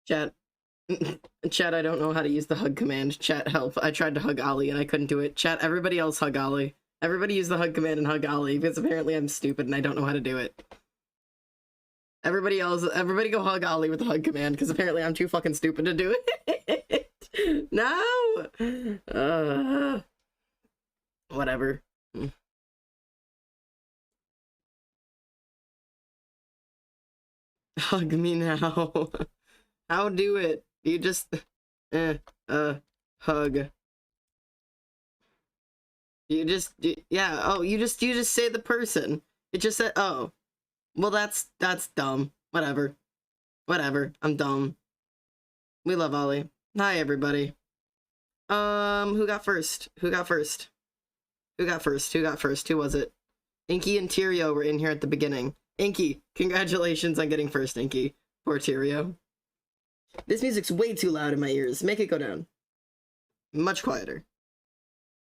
Chat. Chat, I don't know how to use the hug command. Chat, help. I tried to hug Ollie and I couldn't do it. Chat, everybody else hug Ollie. Everybody use the hug command and hug Ollie, because apparently I'm stupid and I don't know how to do it. Everybody go hug Ollie with the hug command, because apparently I'm too fucking stupid to do it. No! Whatever. Hug me now. How do it? You just... hug. Yeah, oh, you just say the person. It just said, oh. Well, that's dumb. Whatever. Whatever. I'm dumb. We love Ollie. Hi, everybody. Who got first? Who got first? Who got first? Who got first? Who was it? Inky and Tyrio were in here at the beginning. Inky, congratulations on getting first, Inky. Poor Tyrio. This music's way too loud in my ears. Make it go down. Much quieter.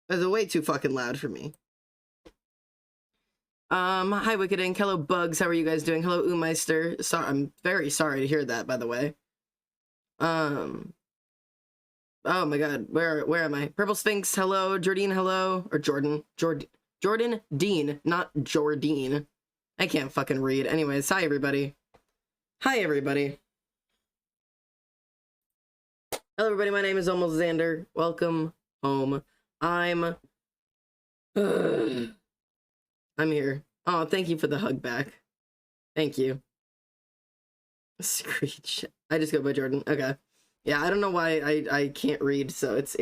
It's way too fucking loud for me. Hi Wicked Ink. Hello Bugs. How are you guys doing? Hello Umeister. Sorry, I'm very sorry to hear that, by the way. Oh my god, where am I? Purple Sphinx, hello. Jordine, hello. Or Jordan Dean, not Jordine. I can't fucking read. Anyways, hi everybody. Hi everybody. Hello everybody, my name is Almost Xander. Welcome home. I'm here. Oh, thank you for the hug back. Thank you. Screech. I just go by Jordan. Okay. Yeah, I don't know why I can't read, so it's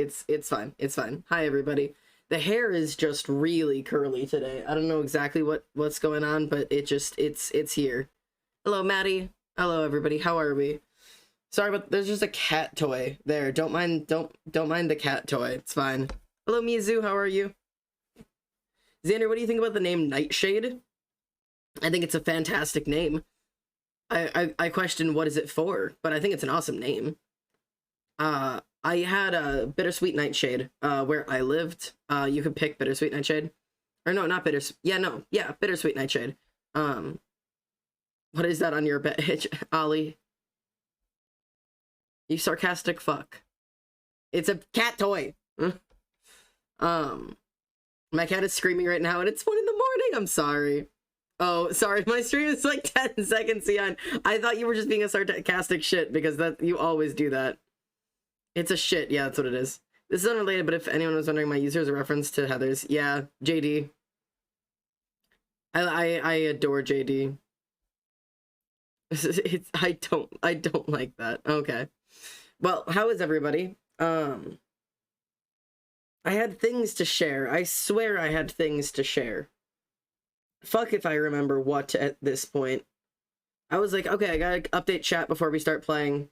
fine. It's fine. Hi everybody. The hair is just really curly today. I don't know exactly what's going on, but it's here. Hello Maddie. Hello everybody. How are we? Sorry, but there's just a cat toy there. Don't mind the cat toy. It's fine. Hello Mizu. How are you? Xander, what do you think about the name Nightshade? I think it's a fantastic name. I question what is it for, but I think it's an awesome name. I had a Bittersweet Nightshade where I lived. You could pick Bittersweet Nightshade. Or no, not Bittersweet. Yeah, Bittersweet Nightshade. What is that on your bed, Ollie? You sarcastic fuck. It's a cat toy. My cat is screaming right now and it's 1 in the morning. I'm sorry. Oh, sorry. My stream is like 10 seconds behind. I thought you were just being a sarcastic shit because you always do that. It's a shit. Yeah, that's what it is. This is unrelated, but if anyone was wondering, my user is a reference to Heather's. Yeah, JD. I adore JD. I don't like that. Okay. Well, how is everybody? I had things to share. I swear I had things to share. Fuck if I remember what at this point. I was like, okay, I gotta update chat before we start playing.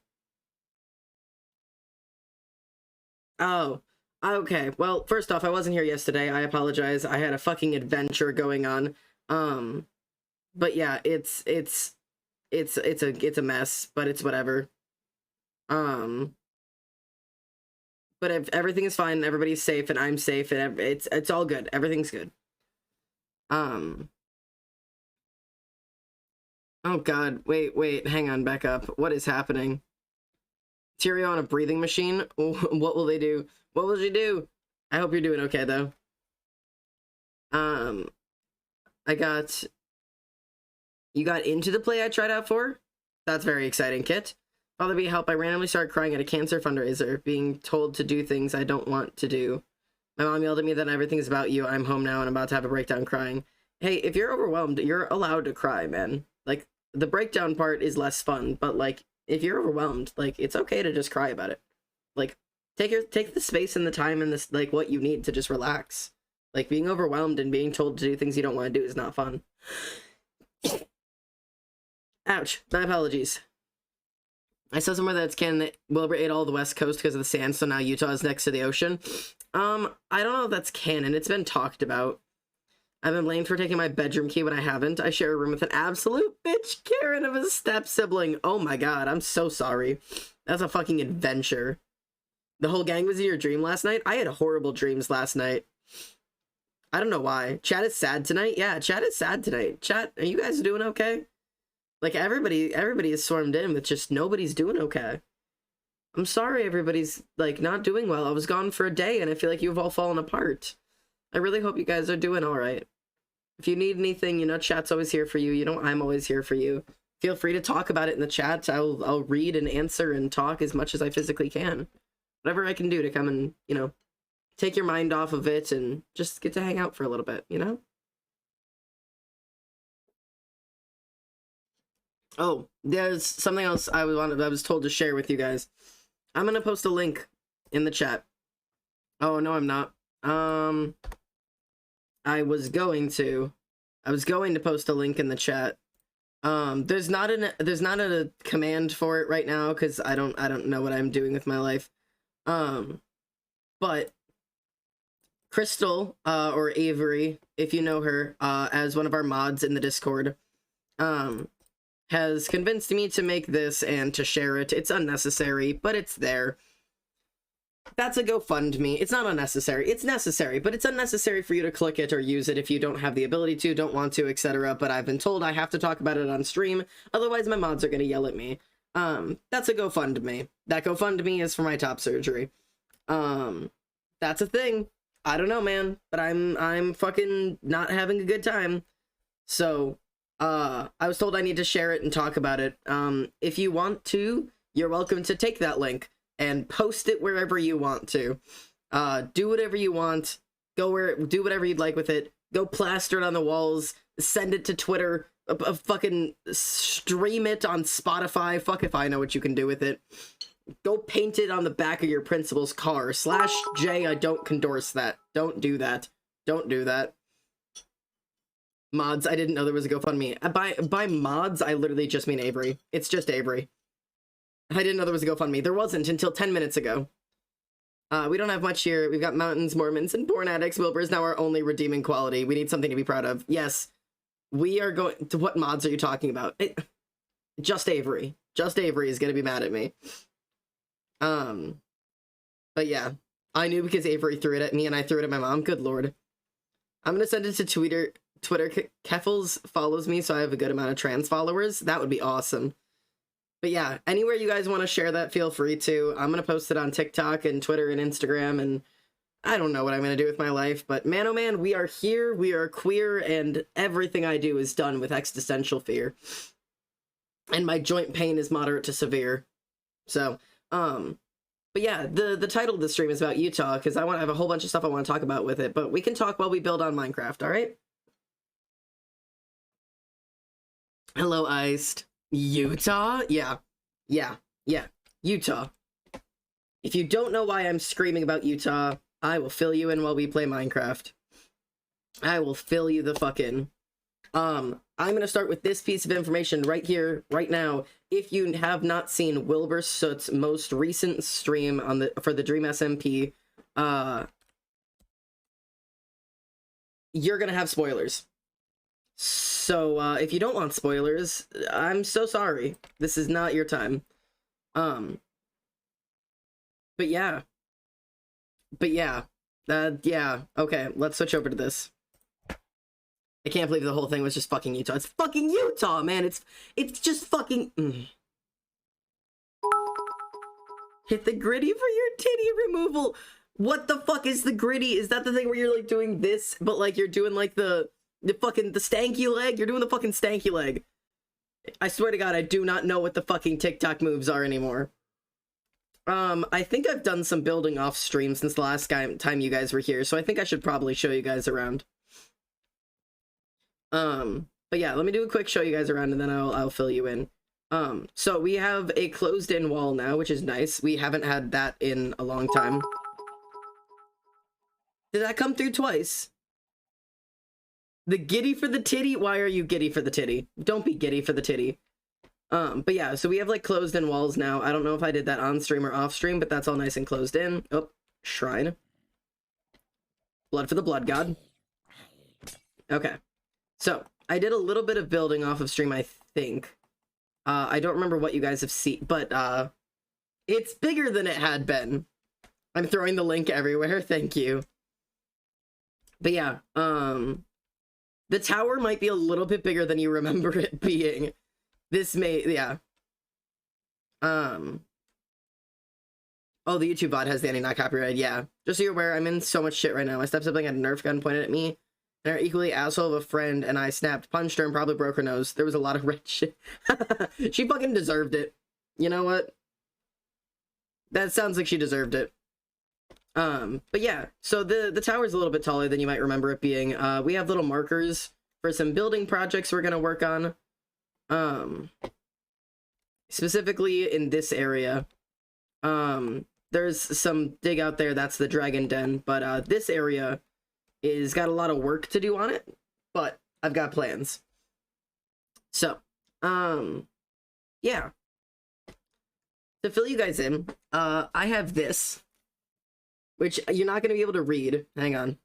Oh, okay. Well, first off, I wasn't here yesterday. I apologize. I had a fucking adventure going on. But yeah, it's a mess, but it's whatever. But if everything is fine, everybody's safe, and I'm safe, and it's all good. Everything's good. Oh god, wait, hang on, back up. What is happening? Tyrio on a breathing machine? What will they do? What will she do? I hope you're doing okay, though. You got into the play I tried out for? That's very exciting, Kit. Father be help, I randomly started crying at a cancer fundraiser, being told to do things I don't want to do. My mom yelled at me that everything's about you. I'm home now and I'm about to have a breakdown crying. Hey, if you're overwhelmed, you're allowed to cry, man. Like, the breakdown part is less fun, but, like, if you're overwhelmed, like, it's okay to just cry about it. Like, take the space and the time and this, like, what you need to just relax. Like, being overwhelmed and being told to do things you don't want to do is not fun. Ouch. My apologies. I saw somewhere that it's canon that Wilbur ate all the West Coast because of the sand, so now Utah is next to the ocean. I don't know if that's canon. It's been talked about. I've been blamed for taking my bedroom key when I haven't. I share a room with an absolute bitch Karen of a step-sibling. Oh my god, I'm so sorry. That's a fucking adventure. The whole gang was in your dream last night? I had horrible dreams last night. I don't know why. Chat is sad tonight? Yeah, chat is sad tonight. Chat, are you guys doing okay? Like, everybody is swarmed in with just nobody's doing okay. I'm sorry everybody's, like, not doing well. I was gone for a day, and I feel like you've all fallen apart. I really hope you guys are doing all right. If you need anything, you know, chat's always here for you. You know, I'm always here for you. Feel free to talk about it in the chat. I'll read and answer and talk as much as I physically can. Whatever I can do to come and, you know, take your mind off of it and just get to hang out for a little bit, you know? Oh, there's something else I was told to share with you guys. I'm gonna post a link in the chat. Oh, no, I'm not. I was going to post a link in the chat. There's not a command for it right now because I don't know what I'm doing with my life. But Crystal, or Avery, if you know her, as one of our mods in the Discord, has convinced me to make this and to share it. It's unnecessary, but it's there. That's a GoFundMe. It's not unnecessary. It's necessary, but it's unnecessary for you to click it or use it if you don't have the ability to, don't want to, etc. But I've been told I have to talk about it on stream, otherwise my mods are gonna yell at me. That's a GoFundMe. That GoFundMe is for my top surgery. That's a thing. I don't know, man, but I'm fucking not having a good time. So, I was told I need to share it and talk about it. If you want to, you're welcome to take that link and post it wherever you want to. Do whatever you want. Do whatever you'd like with it. Go plaster it on the walls. Send it to Twitter. Fucking stream it on Spotify. Fuck if I know what you can do with it. Go paint it on the back of your principal's car. /J, I don't endorse that. Don't do that. Don't do that. Mods, I didn't know there was a GoFundMe. By mods, I literally just mean Avery. It's just Avery. I didn't know there was a GoFundMe. There wasn't until 10 minutes ago. We don't have much here. We've got mountains, Mormons, and porn addicts. Wilbur is now our only redeeming quality. We need something to be proud of. Yes, we are going to... What mods are you talking about? Just Avery. Just Avery is going to be mad at me. But yeah. I knew because Avery threw it at me and I threw it at my mom. Good lord. I'm going to send it to Twitter. Keffels follows me, so I have a good amount of trans followers. That would be awesome. But yeah, anywhere you guys want to share that, feel free to. I'm going to post it on TikTok and Twitter and Instagram, and I don't know what I'm going to do with my life, but man, oh man, we are here, we are queer, and everything I do is done with existential fear. And my joint pain is moderate to severe. So, but yeah, the title of the stream is about Utah, because I have a whole bunch of stuff I want to talk about with it, but we can talk while we build on Minecraft, alright? Hello, Iced. Utah? Yeah. Utah. If you don't know why I'm screaming about Utah, I will fill you in while we play Minecraft. I will fill you the fuck in. I'm gonna start with this piece of information right here, right now. If you have not seen Wilbur Soot's most recent stream on for the Dream SMP, you're gonna have spoilers. So, if you don't want spoilers, I'm so sorry. This is not your time. But yeah. Yeah, okay, let's switch over to this. I can't believe the whole thing was just fucking Utah. It's fucking Utah, man! It's just fucking... Hit the gritty for your titty removal! What the fuck is the gritty? Is that the thing where you're, like, doing this, but, like, you're doing, like, the stanky leg? You're doing the fucking stanky leg. I swear to God, I do not know what the fucking TikTok moves are anymore. I think I've done some building off stream since the last time you guys were here, so I think I should probably show you guys around. But yeah, let me do a quick show you guys around and then I'll fill you in. So we have a closed-in wall now, which is nice. We haven't had that in a long time. Did that come through twice? The giddy for the titty? Why are you giddy for the titty? Don't be giddy for the titty. But yeah, so we have like closed-in walls now. I don't know if I did that on stream or off stream, but that's all nice and closed in. Oh, shrine. Blood for the blood god. Okay. So, I did a little bit of building off of stream, I think. I don't remember what you guys have seen, but it's bigger than it had been. I'm throwing the link everywhere, thank you. But yeah, the tower might be a little bit bigger than you remember it being. This may, yeah. Oh, the YouTube VOD has Danny not copyrighted. Yeah. Just so you're aware, I'm in so much shit right now. My step-sibling had a Nerf gun pointed at me. And her equally asshole of a friend, and I snapped, punched her, and probably broke her nose. There was a lot of red shit. She fucking deserved it. You know what? That sounds like she deserved it. But yeah, so the tower's a little bit taller than you might remember it being. We have little markers for some building projects we're gonna work on. Specifically in this area. There's some dig out there, that's the dragon den, but this area is got a lot of work to do on it, but I've got plans. So, yeah. To fill you guys in, I have this, which you're not going to be able to read. Hang on.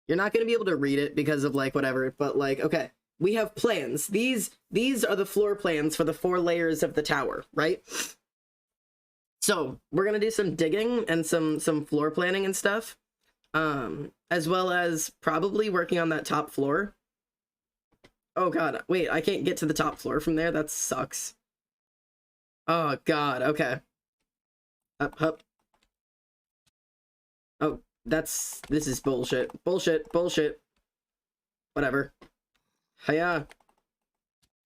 You're not going to be able to read it because of, like, whatever, but, like, okay. We have plans. These are the floor plans for the 4 layers of the tower, right? So, we're going to do some digging and some floor planning and stuff. As well as probably working on that top floor. Oh god, wait, I can't get to the top floor from there? That sucks. Oh god, okay. Up. Oh, this is bullshit. Bullshit. Whatever. Hiya.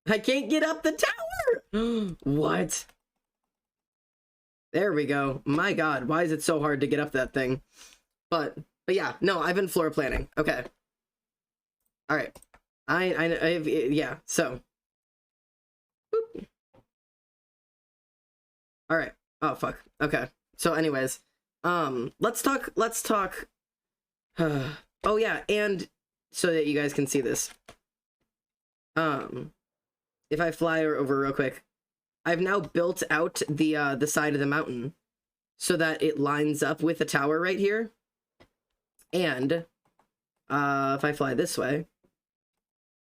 I can't get up the tower! What? There we go. My god, why is it so hard to get up that thing? But yeah, no, I've been floor planning. Okay. All right. I've yeah, so. Boop. All right. Oh, fuck. Okay. So anyways, let's talk, oh yeah, and so that you guys can see this. If I fly over real quick, I've now built out the side of the mountain so that it lines up with the tower right here. And if I fly this way,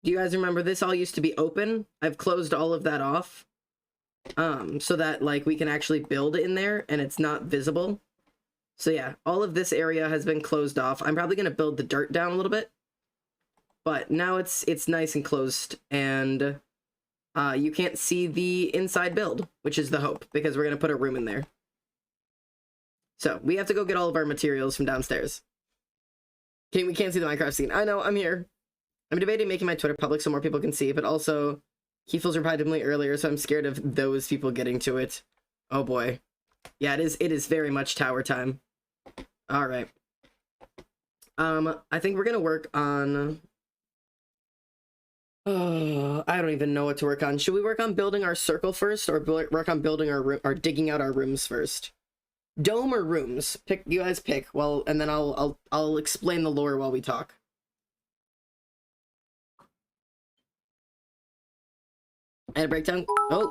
do you guys remember this all used to be open? I've closed all of that off so that like we can actually build in there and it's not visible. So yeah, all of this area has been closed off. I'm probably going to build the dirt down a little bit, but now it's nice and closed, and you can't see the inside build, which is the hope, because we're going to put a room in there. So we have to go get all of our materials from downstairs. Okay, we can't see the Minecraft scene. I know, I'm here. I'm debating making my Twitter public so more people can see, but also he feels repetitively earlier, so I'm scared of those people getting to it. Oh boy. Yeah, it is very much tower time. All right. I think we're gonna work on... I don't even know what to work on. Should we work on building our circle first, or work on building our room, or digging out our rooms first? Dome or rooms? Pick, you guys pick. Well, and then I'll explain the lore while we talk. I had a breakdown. Oh,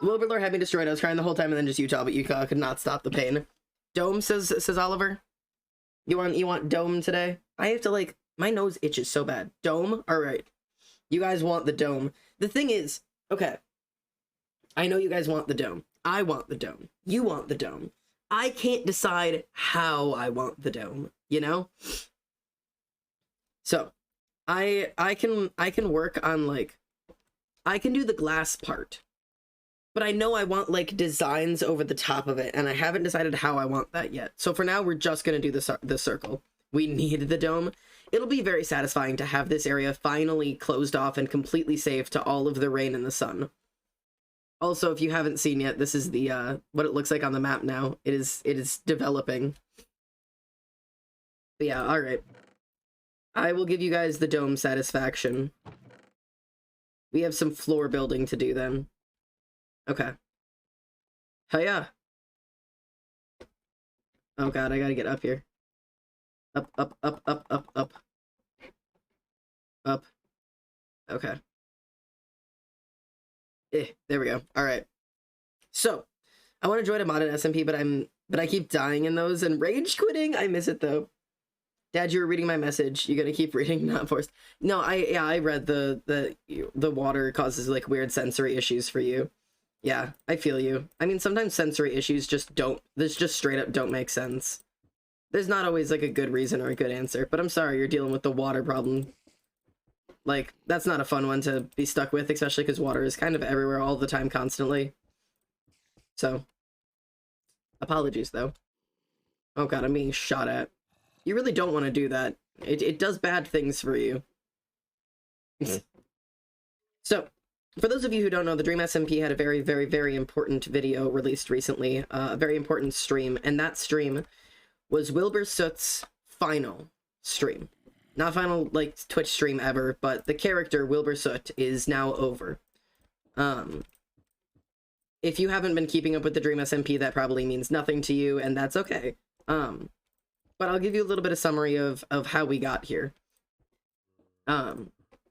the Wilbur had me destroyed. I was crying the whole time, and then just Utah, but Utah could not stop the pain. Dome, says Oliver. You want dome today? I have to, like, my nose itches so bad. Dome? All right. You guys want the dome. The thing is, okay, I know you guys want the dome. I want the dome. You want the dome. I can't decide how I want the dome, you know? So, I can work on, like, I can do the glass part, but I know I want, like, designs over the top of it, and I haven't decided how I want that yet. So for now, we're just gonna do the circle. We need the dome. It'll be very satisfying to have this area finally closed off and completely safe to all of the rain and the sun. Also, if you haven't seen yet, this is the what it looks like on the map now. It is developing. But yeah, all right. I will give you guys the dome satisfaction. We have some floor building to do then. Okay. Hiya. Oh god, I gotta get up here. Up. Up. Okay. There we go. All right. So, I want to join a modded SMP, but I keep dying in those and rage quitting. I miss it though. Dad, you were reading my message. You gonna keep reading? Not forced. No, I read the water causes like weird sensory issues for you. Yeah, I feel you. I mean, sometimes sensory issues just straight up don't make sense. There's not always like a good reason or a good answer, but I'm sorry you're dealing with the water problem. Like, that's not a fun one to be stuck with, especially because water is kind of everywhere all the time, constantly. So, Apologies, though. Oh god, I'm being shot at. You really don't want to do that. It does bad things for you. So, for those of you who don't know, the Dream SMP had a very, very, very important video released recently. A very important stream, and that stream was Wilbur Soot's final stream. Not final, like, Twitch stream ever, but the character Wilbur Soot is now over. If you haven't been keeping up with the Dream SMP, that probably means nothing to you, and that's okay. But I'll give you a little bit of summary of how we got here.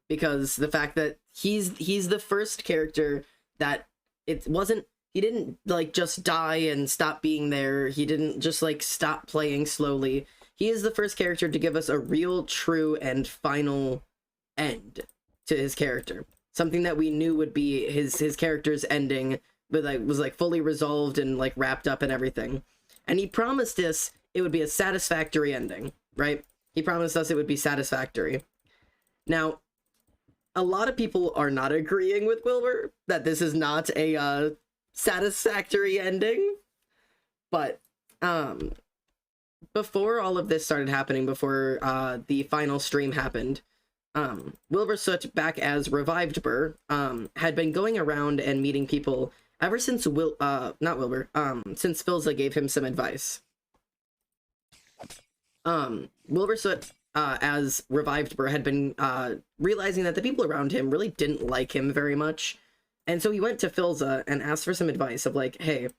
Because the fact that he's the first character that he didn't like just die and stop being there. He didn't just like stop playing slowly. He is the first character to give us a real, true, and final end to his character. Something that we knew would be his character's ending, but like was like fully resolved and like wrapped up and everything. And he promised us it would be a satisfactory ending, right? He promised us it would be satisfactory. Now, a lot of people are not agreeing with Wilbur that this is not a satisfactory ending, but before all of this started happening, before the final stream happened, Wilbur Soot, back as Revived Burr, had been going around and meeting people ever since since Philza gave him some advice. Wilbur Soot, as Revived Burr, had been realizing that the people around him really didn't like him very much. And so he went to Philza and asked for some advice of like, hey,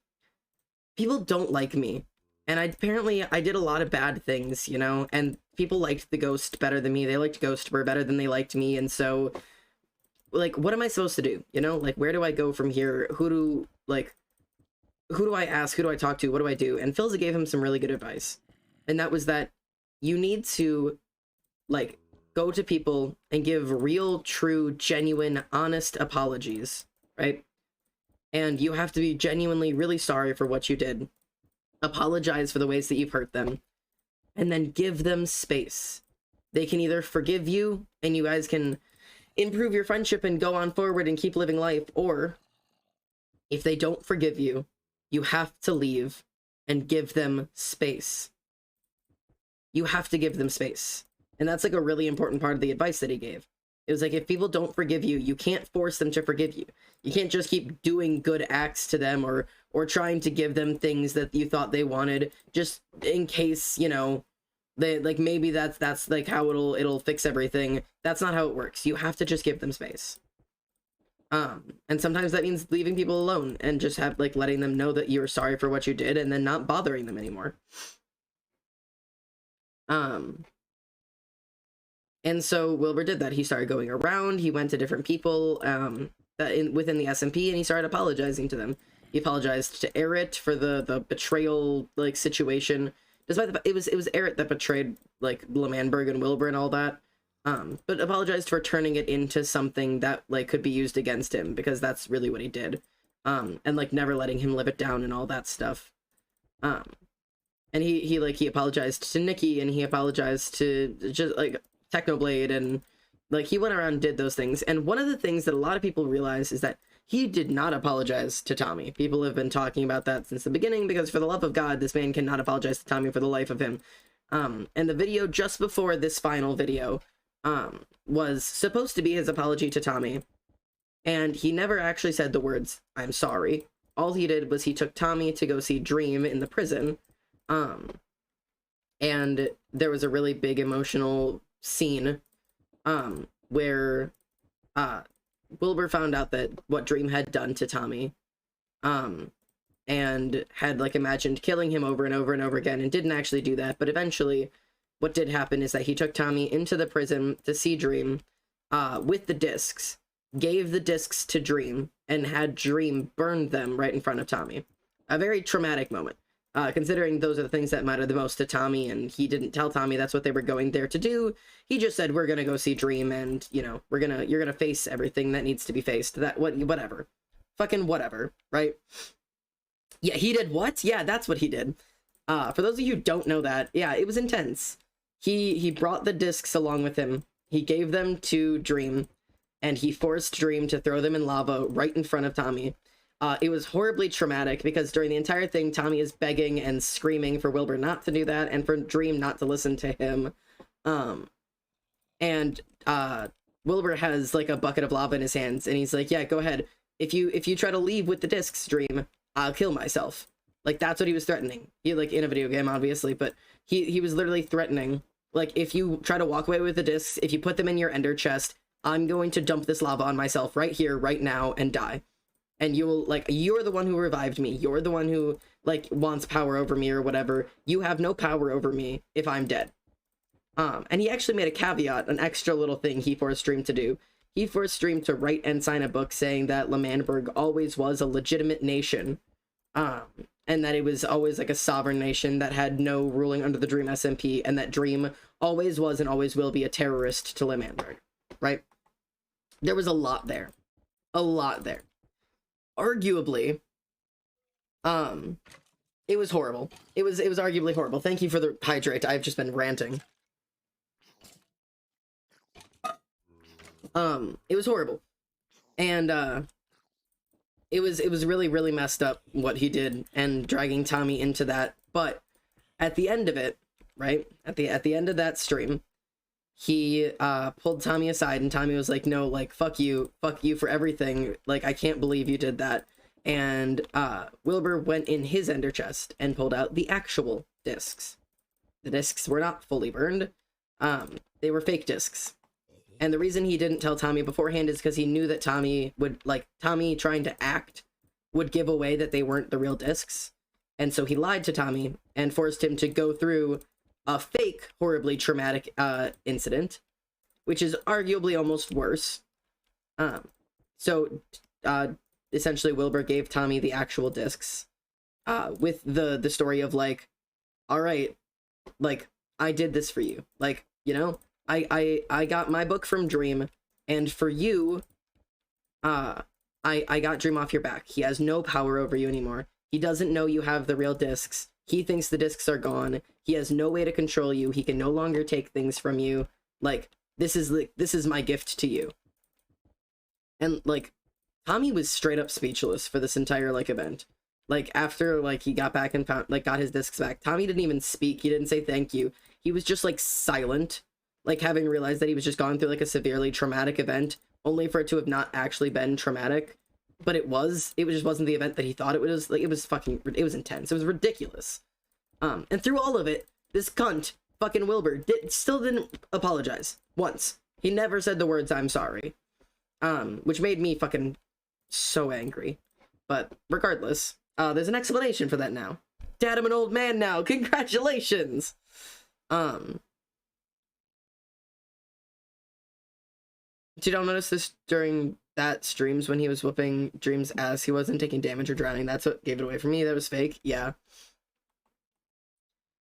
people don't like me. And apparently I did a lot of bad things, you know, and people liked the Ghost better than me. They liked Ghost Burr better than they liked me. And so, like, what am I supposed to do? You know, like, where do I go from here? Who do I ask? Who do I talk to? What do I do? And Philza gave him some really good advice. And that was that you need to, like, go to people and give real, true, genuine, honest apologies, right? And you have to be genuinely really sorry for what you did. Apologize for the ways that you've hurt them. And then give them space. They can either forgive you, and you guys can improve your friendship and go on forward and keep living life, or if they don't forgive you, you have to leave and give them space. You have to give them space. And that's like a really important part of the advice that he gave. It was like, if people don't forgive you, you can't force them to forgive you. You can't just keep doing good acts to them or trying to give them things that you thought they wanted just in case, you know, they like maybe that's like how it'll fix everything. That's not how it works. You have to just give them space. And sometimes that means leaving people alone and just letting them know that you're sorry for what you did and then not bothering them anymore. And so Wilbur did that. He started going around. He went to different people within the SMP, and he started apologizing to them. He apologized to Eret for the betrayal like situation. Despite it was Eret that betrayed like L'Manberg and Wilbur and all that. But apologized for turning it into something that like could be used against him, because that's really what he did. And like never letting him live it down and all that stuff. And he apologized to Nikki, and he apologized to just like Technoblade, and like he went around and did those things. And one of the things that a lot of people realize is that he did not apologize to Tommy. People have been talking about that since the beginning, because for the love of God, this man cannot apologize to Tommy for the life of him. And the video just before this final video was supposed to be his apology to Tommy, and he never actually said the words, "I'm sorry." All he did was he took Tommy to go see Dream in the prison, and there was a really big emotional scene where Wilbur found out that what Dream had done to Tommy, and had like imagined killing him over and over and over again, and didn't actually do that. But eventually what did happen is that he took Tommy into the prison to see Dream with the discs, gave the discs to Dream, and had Dream burn them right in front of Tommy. A very traumatic moment. Considering those are the things that matter the most to Tommy, and he didn't tell Tommy that's what they were going there to do. He just said, we're gonna go see Dream, and, you know, you're gonna face everything that needs to be faced. Whatever. Fucking whatever, right? Yeah, he did what? Yeah, that's what he did. For those of you who don't know that, yeah, it was intense. He brought the discs along with him. He gave them to Dream, and he forced Dream to throw them in lava right in front of Tommy. It was horribly traumatic because during the entire thing, Tommy is begging and screaming for Wilbur not to do that and for Dream not to listen to him. And Wilbur has like a bucket of lava in his hands, and he's like, "Yeah, go ahead. If you try to leave with the discs, Dream, I'll kill myself." Like, that's what he was threatening. He, like, in a video game, obviously, but he was literally threatening, like, if you try to walk away with the discs, if you put them in your ender chest, I'm going to dump this lava on myself right here, right now, and die. And you'll, like, you're the one who revived me. You're the one who, like, wants power over me or whatever. You have no power over me if I'm dead. And he actually made a caveat, an extra little thing he forced Dream to do. He forced Dream to write and sign a book saying that L'Manberg always was a legitimate nation. And that it was always like a sovereign nation that had no ruling under the Dream SMP, and that Dream always was and always will be a terrorist to L'Manberg, right? There was a lot there. A lot there. Arguably, it was horrible. It was arguably horrible. Thank you for the hydrate. I've just been ranting. It was horrible. And, it was really, really messed up what he did and dragging Tommy into that. But at the end of it, right? At the end of that stream, he pulled Tommy aside, and Tommy was like, "No, like, fuck you for everything. Like, I can't believe you did that." And Wilbur went in his ender chest and pulled out the actual discs. The discs were not fully burned. They were fake discs. And the reason he didn't tell Tommy beforehand is because he knew that Tommy would, like, Tommy trying to act would give away that they weren't the real discs. And so he lied to Tommy and forced him to go through a fake, horribly traumatic incident, which is arguably almost worse. So essentially Wilbur gave Tommy the actual discs with the story of, like, all right, like, I did this for you. Like, you know, I got my book from Dream, and for you, I got Dream off your back. He has no power over you anymore. He doesn't know you have the real discs. He thinks the discs are gone. He has no way to control you. He can no longer take things from you. Like, this is my gift to you. And, like, Tommy was straight up speechless for this entire, like, event. Like, after, like, he got back and found, like, got his discs back, Tommy didn't even speak. He didn't say thank you. He was just, like, silent. Like, having realized that he was just gone through, like, a severely traumatic event, only for it to have not actually been traumatic. But it just wasn't the event that he thought it was. Like, it was intense. It was ridiculous. And through all of it, this cunt, fucking Wilbur, still didn't apologize. Once. He never said the words, "I'm sorry." Which made me fucking so angry. But regardless, there's an explanation for that now. Dad, I'm an old man now. Congratulations! Did y'all notice this during that streams when he was whooping Dream's ass? He wasn't taking damage or drowning. That's what gave it away for me. That was fake. Yeah.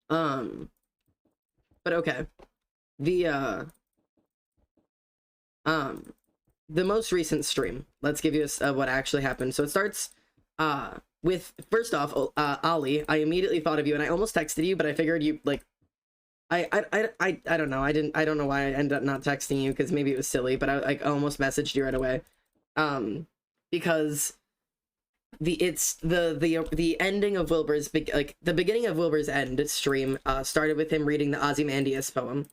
But okay. The most recent stream. Let's give you what actually happened. So it starts, with, first off, Ollie, I immediately thought of you, and I almost texted you, but I figured you, like, I don't know. I don't know why I ended up not texting you, because maybe it was silly, but I almost messaged you right away. Because the ending of Wilbur's, like, the beginning of Wilbur's end stream, started with him reading the Ozymandias poem.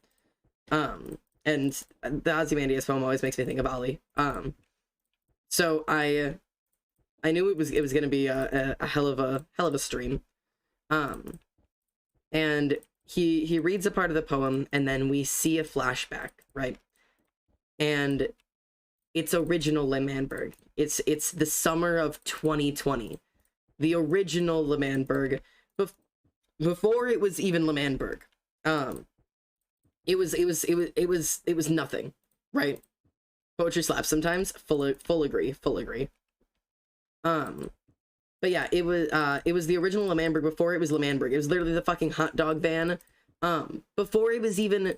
And the Ozymandias poem always makes me think of Ollie. So I knew it was gonna be a hell of a stream. And he reads a part of the poem, and then we see a flashback, right? And it's original L'Manberg. It's the summer of 2020. The original L'Manberg, before it was even L'Manberg. It was nothing, right? Poetry slaps sometimes. Full agree. But yeah, it was the original L'Manberg before it was L'Manberg. It was literally the fucking hot dog van. Before it was even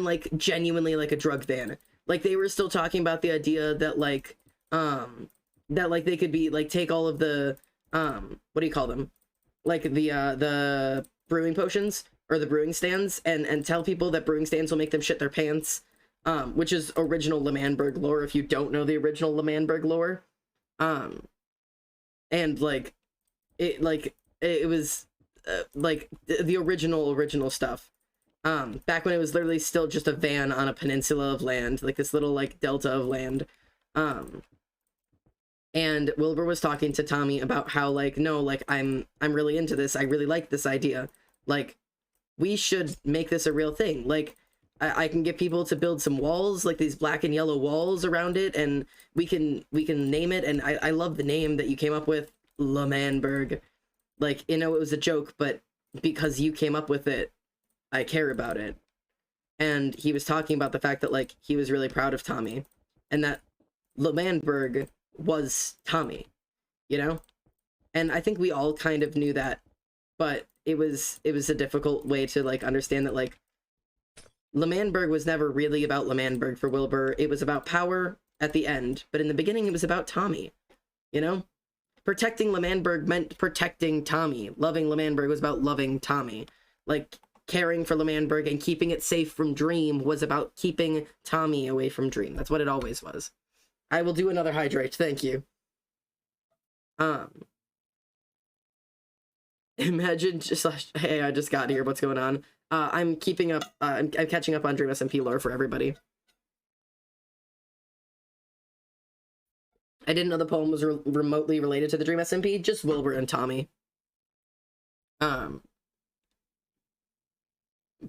like genuinely like a drug van. Like, they were still talking about the idea that like they could be like, take all of the what do you call them? Like the brewing potions or the brewing stands and tell people that brewing stands will make them shit their pants. Which is original L'Manberg lore if you don't know the original L'Manberg lore. and like it was like the original stuff. Back when it was literally still just a van on a peninsula of land, like this little like delta of land. And Wilbur was talking to Tommy about how like, no, like I'm really into this. I really like this idea. Like, we should make this a real thing. Like, I can get people to build some walls, like these black and yellow walls around it, and we can name it. And I love the name that you came up with, L'Manberg. Like, you know, it was a joke, but because you came up with it, I care about it. And he was talking about the fact that like he was really proud of Tommy, and that L'Manberg was Tommy, you know? And I think we all kind of knew that, but it was a difficult way to like understand that like L'Manberg was never really about L'Manberg for Wilbur. It was about power at the end, but in the beginning it was about Tommy, you know? Protecting L'Manberg meant protecting Tommy. Loving L'Manberg was about loving Tommy. Like, caring for L'Manberg and keeping it safe from Dream was about keeping Tommy away from Dream. That's what it always was. I will do another hydrate, thank you. Imagine just, hey, I just got here, what's going on? I'm keeping up, I'm catching up on Dream SMP lore for everybody. I didn't know the poem was remotely related to the Dream SMP, just Wilbur and Tommy.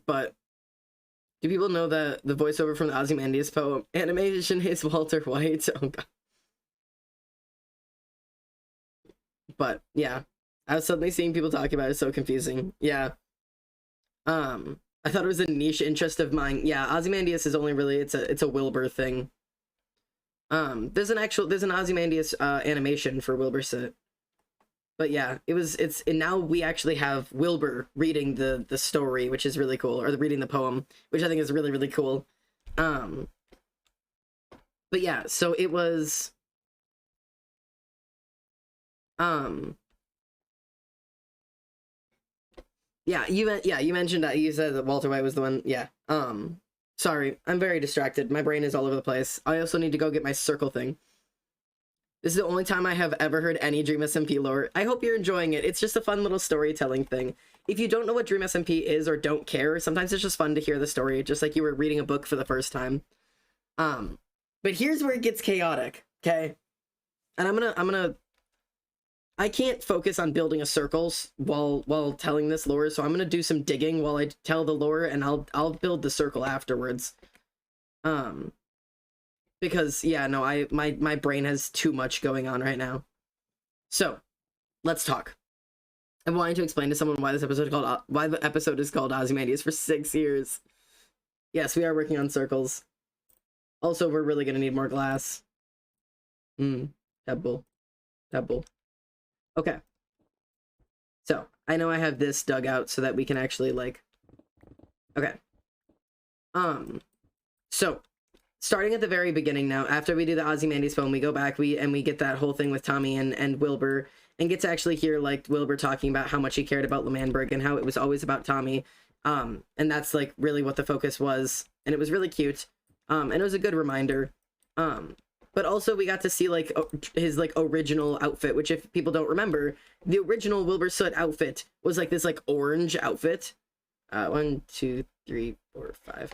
But do people know that the voiceover from the Ozymandias poem animation is Walter White? Oh god. But yeah, I was suddenly seeing people talking about it. It's so confusing. Yeah. I thought it was a niche interest of mine. Yeah, Ozymandias is only really it's a Wilbur thing. There's an Ozymandias animation for Wilbur Sit. But yeah, and now we actually have Wilbur reading the story, which is really cool, or reading the poem, which I think is really, really cool. But yeah, so it was yeah, you mentioned that you said that Walter White was the one. Yeah. Sorry, I'm very distracted. My brain is all over the place. I also need to go get my circle thing. This is the only time I have ever heard any Dream SMP lore. I hope you're enjoying it. It's just a fun little storytelling thing. If you don't know what Dream SMP is or don't care, sometimes it's just fun to hear the story, just like you were reading a book for the first time. But here's where it gets chaotic, okay? And I can't focus on building a circles while telling this lore, so I'm gonna do some digging while I tell the lore, and I'll build the circle afterwards. Because yeah, no, my brain has too much going on right now. So, let's talk. I'm wanting to explain to someone why the episode is called Ozymandias for 6 years. Yes, we are working on circles. Also, we're really gonna need more glass. Pebble. Okay. So, I know I have this dug out so that we can actually, like... Okay. So, starting at the very beginning now, after we do the Ozymandias poem, we go back, we get that whole thing with Tommy and Wilbur, and get to actually hear, like, Wilbur talking about how much he cared about L'Manberg and how it was always about Tommy. And that's, like, really what the focus was. And it was really cute. And it was a good reminder. But also we got to see, like, his, like, original outfit, which if people don't remember, the original Wilbur Soot outfit was, like, this, like, orange outfit. 1, 2, 3, 4, 5.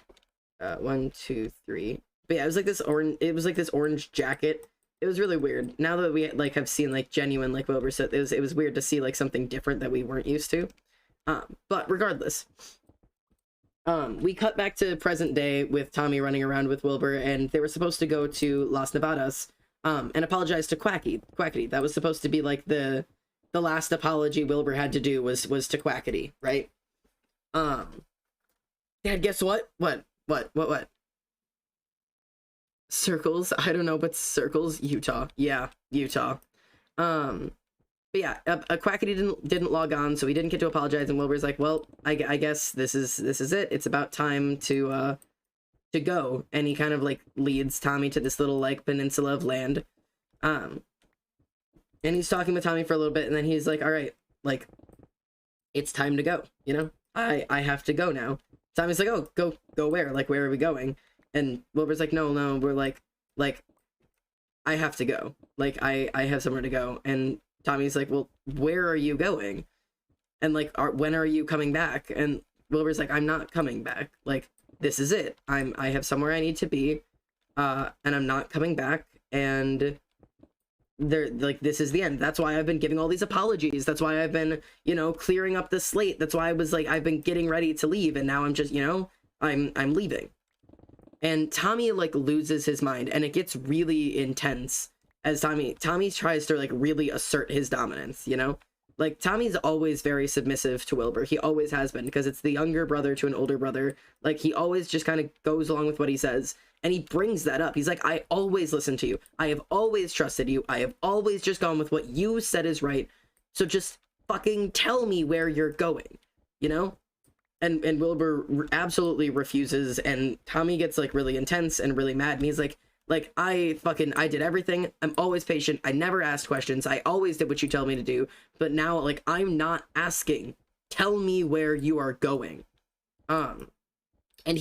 1, 2, 3. But yeah, it was like this orange jacket. It was really weird. Now that we, like, have seen, like, genuine, like, Wilbur Soot, it was weird to see, like, something different that we weren't used to. But regardless, we cut back to present day with Tommy running around with Wilbur, and they were supposed to go to Las Nevadas, and apologize to Quackity. That was supposed to be, like, the last apology Wilbur had to do was to Quackity, right? Dad, guess what? What? Circles? I don't know, but circles? Utah. Yeah, Utah. But yeah, Quackity didn't log on, so he didn't get to apologize, and Wilbur's like, well, I guess this is it. It's about time to go. And he kind of, like, leads Tommy to this little, like, peninsula of land. And he's talking with Tommy for a little bit, and then he's like, all right, like, it's time to go, you know? I have to go now. Tommy's like, oh, go where? Like, where are we going? And Wilbur's like, no, we're like, I have to go. Like, I have somewhere to go. And Tommy's like, well, where are you going? And like, when are you coming back? And Wilbur's like, I'm not coming back. Like, this is it. I have somewhere I need to be, and I'm not coming back. And they're like, this is the end. That's why I've been giving all these apologies. That's why I've been, you know, clearing up the slate. That's why I was like, I've been getting ready to leave, and now I'm just, you know, I'm leaving. And Tommy like loses his mind, and it gets really intense as Tommy tries to like really assert his dominance, you know? Like, Tommy's always very submissive to Wilbur. He always has been, because it's the younger brother to an older brother. Like, he always just kind of goes along with what he says. And he brings that up. He's like, I always listen to you. I have always trusted you. I have always just gone with what you said is right. So just fucking tell me where you're going, you know? And Wilbur absolutely refuses. And Tommy gets, like, really intense and really mad. And he's like, I did everything. I'm always patient. I never asked questions. I always did what you tell me to do. But now, like, I'm not asking. Tell me where you are going. And as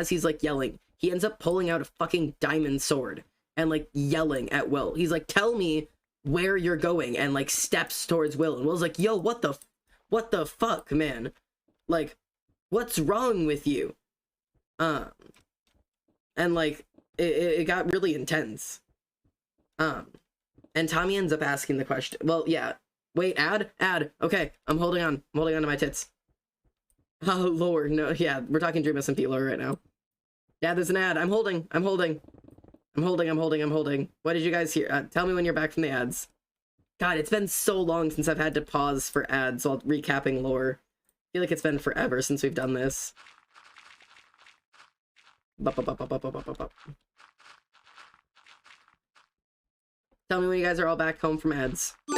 he's, like, yelling, he ends up pulling out a fucking diamond sword and, like, yelling at Will. He's like, tell me where you're going, and, like, steps towards Will. And Will's like, yo, what the fuck, man? Like, what's wrong with you? And, like, it got really intense. And Tommy ends up asking the question. Well, yeah. Wait, ad? Okay, I'm holding on to my tits. Oh, Lord, no, yeah, we're talking Dream SMP lore right now. Yeah, there's an ad. I'm holding. What did you guys hear? Tell me when you're back from the ads. God, it's been so long since I've had to pause for ads while recapping lore. I feel like it's been forever since we've done this. Tell me when you guys are all back home from ads. Woo!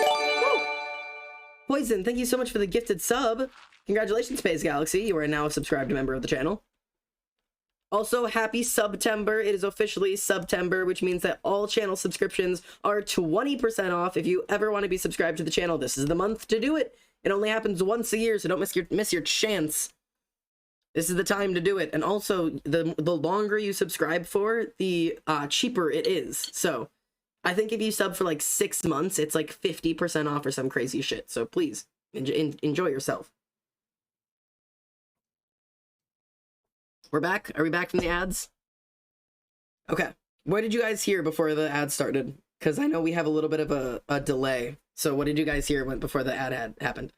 Poison, thank you so much for the gifted sub. Congratulations, Space Galaxy. You are now a subscribed member of the channel. Also, happy September. It is officially September, which means that all channel subscriptions are 20% off. If you ever want to be subscribed to the channel, this is the month to do it. It only happens once a year, so don't miss your chance. This is the time to do it. And also, the longer you subscribe for, the cheaper it is. So, I think if you sub for like 6 months, it's like 50% off or some crazy shit. So please, enjoy yourself. We're back? Are we back from the ads? Okay. What did you guys hear before the ad started? Because I know we have a little bit of a delay. So what did you guys hear before the ad had happened?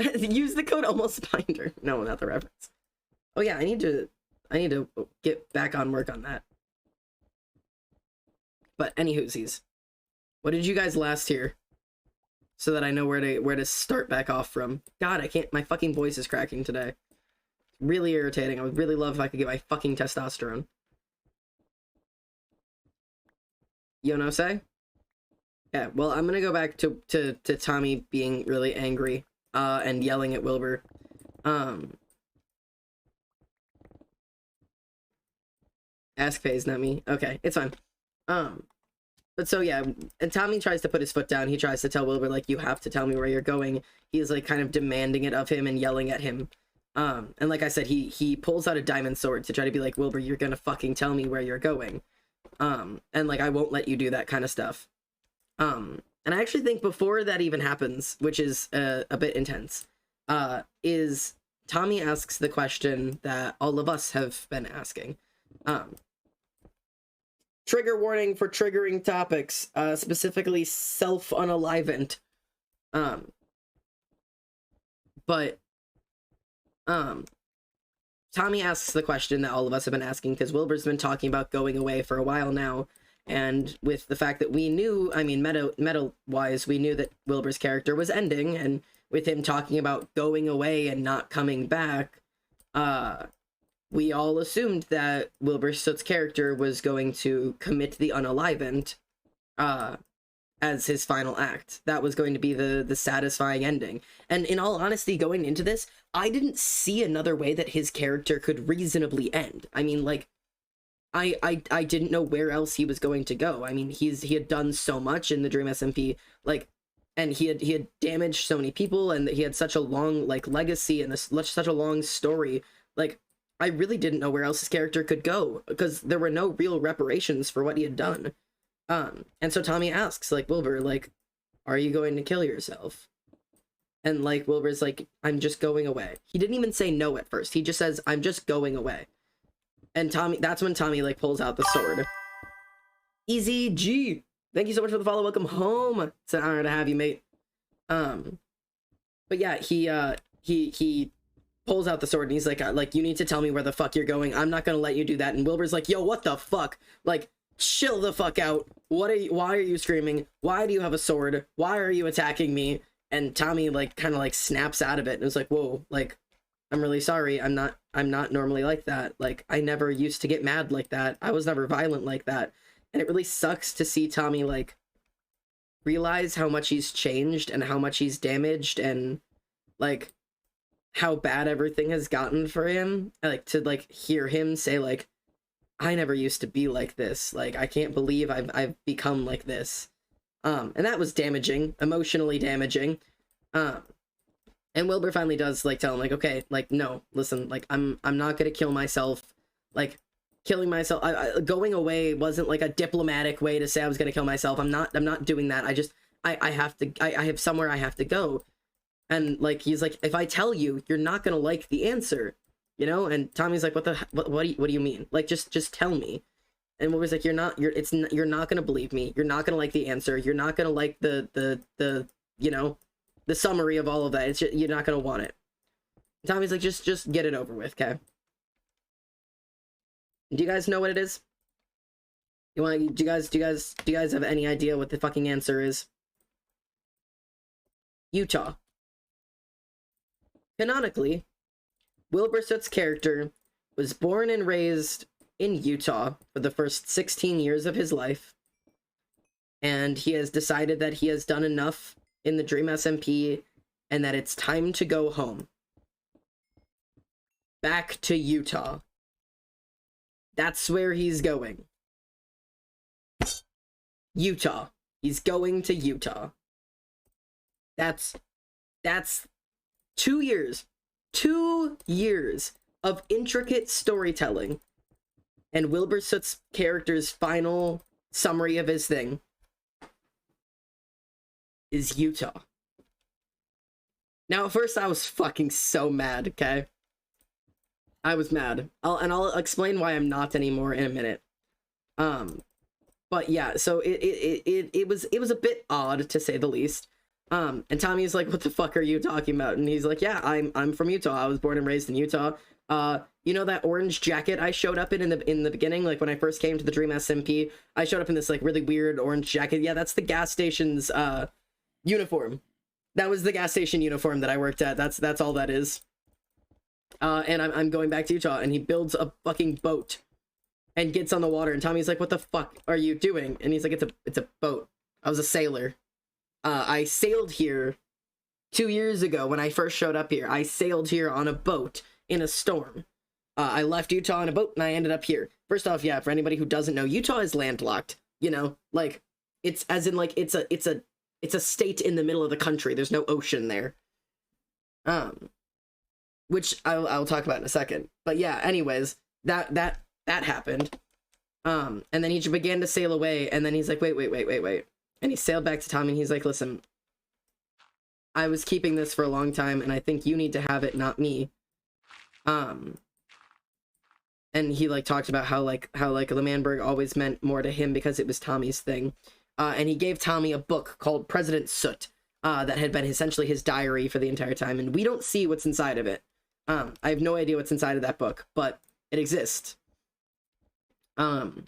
Use the code ALMOSTBINDER. No, not the reference. Oh yeah, I need to get back on work on that. But anywhoosies, what did you guys last hear? So that I know where to start back off from. God, I can't. My fucking voice is cracking today. Really irritating. I would really love if I could get my fucking testosterone. You know what I'm saying? Yeah. Well, I'm gonna go back to Tommy being really angry, and yelling at Wilbur. Ask phase, not me. Okay, it's fine. But so yeah, and Tommy tries to put his foot down. He tries to tell Wilbur, like, you have to tell me where you're going. He's like kind of demanding it of him and yelling at him. And like I said, he pulls out a diamond sword to try to be like, Wilbur, you're gonna fucking tell me where you're going. And like, I won't let you do that kind of stuff. And I actually think before that even happens, which is a bit intense, is Tommy asks the question that all of us have been asking. Trigger warning for triggering topics, specifically self-unalivant. Tommy asks the question that all of us have been asking, because Wilbur's been talking about going away for a while now, and with the fact that we knew, I mean, meta-wise, we knew that Wilbur's character was ending, and with him talking about going away and not coming back, we all assumed that Wilbur Soot's character was going to commit the unalivant as his final act. That was going to be the satisfying ending. And in all honesty, going into this, I didn't see another way that his character could reasonably end. I mean, like, I didn't know where else he was going to go. I mean, he had done so much in the Dream SMP, like, and he had damaged so many people, and he had such a long, like, legacy and such a long story. Like, I really didn't know where else his character could go, because there were no real reparations for what he had done. And so Tommy asks, like, Wilbur, like, are you going to kill yourself? And like Wilbur's like, I'm just going away. He didn't even say no at first. He just says, I'm just going away. And Tommy, that's when Tommy like pulls out the sword. Easy G. Thank you so much for the follow. Welcome home. It's an honor to have you, mate. But yeah, he pulls out the sword and he's like, you need to tell me where the fuck you're going. I'm not gonna let you do that. And Wilbur's like, yo, what the fuck? Like, chill the fuck out. Why are you screaming? Why do you have a sword? Why are you attacking me? And Tommy like kind of like snaps out of it and is like, whoa, like, I'm really sorry. I'm not normally like that. Like, I never used to get mad like that. I was never violent like that. And it really sucks to see Tommy like realize how much he's changed and how much he's damaged and like how bad everything has gotten for him. Like to like hear him say like, I never used to be like this. Like, I can't believe I've become like this. And that was damaging, emotionally damaging. And Wilbur finally does like tell him like, okay, like, no, listen, like, I'm not gonna kill myself. Like, killing myself, going away wasn't like a diplomatic way to say I was gonna kill myself. I'm not doing that. I have somewhere I have to go. And like, he's like, if I tell you, you're not gonna like the answer, you know? And Tommy's like, what do you mean? Like, just tell me. And Wilbur's like, you're not gonna believe me. You're not gonna like the answer. You're not gonna like the you know, the summary of all of that. It's just, you're not gonna want it. And Tommy's like, just get it over with, okay? Do you guys know what it is? Do you guys have any idea what the fucking answer is? Utah. Canonically, Wilbur Soot's character was born and raised in Utah for the first 16 years of his life, and he has decided that he has done enough in the Dream SMP and that it's time to go home. Back to Utah. That's where he's going. Utah. He's going to Utah. That's 2 years. 2 years of intricate storytelling. And Wilbur Soot's character's final summary of his thing is Utah. Now, at first I was fucking so mad, okay? I was mad. I'll explain why I'm not anymore in a minute. But yeah, so it was a bit odd to say the least. And Tommy's like, what the fuck are you talking about? And he's like, yeah, I'm from Utah. I was born and raised in Utah. You know that orange jacket I showed up in the beginning, like when I first came to the Dream SMP, I showed up in this like really weird orange jacket. Yeah, that's the gas station's uniform. That was the gas station uniform that I worked at. That's all that is. And I'm going back to Utah, and he builds a fucking boat and gets on the water, and Tommy's like, what the fuck are you doing? And he's like, it's a boat. I was a sailor. I sailed here 2 years ago when I first showed up here. I sailed here on a boat in a storm. I left Utah on a boat and I ended up here. First off, yeah, for anybody who doesn't know, Utah is landlocked, you know, like it's as in like it's a state in the middle of the country. There's no ocean there. Which I'll talk about in a second. But yeah, anyways, that happened. And then he began to sail away, and then he's like, wait. And he sailed back to Tommy, and he's like, listen, I was keeping this for a long time, and I think you need to have it, not me. And he like talked about how L'Manberg always meant more to him because it was Tommy's thing. And he gave Tommy a book called President Soot, that had been essentially his diary for the entire time, and we don't see what's inside of it. I have no idea what's inside of that book, but it exists. And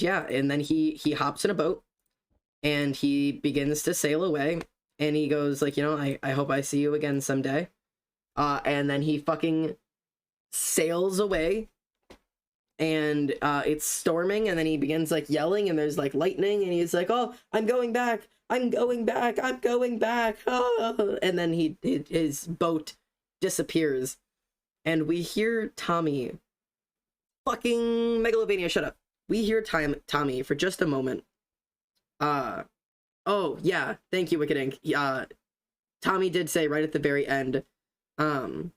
yeah, and then he hops in a boat and he begins to sail away, and he goes like, you know, I hope I see you again someday. And then he fucking sails away, and it's storming, and then he begins like yelling, and there's like lightning, and he's like, oh, I'm going back, I'm going back. Oh. And then his boat disappears, and we hear Tommy fucking Megalovania, shut up. We hear Tommy for just a moment. Oh yeah, thank you, Wicked Ink. Tommy did say right at the very end, oh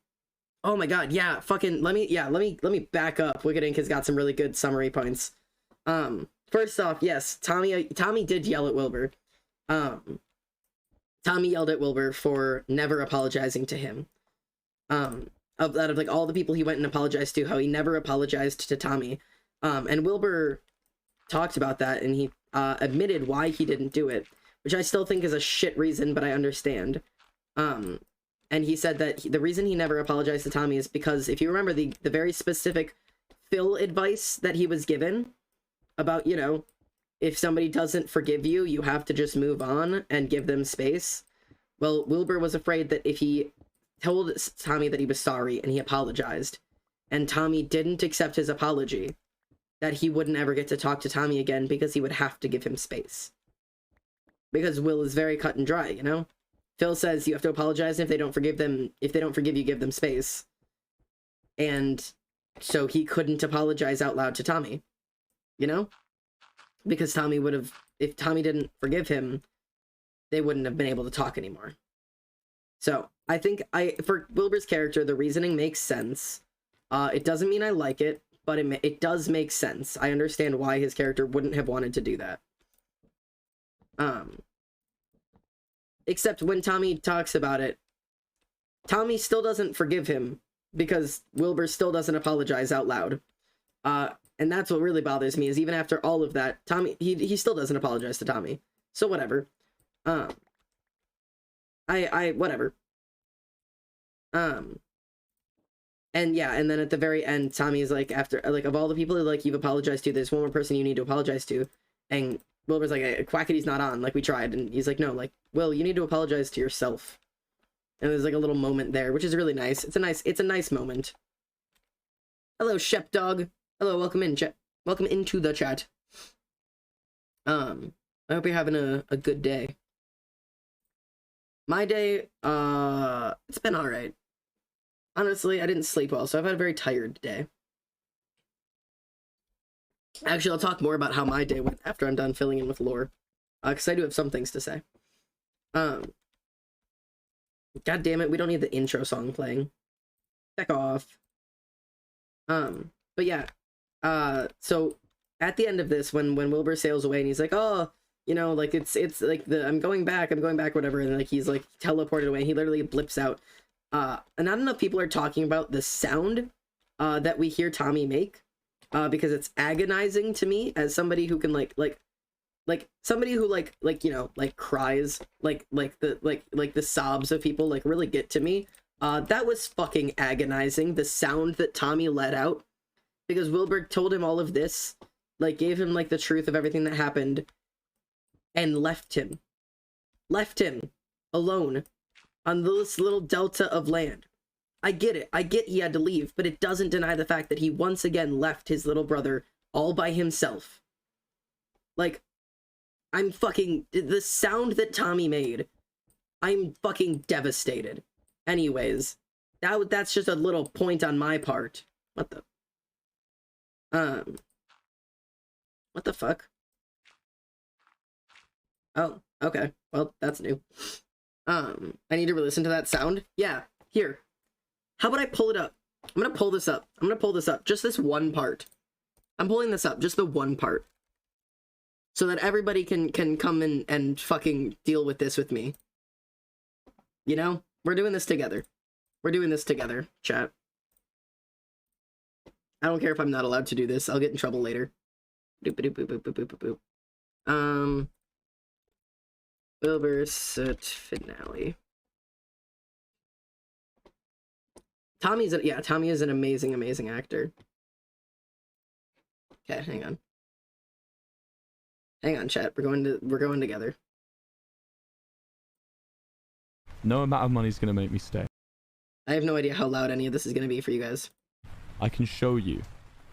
my god, yeah, fucking let me back up. Wicked Ink has got some really good summary points. First off, yes, Tommy did yell at Wilbur. Tommy yelled at Wilbur for never apologizing to him. Out of like all the people he went and apologized to, how he never apologized to Tommy. And Wilbur talked about that, and he admitted why he didn't do it, which I still think is a shit reason, but I understand. And he said that the reason he never apologized to Tommy is because, if you remember the very specific Phil advice that he was given about, you know, if somebody doesn't forgive you, you have to just move on and give them space. Well, Wilbur was afraid that if he told Tommy that he was sorry and he apologized, and Tommy didn't accept his apology, that he wouldn't ever get to talk to Tommy again because he would have to give him space. Because Will is very cut and dry, you know? Phil says you have to apologize, and if they don't forgive you, give them space. And so he couldn't apologize out loud to Tommy, you know? Because Tommy would have, if Tommy didn't forgive him, they wouldn't have been able to talk anymore. So I think for Wilbur's character, the reasoning makes sense. It doesn't mean I like it, but it does make sense. I understand why his character wouldn't have wanted to do that. Except when Tommy talks about it, Tommy still doesn't forgive him because Wilbur still doesn't apologize out loud. And that's what really bothers me, is even after all of that, Tommy, he still doesn't apologize to Tommy. So whatever. Whatever. And yeah, and then at the very end, Tommy's like, after, like, of all the people that, like, you've apologized to, there's one more person you need to apologize to. And Wilbur's like, Quackity's not on, like, we tried. And he's like, no, like, Will, you need to apologize to yourself. And there's, like, a little moment there, which is really nice. It's a nice moment. Hello, Shep Dog. Hello, welcome in, chat. Welcome into the chat. I hope you're having a good day. My day, it's been alright. Honestly, I didn't sleep well, so I've had a very tired day. Actually, I'll talk more about how my day went after I'm done filling in with lore. Because I do have some things to say. God damn it, we don't need the intro song playing. Back off. But yeah. So, at the end of this, when Wilbur sails away and he's like, oh, you know, like, it's like, I'm going back, whatever, and, like, he's, like, teleported away, and he literally blips out. And not enough people are talking about the sound that we hear Tommy make, because it's agonizing to me as somebody who can like somebody who like you know, like cries, like the sobs of people like really get to me. That was fucking agonizing, the sound that Tommy let out, because Wilbur told him all of this, like gave him like the truth of everything that happened, and left him alone on this little delta of land. I get it. I get he had to leave, but it doesn't deny the fact that he once again left his little brother all by himself. Like, I'm fucking... The sound that Tommy made, I'm fucking devastated. Anyways, that's just a little point on my part. What the fuck? Oh, okay. Well, that's new. I need to listen to that sound. Yeah, here. How about I pull it up? I'm gonna pull this up. Just this one part. I'm pulling this up, just the one part. So that everybody can come in and fucking deal with this with me. You know? We're doing this together. Chat. I don't care if I'm not allowed to do this. I'll get in trouble later. Wilbur Soot finale. Tommy is an amazing actor. Okay, hang on, chat. We're going together. No amount of money is gonna make me stay. I have no idea how loud any of this is gonna be for you guys. I can show you.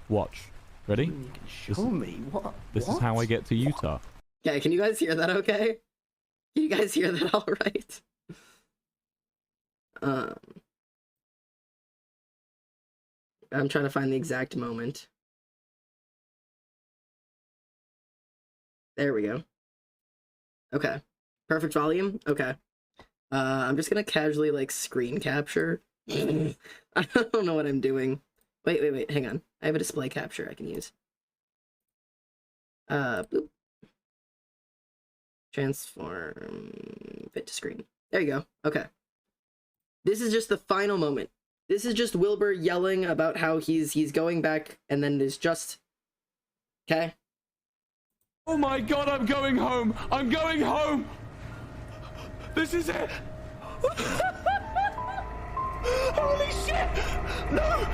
Watch. Ready? You can show me what? This is how I get to Utah. Okay, can you guys hear that? Okay. Can you guys hear that? All right. I'm trying to find the exact moment. There we go. Okay. Perfect volume? Okay. I'm just gonna casually, like, screen capture. I don't know what I'm doing. Wait, hang on. I have a display capture I can use. Boop. Transform, fit to screen. There you go. Okay. This is just the final moment. This is just Wilbur yelling about how he's going back, and then there's just... Okay? Oh my god, I'm going home! I'm going home! This is it! Holy shit! No!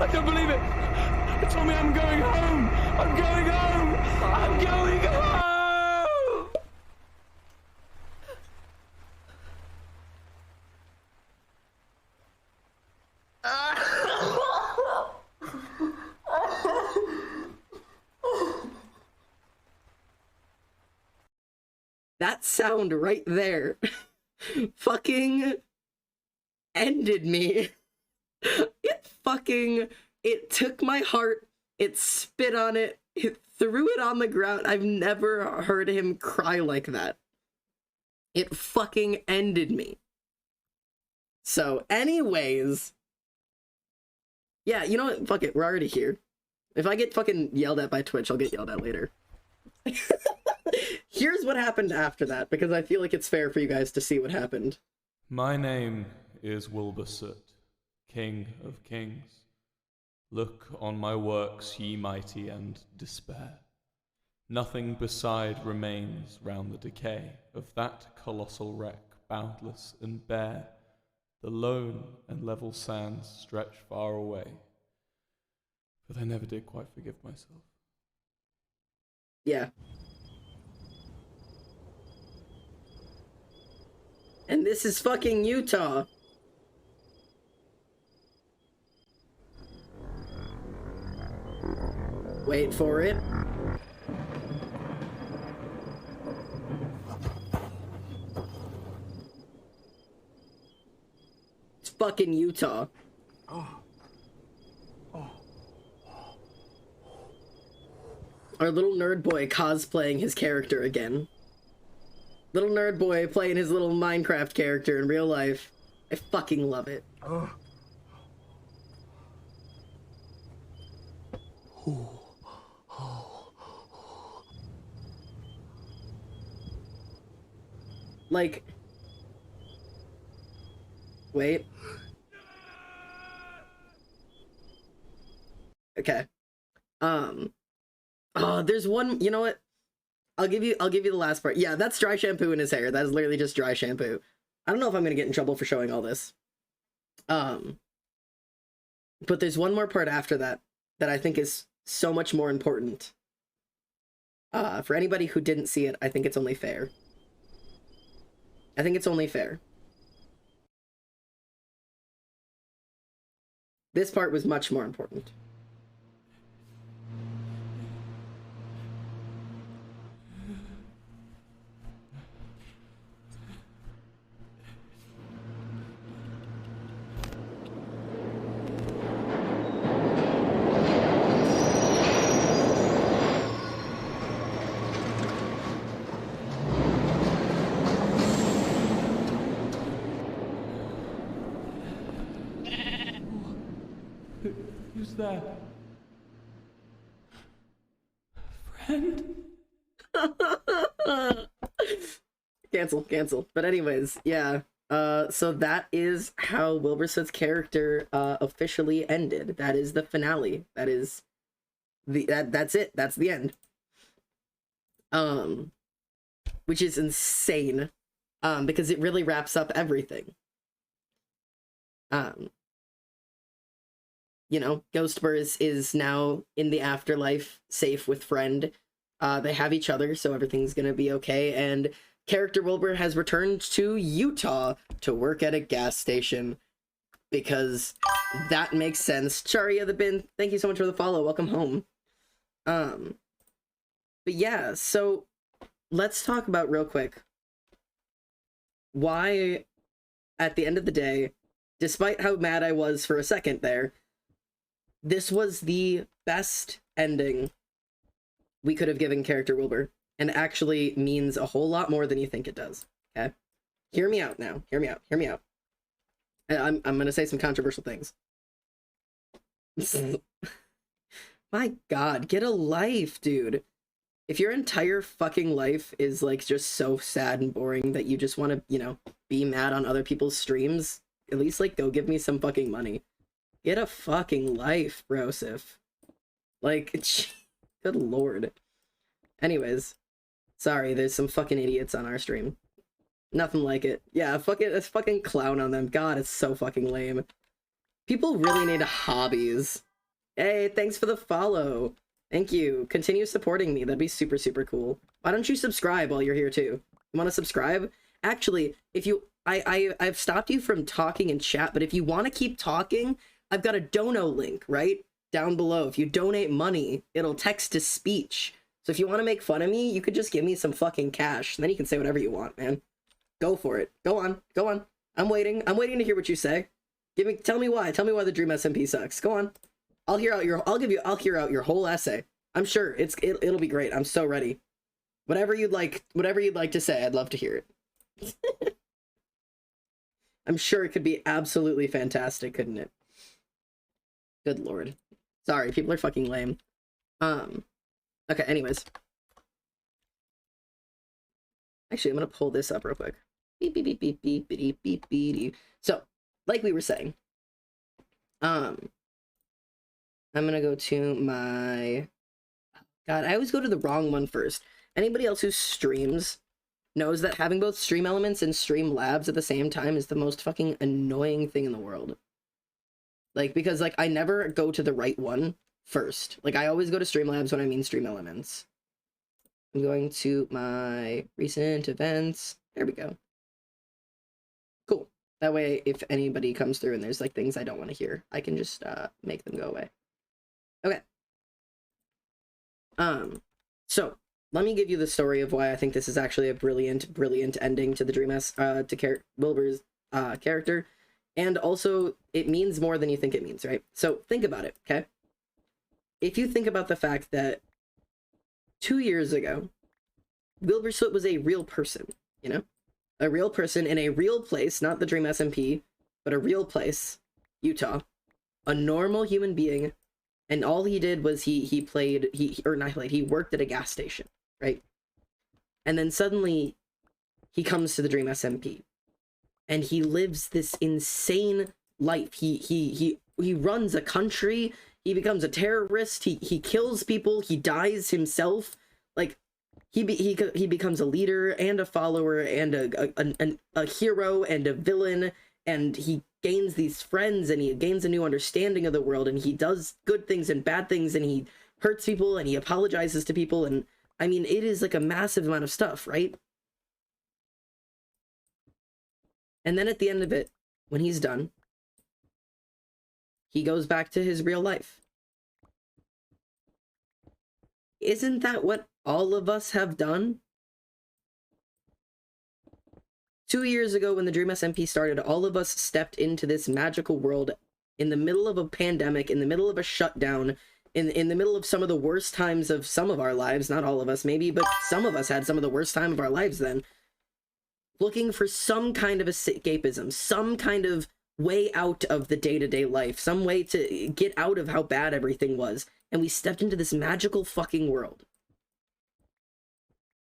I can't believe it! They told me I'm going home! I'm going home! I'm going home! That sound right there fucking ended me. It took my heart, it spit on it, it threw it on the ground. I've never heard him cry like that. It fucking ended me. So anyways, yeah, you know what? Fuck it, we're already here. If I get fucking yelled at by Twitch, I'll get yelled at later. Here's what happened after that, because I feel like it's fair for you guys to see what happened. My name is Wilbur Soot, King of Kings. Look on my works, ye mighty, and despair. Nothing beside remains round the decay of that colossal wreck, boundless and bare. The lone and level sands stretch far away, but I never did quite forgive myself. Yeah. And this is fucking Utah. Wait for it. It's fucking Utah. Our little nerd boy cosplaying his character again. Little nerd boy playing his little Minecraft character in real life. I fucking love it. Like... Wait. Okay. Oh, there's one, you know what? I'll give you the last part. Yeah, that's dry shampoo in his hair. That is literally just dry shampoo. I don't know if I'm gonna get in trouble for showing all this. But there's one more part after that that I think is so much more important. For anybody who didn't see it, I think it's only fair. I think it's only fair. This part was much more important. Who's there? Friend? Cancel. But anyways, yeah. So that is how Wilbur Soot's character officially ended. That is the finale. That is that's it. That's the end. Which is insane. Because it really wraps up everything. You know, Ghostbur is now in the afterlife, safe with Friend. They have each other, so everything's gonna be okay, and character Wilbur has returned to Utah to work at a gas station, because that makes sense. Charia the Bin, thank you so much for the follow, welcome home. But yeah, so let's talk about real quick why, at the end of the day, despite how mad I was for a second there, this was the best ending we could have given character Wilbur, and actually means a whole lot more than you think it does, okay? Hear me out now. Hear me out. And I'm gonna say some controversial things. My god, get a life, dude. if your entire fucking life is like just so sad and boring that you just want to, you know, be mad on other people's streams, at least like go give me some fucking money. Get a fucking life, brosif. Like, good lord. Anyways, sorry, there's some fucking idiots on our stream. Nothing like it. Yeah, fucking, let's fucking clown on them. God, it's so fucking lame. People really need hobbies. Hey, thanks for the follow. Thank you. Continue supporting me. That'd be super, super cool. Why don't you subscribe while you're here too? You want to subscribe? Actually, if you, I've stopped you from talking in chat, but if you want to keep talking, I've got a dono link right down below. If you donate money, it'll text to speech. So if you want to make fun of me, you could just give me some fucking cash. And then you can say whatever you want, man. Go for it. Go on. Go on. I'm waiting. I'm waiting to hear what you say. Tell me why. Tell me why the Dream SMP sucks. Go on. I'll hear out your whole essay. I'm sure it'll be great. I'm so ready. Whatever you'd like to say, I'd love to hear it. I'm sure it could be absolutely fantastic, couldn't it? Good lord. Sorry, people are fucking lame. Okay, anyways. Actually, I'm gonna pull this up real quick. Beep beep beep beep beep beep beep beep. So, like we were saying, I'm gonna go to my... God, I always go to the wrong one first. Anybody else who streams knows that having both Stream Elements and Stream Labs at the same time is the most fucking annoying thing in the world. Like, because, like, I never go to the right one first. Like, I always go to Streamlabs when I mean Stream Elements. I'm going to my recent events. There we go. Cool. That way, if anybody comes through and there's, like, things I don't want to hear, I can just, make them go away. Okay. So, let me give you the story of why I think this is actually a brilliant, brilliant ending to the Dream Wilbur's, character. And also, it means more than you think it means, right? So, think about it, okay? If you think about the fact that 2 years ago, Wilbur Soot was a real person, you know? A real person in a real place, not the Dream SMP, but a real place, Utah. A normal human being, and all he did was he worked at a gas station, right? And then suddenly, he comes to the Dream SMP. And he lives this insane life. He runs a country. He becomes a terrorist. He kills people. He dies himself. Like, he becomes a leader and a follower and a hero and a villain. And he gains these friends and he gains a new understanding of the world. And he does good things and bad things. And he hurts people and he apologizes to people. And I mean, it is like a massive amount of stuff, right? And then at the end of it, when he's done, he goes back to his real life. Isn't that what all of us have done? 2 years ago, when the Dream SMP started, all of us stepped into this magical world in the middle of a pandemic, in the middle of a shutdown, in the middle of some of the worst times of some of our lives. Not all of us, maybe, but some of us had some of the worst time of our lives then. Looking for some kind of escapism, some kind of way out of the day-to-day life, some way to get out of how bad everything was. And we stepped into this magical fucking world.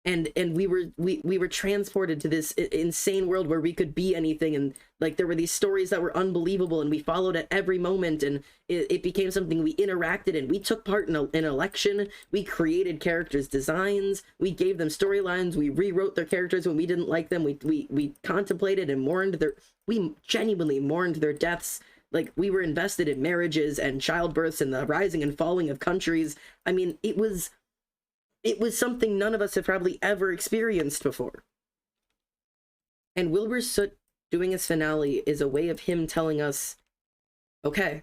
And we were transported to this insane world where we could be anything, and like there were these stories that were unbelievable, and we followed at every moment, and it became something we interacted in. We took part in an election, we created characters' designs, we gave them storylines, we rewrote their characters when we didn't like them, we contemplated and we genuinely mourned their deaths. Like, we were invested in marriages and childbirths and the rising and falling of countries. I mean, it was something none of us have probably ever experienced before. And Wilbur Soot doing his finale is a way of him telling us, okay,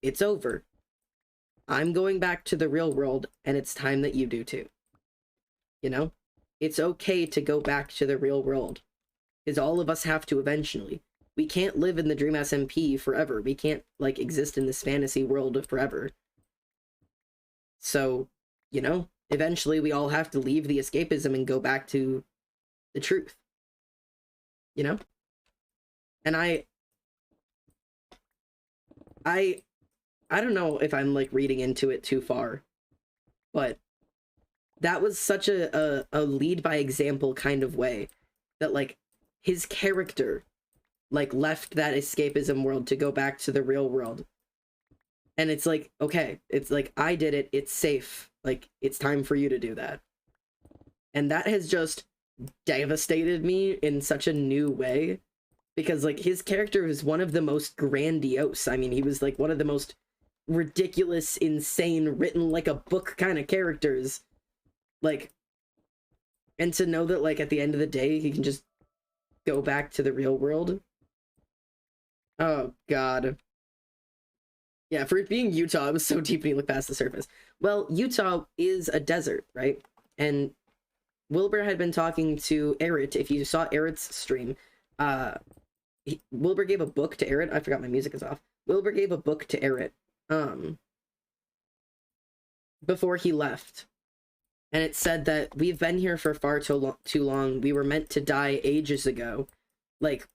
it's over. I'm going back to the real world, and it's time that you do too. You know? It's okay to go back to the real world. Because all of us have to eventually. We can't live in the Dream SMP forever. We can't, like, exist in this fantasy world forever. So, you know, eventually we all have to leave the escapism and go back to the truth. You know? And I don't know if I'm, like, reading into it too far, but that was such a lead by example kind of way that like his character like left that escapism world to go back to the real world. And it's like, okay, it's like, I did it, it's safe, like it's time for you to do that. And that has just devastated me in such a new way, because like his character is one of the most grandiose. I mean, he was like one of the most ridiculous, insane, written like a book kind of characters, like, and to know that like at the end of the day he can just go back to the real world. Oh god. Yeah, for it being Utah, it was so deep when you look past the surface. Well, Utah is a desert, right? And Wilbur had been talking to Errit. If you saw Errit's stream, Wilbur gave a book to Errit. I forgot my music is off. Wilbur gave a book to Errit, before he left. And it said that we've been here for far too long. We were meant to die ages ago. Like,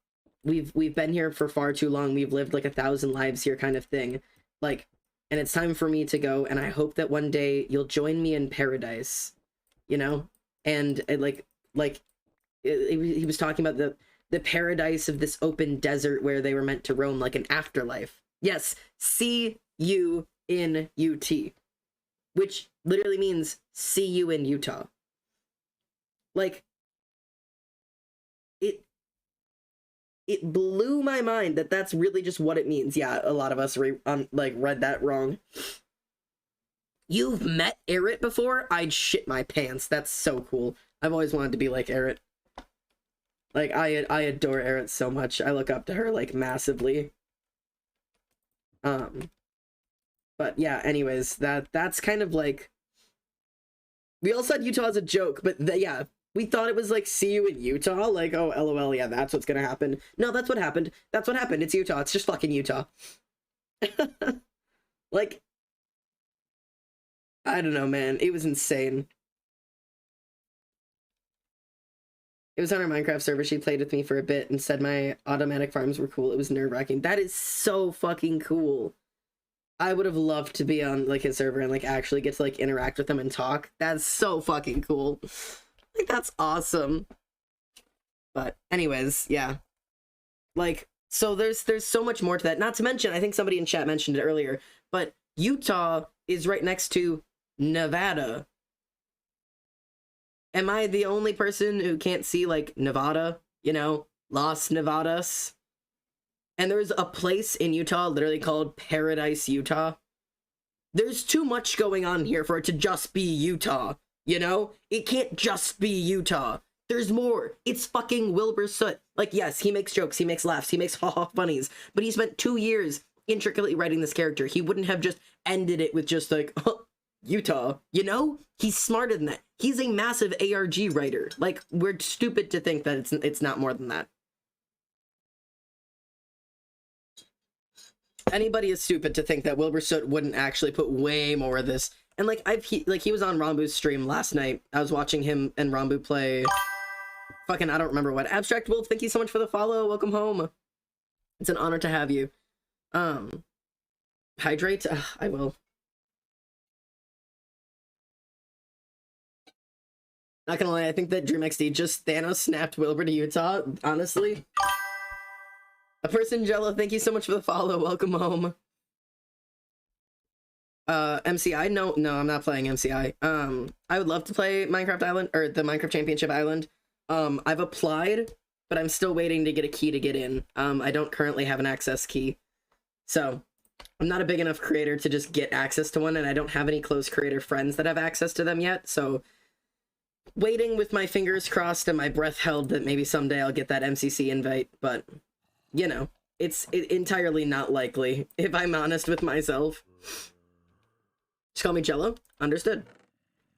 we've been here for far too long. We've lived like 1,000 lives here kind of thing. Like, and it's time for me to go, and I hope that one day you'll join me in paradise, you know? And he was talking about the paradise of this open desert where they were meant to roam, like an afterlife. Yes, see you in UT, which literally means see you in Utah. Like, it blew my mind that that's really just what it means. Yeah, a lot of us read that wrong. You've met Errit before? I'd shit my pants. That's so cool. I've always wanted to be like Errit. Like, I adore Errit so much. I look up to her, like, massively. But yeah, anyways, that's kind of like... We all said Utah as a joke, but yeah, we thought it was like, see you in Utah? Like, oh, LOL, yeah, that's what's gonna happen. No, that's what happened. That's what happened. It's Utah. It's just fucking Utah. Like, I don't know, man. It was insane. It was on our Minecraft server. She played with me for a bit and said my automatic farms were cool. It was nerve-wracking. That is so fucking cool. I would have loved to be on, like, his server and, like, actually get to, like, interact with them and talk. That's so fucking cool. Like, that's awesome. But anyways, yeah. Like, so there's so much more to that. Not to mention, I think somebody in chat mentioned it earlier, but Utah is right next to Nevada. Am I the only person who can't see, like, Nevada? You know, Las Nevadas? And there's a place in Utah literally called Paradise, Utah. There's too much going on here for it to just be Utah, you know? It can't just be Utah. There's more. It's fucking Wilbur Soot. Like, yes, he makes jokes, he makes laughs, he makes haha funnies, but he spent 2 years intricately writing this character. He wouldn't have just ended it with just like, Utah, you know? He's smarter than that. He's a massive ARG writer. Like, we're stupid to think that it's not more than that. Anybody is stupid to think that Wilbur Soot wouldn't actually put way more of this. And like he was on Rambu's stream last night. I was watching him and Rambu play fucking, I don't remember what. Abstract Wolf, thank you so much for the follow. Welcome home. It's an honor to have you. Hydrate? I will. Not gonna lie, I think that DreamXD just Thanos snapped Wilbur to Utah, honestly. A person Jello, thank you so much for the follow. Welcome home. MCI? No, I'm not playing MCI. I would love to play Minecraft Island, or the Minecraft Championship Island. I've applied, but I'm still waiting to get a key to get in. I don't currently have an access key. So, I'm not a big enough creator to just get access to one, and I don't have any close creator friends that have access to them yet, so... Waiting with my fingers crossed and my breath held that maybe someday I'll get that MCC invite, but... You know, it's entirely not likely, if I'm honest with myself. Just call me Jello. Understood.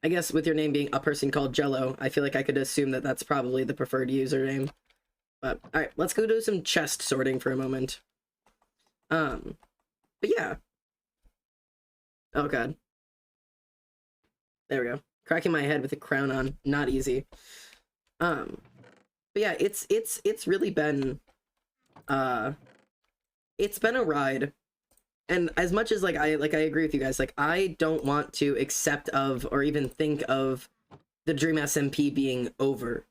I guess with your name being a person called Jello, I feel like I could assume that that's probably the preferred username. But, alright, let's go do some chest sorting for a moment. But yeah. Oh god. There we go. Cracking my head with a crown on. Not easy. But yeah, it's really been... it's been a ride. And as much as I agree with you guys, like I don't want to accept of or even think of the Dream SMP being over.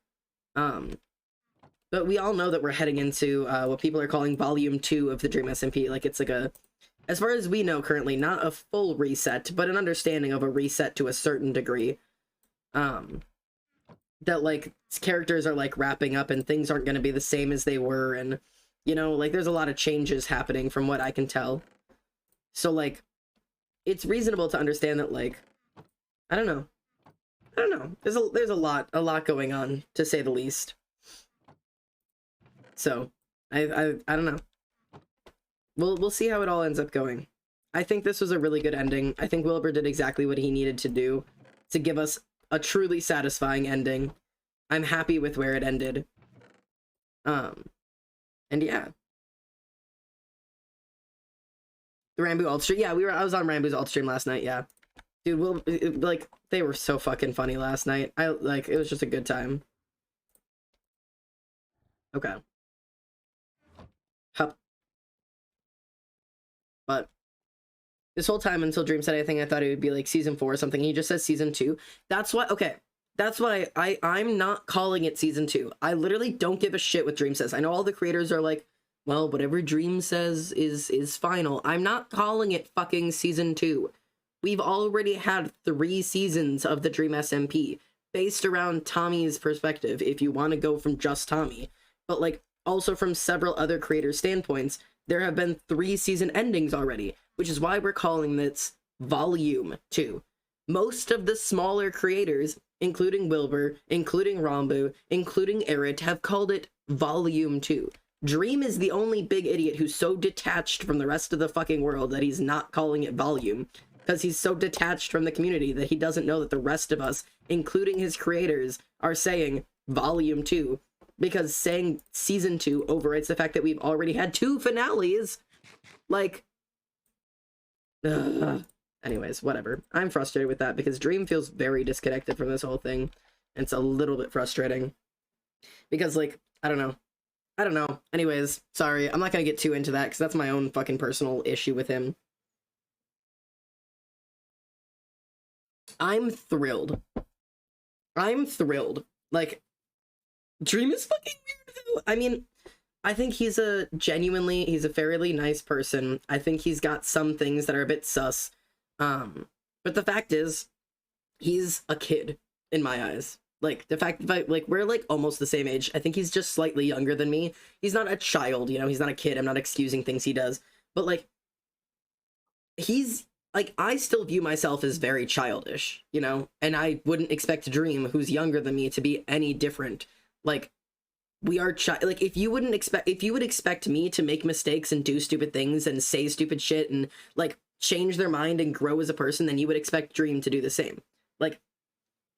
But we all know that we're heading into what people are calling Volume 2 of the Dream SMP. Like it's like a, as far as we know currently, not a full reset, but an understanding of a reset to a certain degree. That like characters are like wrapping up and things aren't going to be the same as they were, and you know, like there's a lot of changes happening from what I can tell. So like it's reasonable to understand that like I don't know. There's a lot going on, to say the least. So I don't know. We'll see how it all ends up going. I think this was a really good ending. I think Wilbur did exactly what he needed to do to give us a truly satisfying ending. I'm happy with where it ended. And yeah. The Rambo alt stream. Yeah, I was on Rambo's alt stream last night, yeah. Dude, like they were so fucking funny last night. It was just a good time. Okay. Hup. But this whole time until Dream said anything, I thought it would be like season 4 or something. He just says season 2. That's why, okay. That's why I'm not calling it season 2. I literally don't give a shit what Dream says. I know all the creators are like, well, whatever Dream says is final. I'm not calling it fucking season 2. We've already had 3 seasons of the Dream SMP based around Tommy's perspective, if you want to go from just Tommy. But like also from several other creators' standpoints, there have been 3 season endings already, which is why we're calling this Volume 2. Most of the smaller creators, including Wilbur, including Rambo, including Erit, have called it Volume 2. Dream is the only big idiot who's so detached from the rest of the fucking world that he's not calling it Volume, because he's so detached from the community that he doesn't know that the rest of us, including his creators, are saying Volume 2, because saying Season 2 overwrites the fact that we've already had 2 finales. Like, anyways, whatever. I'm frustrated with that because Dream feels very disconnected from this whole thing. And it's a little bit frustrating. Because, like, I don't know. Anyways, sorry. I'm not gonna get too into that because that's my own fucking personal issue with him. I'm thrilled. Like, Dream is fucking weird, though. I mean, I think he's a fairly nice person. I think he's got some things that are a bit sus. But the fact is, he's a kid in my eyes. Like, the fact that, like, we're, like, almost the same age. I think he's just slightly younger than me. He's not a child, you know? He's not a kid. I'm not excusing things he does. But, like, he's, like, I still view myself as very childish, you know? And I wouldn't expect Dream, who's younger than me, to be any different. Like, we are like, if you would expect me to make mistakes and do stupid things and say stupid shit and, like, change their mind and grow as a person, then you would expect Dream to do the same. Like,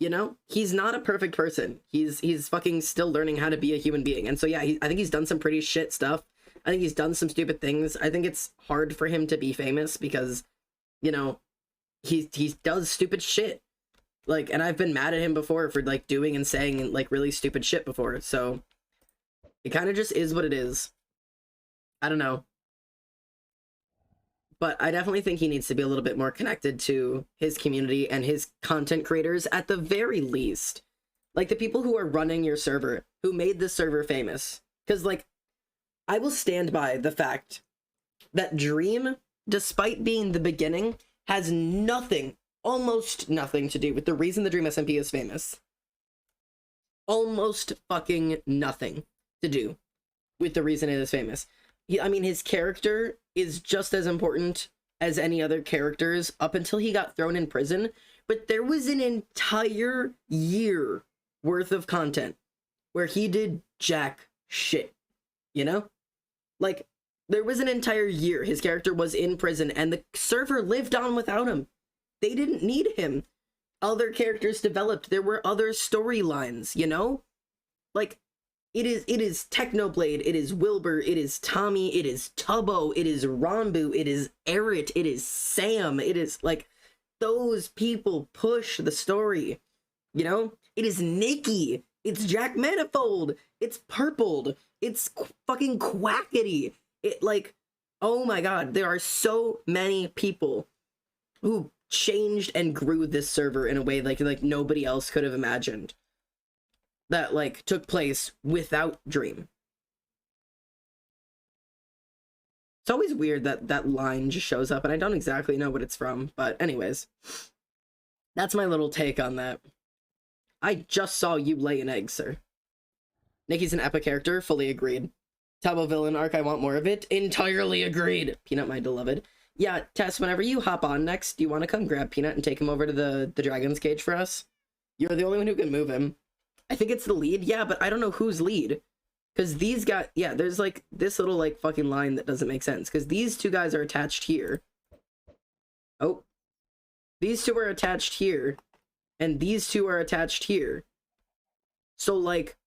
you know, he's not a perfect person. He's fucking still learning how to be a human being. And so, yeah, I think he's done some pretty shit stuff. I think he's done some stupid things. I think it's hard for him to be famous because, you know, he does stupid shit. Like, and I've been mad at him before for, like, doing and saying, like, really stupid shit before. So it kind of just is what it is. I don't know. But I definitely think he needs to be a little bit more connected to his community and his content creators at the very least. Like, the people who are running your server, who made this server famous. Because, like, I will stand by the fact that Dream, despite being the beginning, has nothing, almost nothing to do with the reason the Dream SMP is famous. Almost fucking nothing to do with the reason it is famous. I mean, his character is just as important as any other characters up until he got thrown in prison, but there was an entire year worth of content where he did jack shit, you know? Like, there was an entire year his character was in prison and the server lived on without him. They didn't need him. Other characters developed. There were other storylines, you know? Like, it is Technoblade, it is Wilbur, it is Tommy, it is Tubbo, it is Ranbu, it is Erit, it is Sam, it is, like, those people push the story, you know? It is Nikki, it's Jack Manifold, it's Purpled, it's fucking Quackity, it, like, Oh my god, there are so many people who changed and grew this server in a way like nobody else could have imagined. That like took place without Dream. It's always weird that that line just shows up and I don't exactly know what it's from, but anyways. That's my little take on that. I just saw you lay an egg, sir. Nikki's an epic character, fully agreed. Tabo villain arc, I want more of it. Entirely agreed. Peanut, my beloved. Yeah, Tess, whenever you hop on next, do you want to come grab Peanut and take him over to the Dragon's Cage for us? You're the only one who can move him. I think it's the lead, yeah, but I don't know who's lead. Because these guys, yeah, there's like this little like fucking line that doesn't make sense. Because these two guys are attached here. Oh. These two are attached here. And these two are attached here. So like,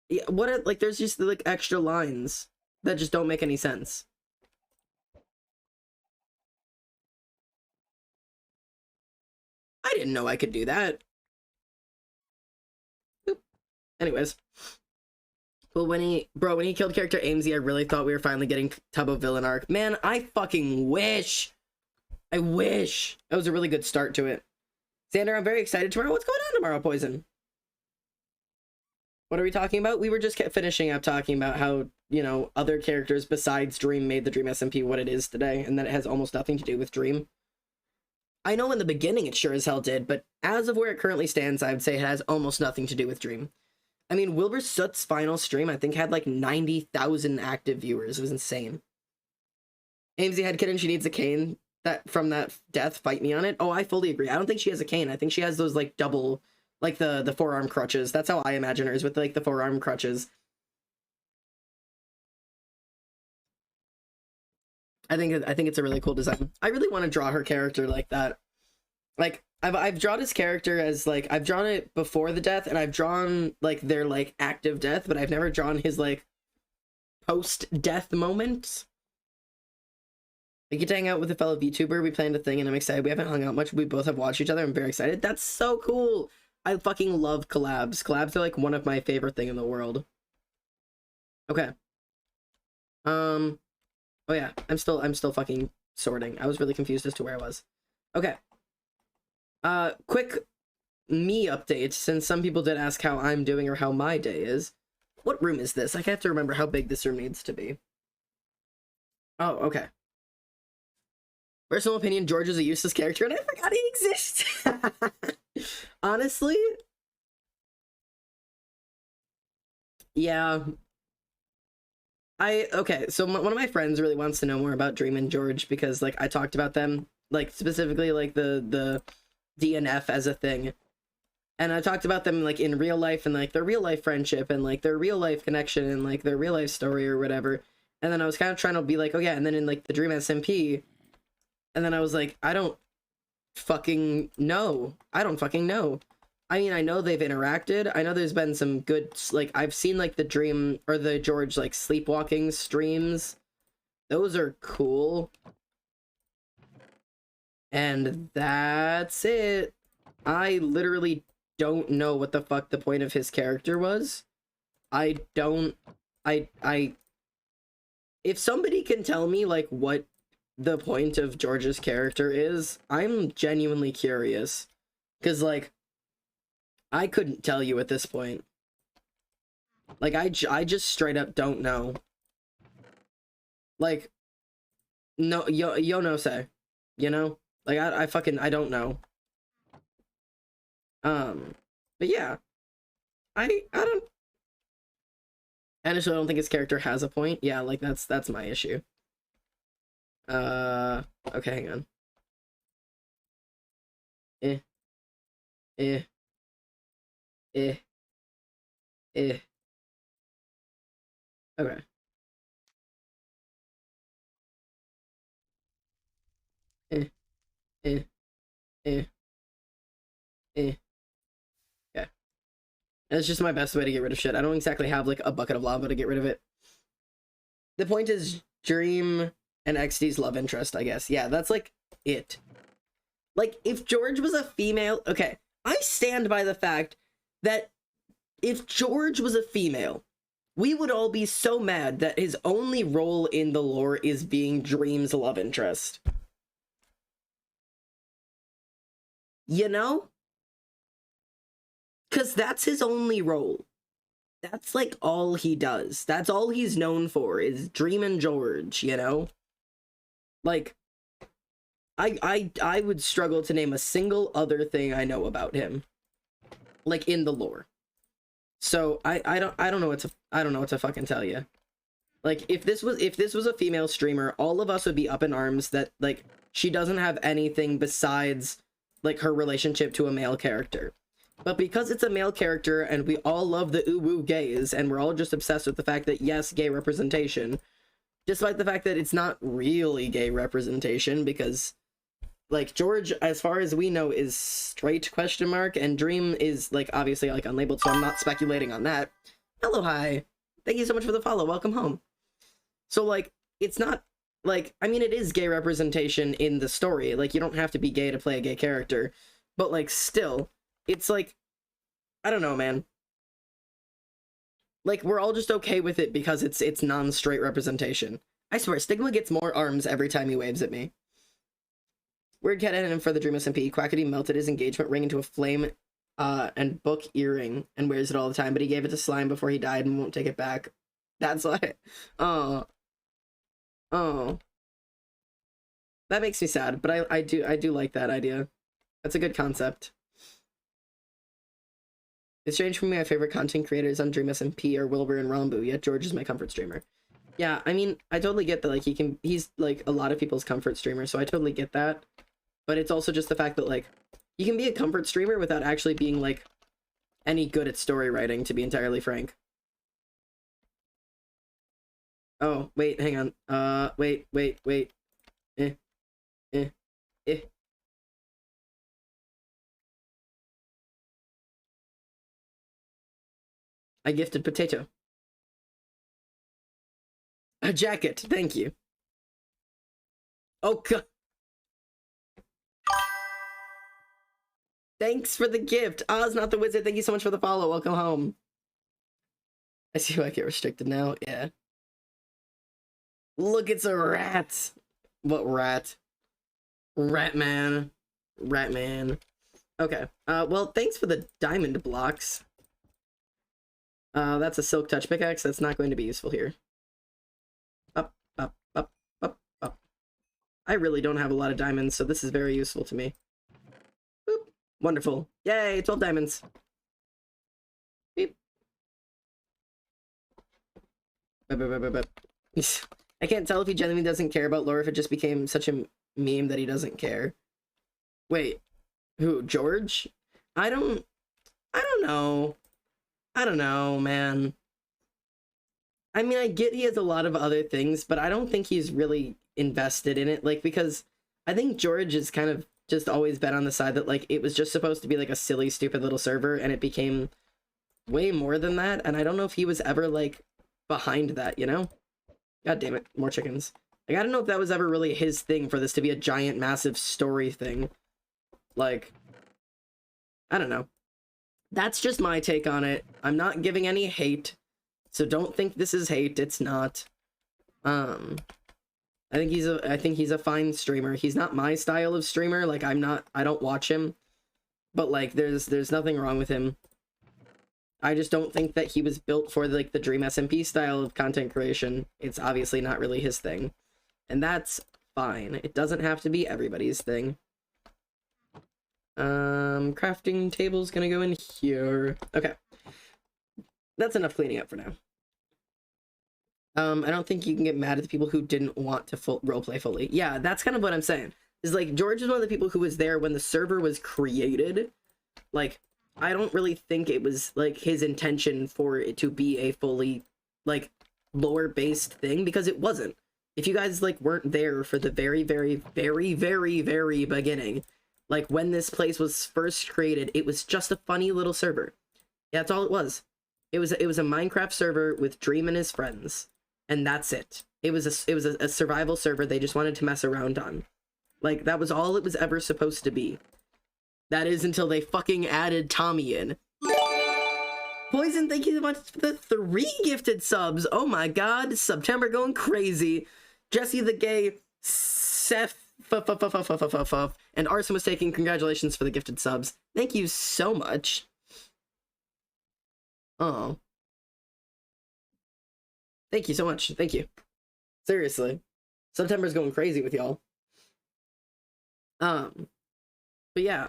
yeah, what are, like there's just like extra lines that just don't make any sense. I didn't know I could do that. Boop. Anyways. Well, when he killed character Amesy, I really thought we were finally getting Tubbo villain arc. Man, I fucking wish. I wish. That was a really good start to it. Xander, I'm very excited tomorrow. What's going on tomorrow, Poison? What are we talking about? We were just finishing up talking about how, you know, other characters besides Dream made the Dream SMP what it is today, and that it has almost nothing to do with Dream. I know in the beginning it sure as hell did, but as of where it currently stands, I would say it has almost nothing to do with Dream. I mean, Wilbur Soot's final stream, I think, had like 90,000 active viewers. It was insane. Amesy had kid and she needs a cane. That from that death, fight me on it. Oh, I fully agree. I don't think she has a cane. I think she has those like double, like the forearm crutches. That's how I imagine her, is with like the forearm crutches. I think it's a really cool design. I really want to draw her character like that. Like I've drawn his character as like I've drawn it before the death, and I've drawn like their like active death, but I've never drawn his like post-death moments. I get to hang out with a fellow VTuber. We planned a thing, and I'm excited. We haven't hung out much. We both have watched each other. I'm very excited. That's so cool. I fucking love collabs. Collabs are like one of my favorite thing in the world. Okay. Oh yeah, I'm still fucking sorting. I was really confused as to where I was. Okay. Quick me update, since some people did ask how I'm doing or how my day is. What room is this? I have to remember how big this room needs to be. Oh, okay. Personal opinion, George is a useless character, and I forgot he exists. Honestly? Yeah. Okay, so one of my friends really wants to know more about Dream and George, because, like, I talked about them, like, specifically, like, the DNF as a thing. And I talked about them, like, in real life, and, like, their real life friendship, and, like, their real life connection, and, like, their real life story or whatever. And then I was kind of trying to be like, oh yeah, and then in, like, the Dream SMP, and then I was like, I don't fucking know. I don't fucking know. I mean, I know they've interacted. I know there's been some good, like, I've seen, like, the Dream, or the George, like, sleepwalking streams. Those are cool. And that's it. I literally don't know what the fuck the point of his character was. I don't... If somebody can tell me, like, what the point of George's character is, I'm genuinely curious. Because, like, I couldn't tell you at this point. Like, I just straight up don't know. Like, no, yo no say. You know? Like, I don't know. But yeah. I don't... Honestly, I don't think his character has a point. Yeah, like, that's my issue. Okay, hang on. Okay. Yeah. That's just my best way to get rid of shit. I don't exactly have, like, a bucket of lava to get rid of it. The point is Dream and XD's love interest, I guess. Yeah, that's, like, it. Like, if George was a female... Okay, I stand by the fact that if George was a female, we would all be so mad that his only role in the lore is being Dream's love interest. You know? Because that's his only role. That's like all he does. That's all he's known for is Dream and George, you know? Like, I would struggle to name a single other thing I know about him. Like in the lore. So I don't know what to fucking tell you. Like if this was a female streamer, all of us would be up in arms that like she doesn't have anything besides like her relationship to a male character. But because it's a male character and we all love the ooh-woo gays and we're all just obsessed with the fact that yes, gay representation, despite the fact that it's not really gay representation because like George, as far as we know, is straight ? And Dream is like obviously like unlabeled, so I'm not speculating on that. Hello, hi. Thank you so much for the follow. Welcome home. So like it's not like, I mean, it is gay representation in the story. Like you don't have to be gay to play a gay character, but like still, it's like, I don't know, man. Like we're all just okay with it because it's non-straight representation. I swear, Stigma gets more arms every time he waves at me. Weird Cat had him for the Dream SMP. Quackity melted his engagement ring into a flame and book earring and wears it all the time, but he gave it to Slime before he died and won't take it back. That's why. Oh. Oh. That makes me sad, but I do like that idea. That's a good concept. It's strange for me, my favorite content creators on Dream SMP are Wilbur and Rambu, yet George is my comfort streamer. Yeah, I mean, I totally get that, like, he's, like, a lot of people's comfort streamer, so I totally get that. But it's also just the fact that, like, you can be a comfort streamer without actually being, like, any good at story writing, to be entirely frank. Oh, wait, hang on. Wait. Eh. I gifted potato. A jacket, thank you. Oh, God. Thanks for the gift. Oz, not the wizard. Thank you so much for the follow. Welcome home. I see who I get restricted now. Yeah. Look, it's a rat. What rat? Ratman. Ratman. Okay. Well, thanks for the diamond blocks. That's a silk touch pickaxe. That's not going to be useful here. Up. I really don't have a lot of diamonds, so this is very useful to me. Boop. Wonderful. Yay, 12 diamonds. Beep. I can't tell if he genuinely doesn't care about lore, if it just became such a meme that he doesn't care. Wait, who, George? I don't know. I don't know, man. I mean, I get he has a lot of other things, but I don't think he's really invested in it, like, because I think George has kind of just always been on the side that, like, it was just supposed to be, like, a silly, stupid little server, and it became way more than that, and I don't know if he was ever, like, behind that, you know? God damn it, more chickens. Like, I don't know if that was ever really his thing for this to be a giant, massive story thing. Like, I don't know. That's just my take on it. I'm not giving any hate, so don't think this is hate. It's not. I think he's a fine streamer. He's not my style of streamer. Like, I don't watch him, but like there's nothing wrong with him. I just don't think that he was built for like the Dream SMP style of content creation. It's obviously not really his thing, and that's fine. It doesn't have to be everybody's thing. Crafting table's gonna go in here. Okay. That's enough cleaning up for now. I don't think you can get mad at the people who didn't want to roleplay fully. Yeah, that's kind of what I'm saying. Is like, George is one of the people who was there when the server was created. Like, I don't really think it was, like, his intention for it to be a fully, like, lore-based thing, because it wasn't. If you guys, like, weren't there for the very, very, very, very, very beginning, like, when this place was first created, it was just a funny little server. Yeah, that's all it was. It was a Minecraft server with Dream and his friends, and that's it. It was a survival server they just wanted to mess around on. Like, that was all it was ever supposed to be. That is until they fucking added Tommy in. Poison, thank you so much for the 3 gifted subs. Oh my god, September going crazy. Jesse the Gay, Seth, and Arson was taking. Congratulations for the gifted subs. Thank you so much. Oh. Thank you so much. Thank you. Seriously. September's going crazy with y'all. But yeah,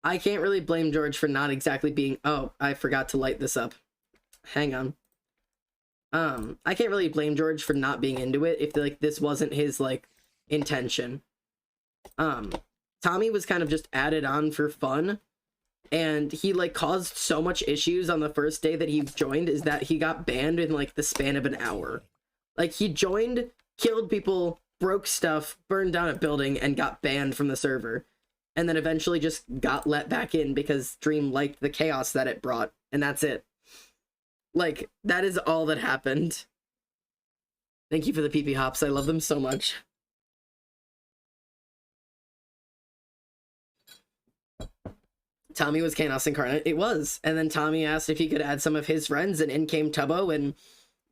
I can't really blame George for not exactly being... Oh, I forgot to light this up. Hang on. I can't really blame George for not being into it if, like, this wasn't his, like, intention. Tommy was kind of just added on for fun, and he, like, caused so much issues on the first day that he joined is that he got banned in, like, the span of an hour. Like, he joined, killed people, broke stuff, burned down a building, and got banned from the server. And then eventually just got let back in because Dream liked the chaos that it brought, and that's it. Like, that is all that happened. Thank you for the PP hops, I love them so much. Tommy was Chaos Incarnate, it was. And then Tommy asked if he could add some of his friends, and in came Tubbo, and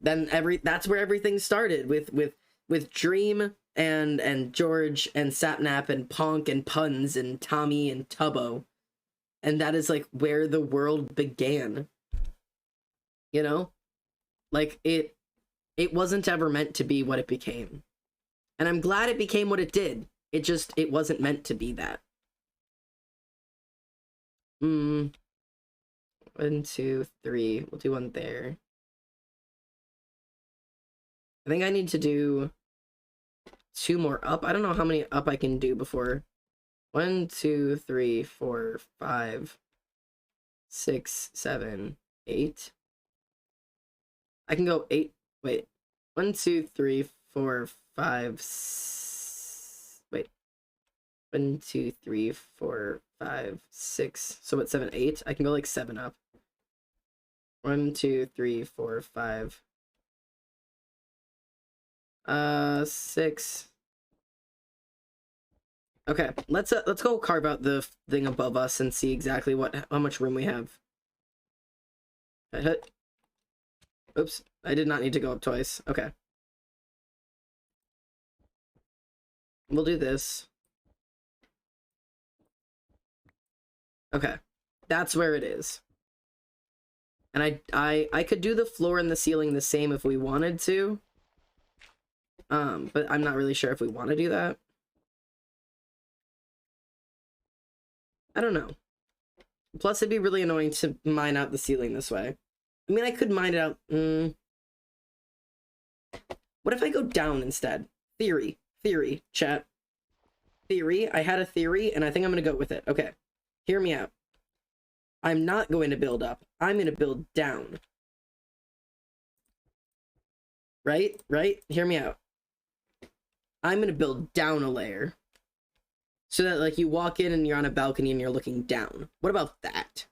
then that's where everything started, with Dream and George and Sapnap and Ponk and Puns and Tommy and Tubbo. And that is, like, where the world began. You know? Like, it wasn't ever meant to be what it became. And I'm glad it became what it did. It wasn't meant to be that. 1, 2, 3. We'll do one there. I think I need to do 2 more up. I don't know how many up I can do before. 1, 2, 3, 4, 5, 6, 7, 8. I can go 8. Wait. 1, 2, 3, 4, 5. Wait. 1, 2, 3, 4, 5, 6. So what? 7, 8. I can go like 7 up. 1, 2, 3, 4, 5. 6. Okay, let's go carve out the thing above us and see exactly how much room we have. Oops, I did not need to go up twice. Okay. We'll do this. Okay, that's where it is. And I could do the floor and the ceiling the same if we wanted to. But I'm not really sure if we want to do that. I don't know. Plus, it'd be really annoying to mine out the ceiling this way. I mean, I could mine it out. What if I go down instead? Theory, chat. Theory, I had a theory, and I think I'm going to go with it. Okay, hear me out. I'm not going to build up. I'm going to build down. Right? Hear me out. I'm going to build down a layer. So that, like, you walk in and you're on a balcony and you're looking down. What about that?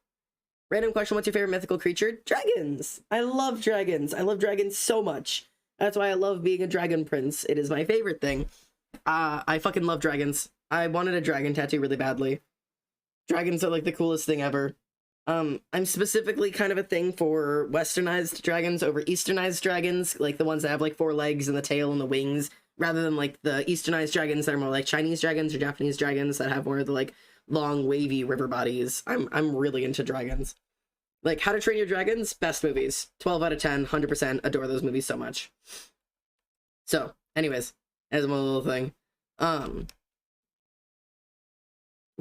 Random question, what's your favorite mythical creature? Dragons! I love dragons! I love dragons so much. That's why I love being a dragon prince. It is my favorite thing. I fucking love dragons. I wanted a dragon tattoo really badly. Dragons are, like, the coolest thing ever. I'm specifically kind of a thing for westernized dragons over easternized dragons, like the ones that have, like, 4 legs and the tail and the wings, rather than, like, the easternized dragons that are more like Chinese dragons or Japanese dragons that have more of the, like, long, wavy river bodies. I'm really into dragons. Like, How to Train Your Dragons, best movies. 12 out of 10, 100%, adore those movies so much. So, anyways, as a little thing.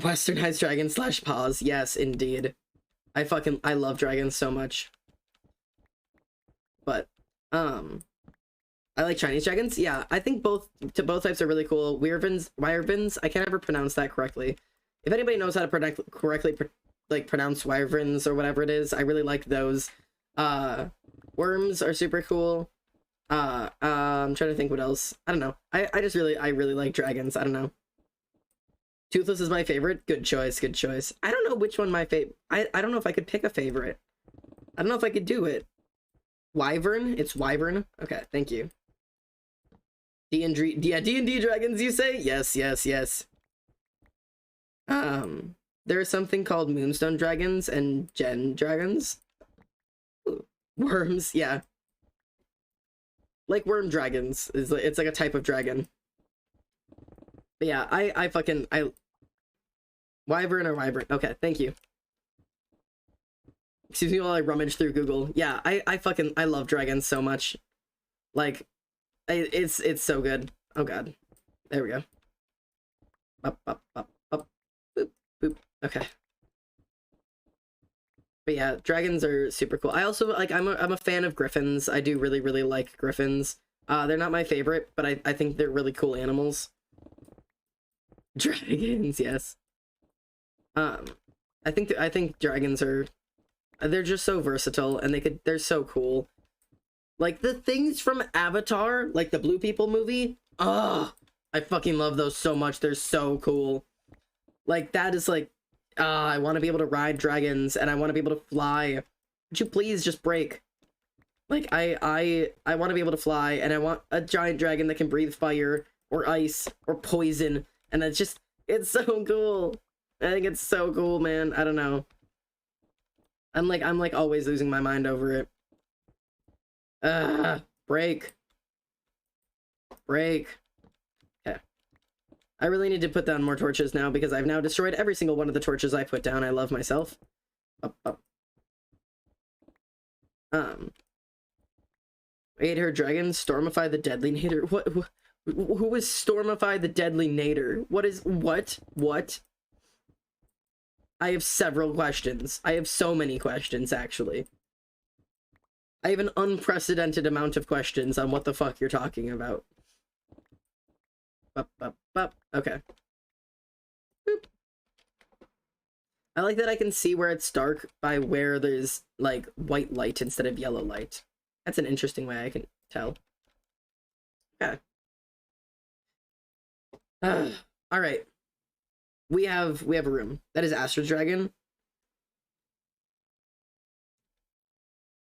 Westernized dragon / pause, yes, indeed. I love dragons so much. But, I like Chinese dragons. Yeah, I think both types are really cool. Wyverns, I can't ever pronounce that correctly. If anybody knows how to correctly pronounce wyverns or whatever it is, I really like those. Worms are super cool. I'm trying to think what else. I don't know. I really like dragons. I don't know. Toothless is my favorite. Good choice. I don't know which one my favorite. I don't know if I could pick a favorite. I don't know if I could do it. Wyvern? It's wyvern? Okay, thank you. D&D dragons, you say? Yes. There's something called Moonstone dragons and Gen dragons. Ooh, worms, yeah. Like worm dragons. It's like a type of dragon. But yeah, I Wyvern or Wyvern. Okay, thank you. Excuse me while I rummage through Google. Yeah, I love dragons so much. Like, it's so good. Oh god. There we go. Up, up, up, up. Boop, boop. Okay. But yeah, dragons are super cool. I also, like, I'm a fan of griffins. I do really, really like griffins. They're not my favorite, but I think they're really cool animals. Dragons, yes. I think dragons are, they're just so versatile, and they're so cool. Like the things from Avatar, like the Blue People movie. I fucking love those so much. They're so cool. Like that is like, I want to be able to ride dragons, and I want to be able to fly. Would you please just break? Like I want to be able to fly, and I want a giant dragon that can breathe fire or ice or poison, and it's so cool. I think it's so cool, man. I don't know. I'm like always losing my mind over it. Break. Break. Okay. I really need to put down more torches now because I've now destroyed every single one of the torches I put down. I love myself. Up, up. Ate her dragon, Stormify the Deadly Nader. What? Who is Stormify the Deadly Nader? What? I have several questions. I have so many questions, actually. I have an unprecedented amount of questions on what the fuck you're talking about. Bup, bup, bup. Okay. Boop. I like that I can see where it's dark by where there's, like, white light instead of yellow light. That's an interesting way I can tell. Okay. Alright. We have a room. That is Astro Dragon.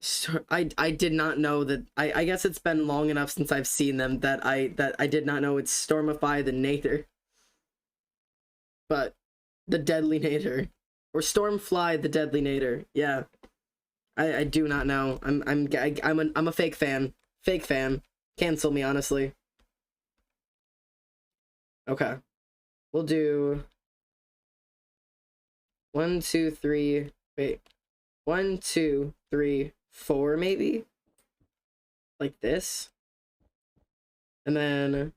So, I did not know that. I guess it's been long enough since I've seen them that I did not know it's Stormify the Nather. But the Deadly Nader. Or Stormfly the Deadly Nader. Yeah. I do not know. I'm a fake fan. Fake fan. Cancel me, honestly. Okay. We'll do 1, 2, 3. Wait. 1, 2, 3, 4, maybe? Like this. And then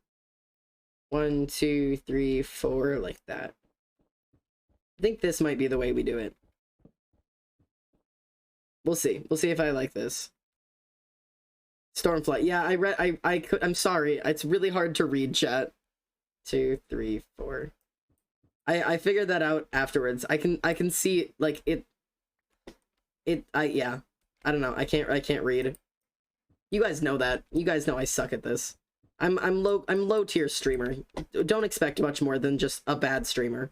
1, 2, 3, 4, like that. I think this might be the way we do it. We'll see. We'll see if I like this. Stormfly. Yeah, I'm sorry. It's really hard to read, chat. 2, 3, 4. I figured that out afterwards. I can see, like, yeah. I don't know. I can't read. You guys know that. You guys know I suck at this. I'm low tier streamer. Don't expect much more than just a bad streamer.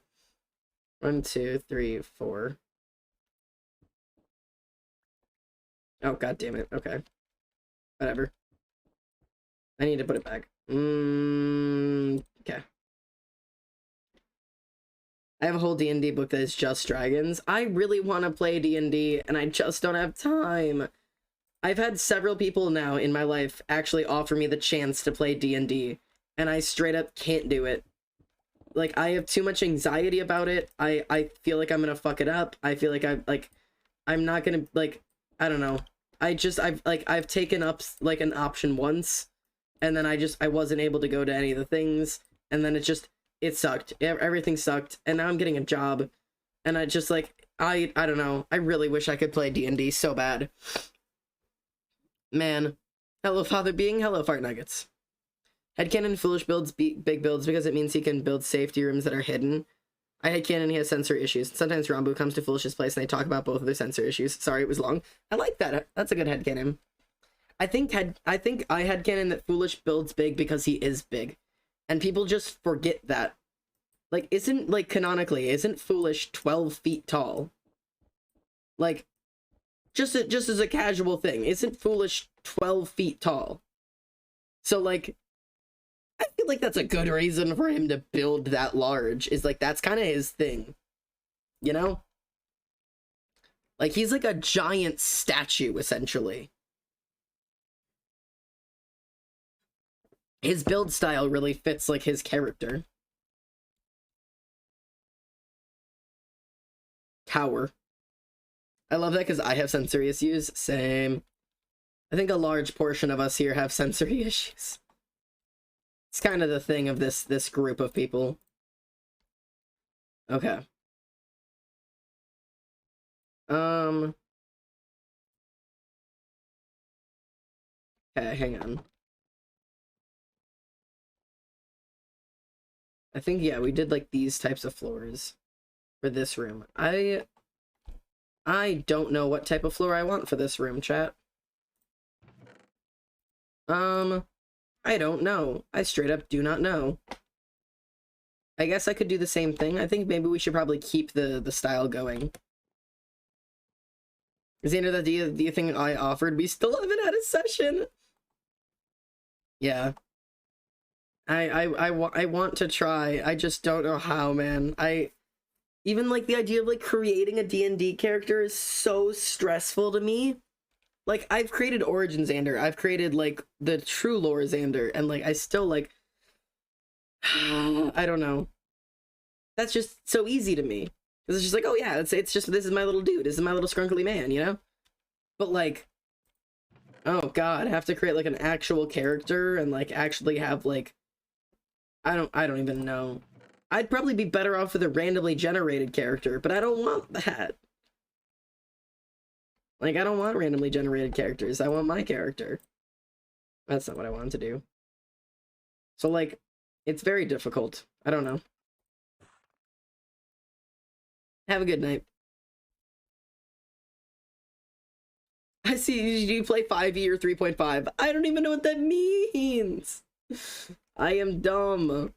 1, 2, 3, 4. Oh god damn it. Okay. Whatever. I need to put it back. Okay. I have a whole D&D book that is just dragons. I really want to play D&D, and I just don't have time. I've had several people now in my life actually offer me the chance to play D&D, and I straight up can't do it. Like, I have too much anxiety about it. I feel like I'm gonna fuck it up. I feel like I'm not gonna, like, I don't know. I've taken up, like, an option once, and then I wasn't able to go to any of the things, and then it sucked. Everything sucked, and now I'm getting a job, and I just, like, I don't know. I really wish I could play D&D so bad. Man. Hello, Father Being. Hello, Fart Nuggets. Headcanon Foolish builds big builds because it means he can build safety rooms that are hidden. I headcanon he has sensor issues. Sometimes Rambu comes to Foolish's place and they talk about both of their sensor issues. Sorry, it was long. I like that. That's a good headcanon. I think I headcanon that Foolish builds big because he is big. And people just forget that. Like, canonically, isn't Foolish 12 feet tall? Like, just as a casual thing, isn't Foolish 12 feet tall? So, like, I feel like that's a good reason for him to build that large, is, like, that's kind of his thing. you know? Like, he's like a giant statue, essentially. His build style really fits, like, his character. Tower. I love that because I have sensory issues. Same. I think a large portion of us here have sensory issues. It's kind of the thing of this group of people. Okay. Okay, hang on. I think, yeah, we did, like, these types of floors for this room. I don't know what type of floor I want for this room, chat. I don't know. I straight up do not know. I guess I could do the same thing. I think maybe we should probably keep the style going. Xander, the thing I offered, we still haven't had a session. Yeah. I want to try. I just don't know how, man. Even, like, the idea of, like, creating a D&D character is so stressful to me. Like, I've created Origin Xander. I've created, like, the true lore Xander. And, like, I still, like... I don't know. That's just so easy to me. Because it's just like, oh, yeah, it's just, this is my little dude. This is my little scrunkly man, you know? But, like... Oh, God. I have to create, like, an actual character and, like, actually have, like... I don't even know. I'd probably be better off with a randomly generated character, but I don't want that. Like, I don't want randomly generated characters. I want my character. That's not what I wanted to do. So, like, it's very difficult. I don't know. Have a good night. I see you play 5e or 3.5. I don't even know what that means. I am dumb.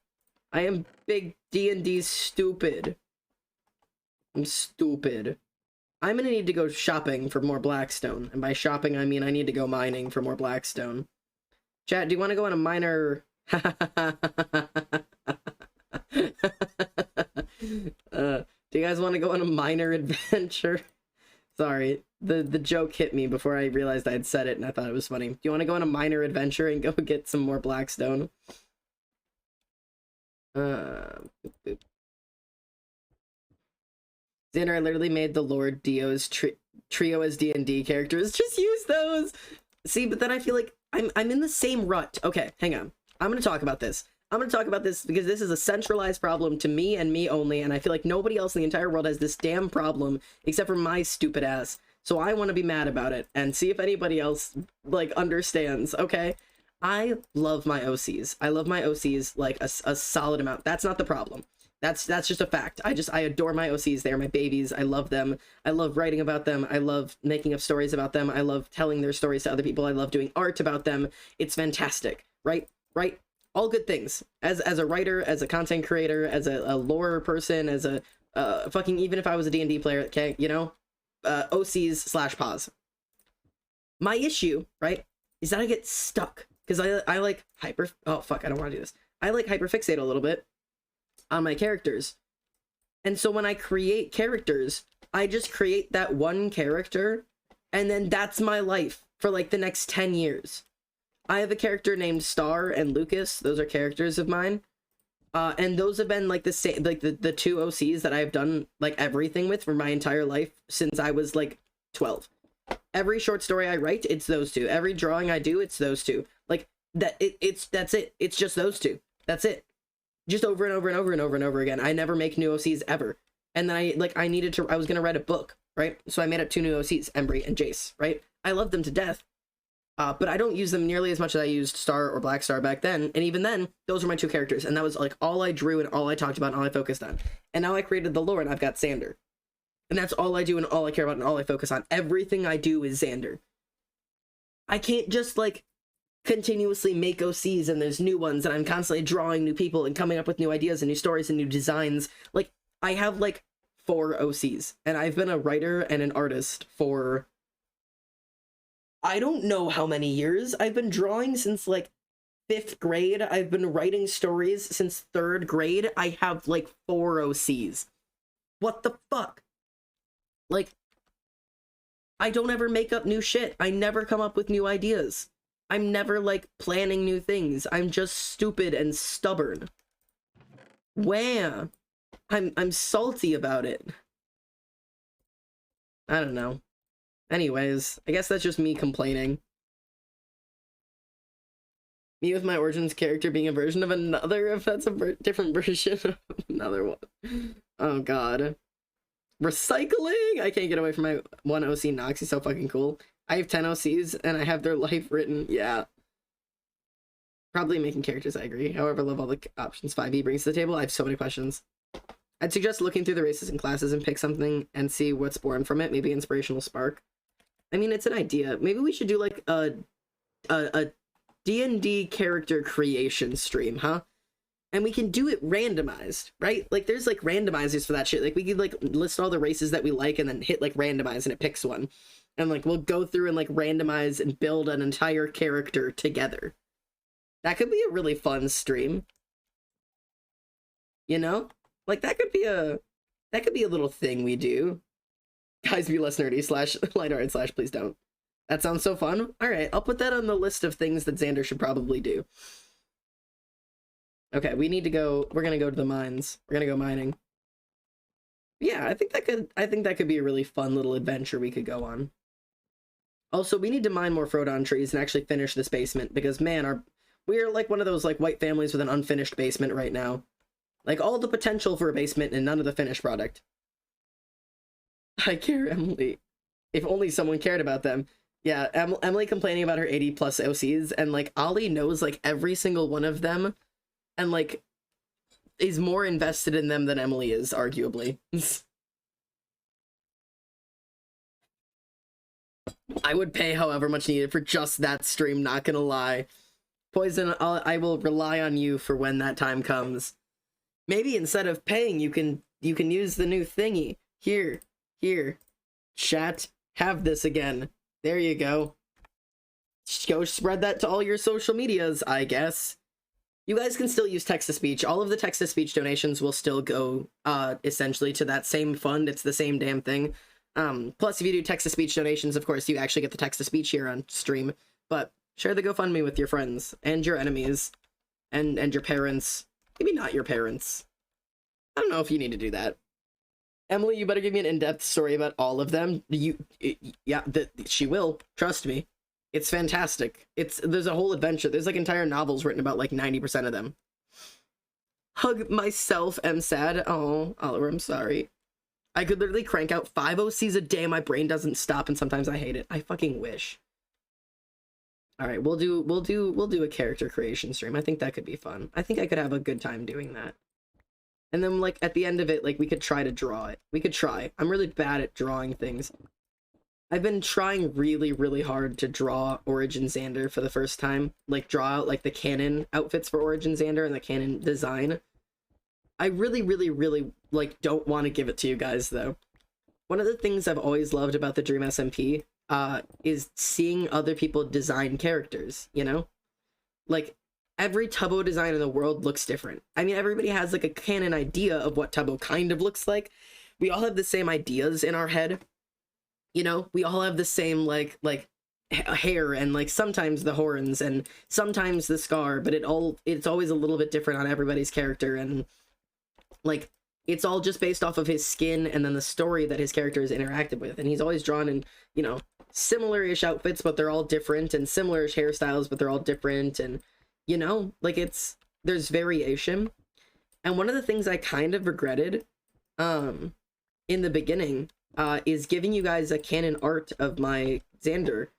I am big D&D stupid. I'm stupid. I'm gonna need to go shopping for more Blackstone. And by shopping, I mean I need to go mining for more Blackstone. Chat, do you want to go on a miner... do you guys want to go on a miner adventure? Sorry, the joke hit me before I realized I had said it and I thought it was funny. Do you want to go on a miner adventure and go get some more Blackstone? Boop, boop. Xander, I literally made the Lord Dio's trio as D&D characters. Just use those! See, but then I feel like I'm in the same rut. Okay, hang on. I'm gonna talk about this. I'm gonna talk about this because this is a centralized problem to me and me only, and I feel like nobody else in the entire world has this damn problem except for my stupid ass. So I want to be mad about it and see if anybody else, like, understands, okay? I love my OCs. I love my OCs, like, a solid amount. That's not the problem. That's just a fact. I adore my OCs. They're my babies. I love them. I love writing about them. I love making up stories about them. I love telling their stories to other people. I love doing art about them. It's fantastic, right? Right? All good things. As a writer, as a content creator, as a lore person, as a fucking, even if I was a D&D player, okay, you know, OCs/pause. My issue, right, is that I get stuck because I like oh fuck, I don't want to do this. I like hyperfixate a little bit on my characters. And so when I create characters, I just create that one character and then that's my life for like the next 10 years. I have a character named Star and Lucas. Those are characters of mine. And those have been like the same, like the two OCs that I've done like everything with for my entire life since I was like 12. Every short story I write, it's those two. Every drawing I do, it's those two. Like that's it. It's just those two. That's it. Just over and over and over and over and over again. I never make new OCs ever. And then I was gonna write a book, right? So I made up two new OCs, Embry and Jace, right? I love them to death. But I don't use them nearly as much as I used Star or Black Star back then. And even then, those were my two characters. And that was like all I drew and all I talked about and all I focused on. And now I created the lore and I've got Xander. And that's all I do and all I care about and all I focus on. Everything I do is Xander. I can't just like continuously make OCs and there's new ones and I'm constantly drawing new people and coming up with new ideas and new stories and new designs. Like, I have like 4 OCs and I've been a writer and an artist for I don't know how many years. I've been drawing since like 5th grade. I've been writing stories since 3rd grade. I have like 4 OCs. What the fuck? Like, I don't ever make up new shit. I never come up with new ideas. I'm never, like, planning new things. I'm just stupid and stubborn. Wham! I'm salty about it. I don't know. Anyways, I guess that's just me complaining. Me with my Origins character being a version of another, if that's a different version of another one. Oh god. Recycling! I can't get away from my one OC Nox, he's so fucking cool. I have 10 OCs, and I have their life written, yeah. Probably making characters, I agree. However, I love all the options 5e brings to the table. I have so many questions. I'd suggest looking through the races and classes and pick something and see what's born from it. Maybe Inspirational Spark. I mean, it's an idea. Maybe we should do, like, a D&D character creation stream, huh? And we can do it randomized, right? Like, there's, like, randomizers for that shit. Like, we could, like, list all the races that we like and then hit, like, randomize and it picks one. And, like, we'll go through and, like, randomize and build an entire character together. That could be a really fun stream. You know? Like, that could be a little thing we do. Guys, be less nerdy / lighthearted / please don't. That sounds so fun. Alright, I'll put that on the list of things that Xander should probably do. Okay, we need to go, we're gonna go to the mines. We're gonna go mining. Yeah, I think that could be a really fun little adventure we could go on. Also, we need to mine more Frodon trees and actually finish this basement, because man, we are like one of those like white families with an unfinished basement right now. Like all the potential for a basement and none of the finished product. I care, Emily. If only someone cared about them. Yeah, Emily complaining about her 80+ OCs, and like Ollie knows like every single one of them, and like is more invested in them than Emily is, arguably. I would pay however much needed for just that stream, not gonna lie. Poison, I will rely on you for when that time comes. Maybe instead of paying, you can use the new thingy. Here. Chat, have this again. There you go. Go spread that to all your social medias, I guess. You guys can still use text-to-speech. All of the text-to-speech donations will still go, essentially to that same fund. It's the same damn thing. Plus, if you do text-to-speech donations, of course, you actually get the text-to-speech here on stream. But share the GoFundMe with your friends and your enemies and your parents. Maybe not your parents. I don't know if you need to do that. Emily, you better give me an in-depth story about all of them. She will. Trust me. It's fantastic. There's a whole adventure. There's like entire novels written about like 90% of them. Hug myself, am sad. Oh, Oliver, I'm sorry. I could literally crank out 5 OCs a day. My brain doesn't stop, and sometimes I hate it. I fucking wish. All right, we'll do a character creation stream. I think that could be fun. I think I could have a good time doing that. And then, like, at the end of it, like, we could try to draw it. We could try. I'm really bad at drawing things. I've been trying really, really hard to draw Origin Xander for the first time. Like, draw out, like, the canon outfits for Origin Xander and the canon design. I really, really, really, like, don't want to give it to you guys, though. One of the things I've always loved about the Dream SMP is seeing other people design characters, you know? Like, every Tubbo design in the world looks different. I mean, everybody has, like, a canon idea of what Tubbo kind of looks like. We all have the same ideas in our head. You know? We all have the same, like hair and, like, sometimes the horns and sometimes the scar, but it's always a little bit different on everybody's character, and, like, it's all just based off of his skin and then the story that his character is interacted with. And he's always drawn in, you know, similar-ish outfits, but they're all different, and similar-ish hairstyles, but they're all different, and you know, like, there's variation. And one of the things I kind of regretted, in the beginning, is giving you guys a canon art of my Xander,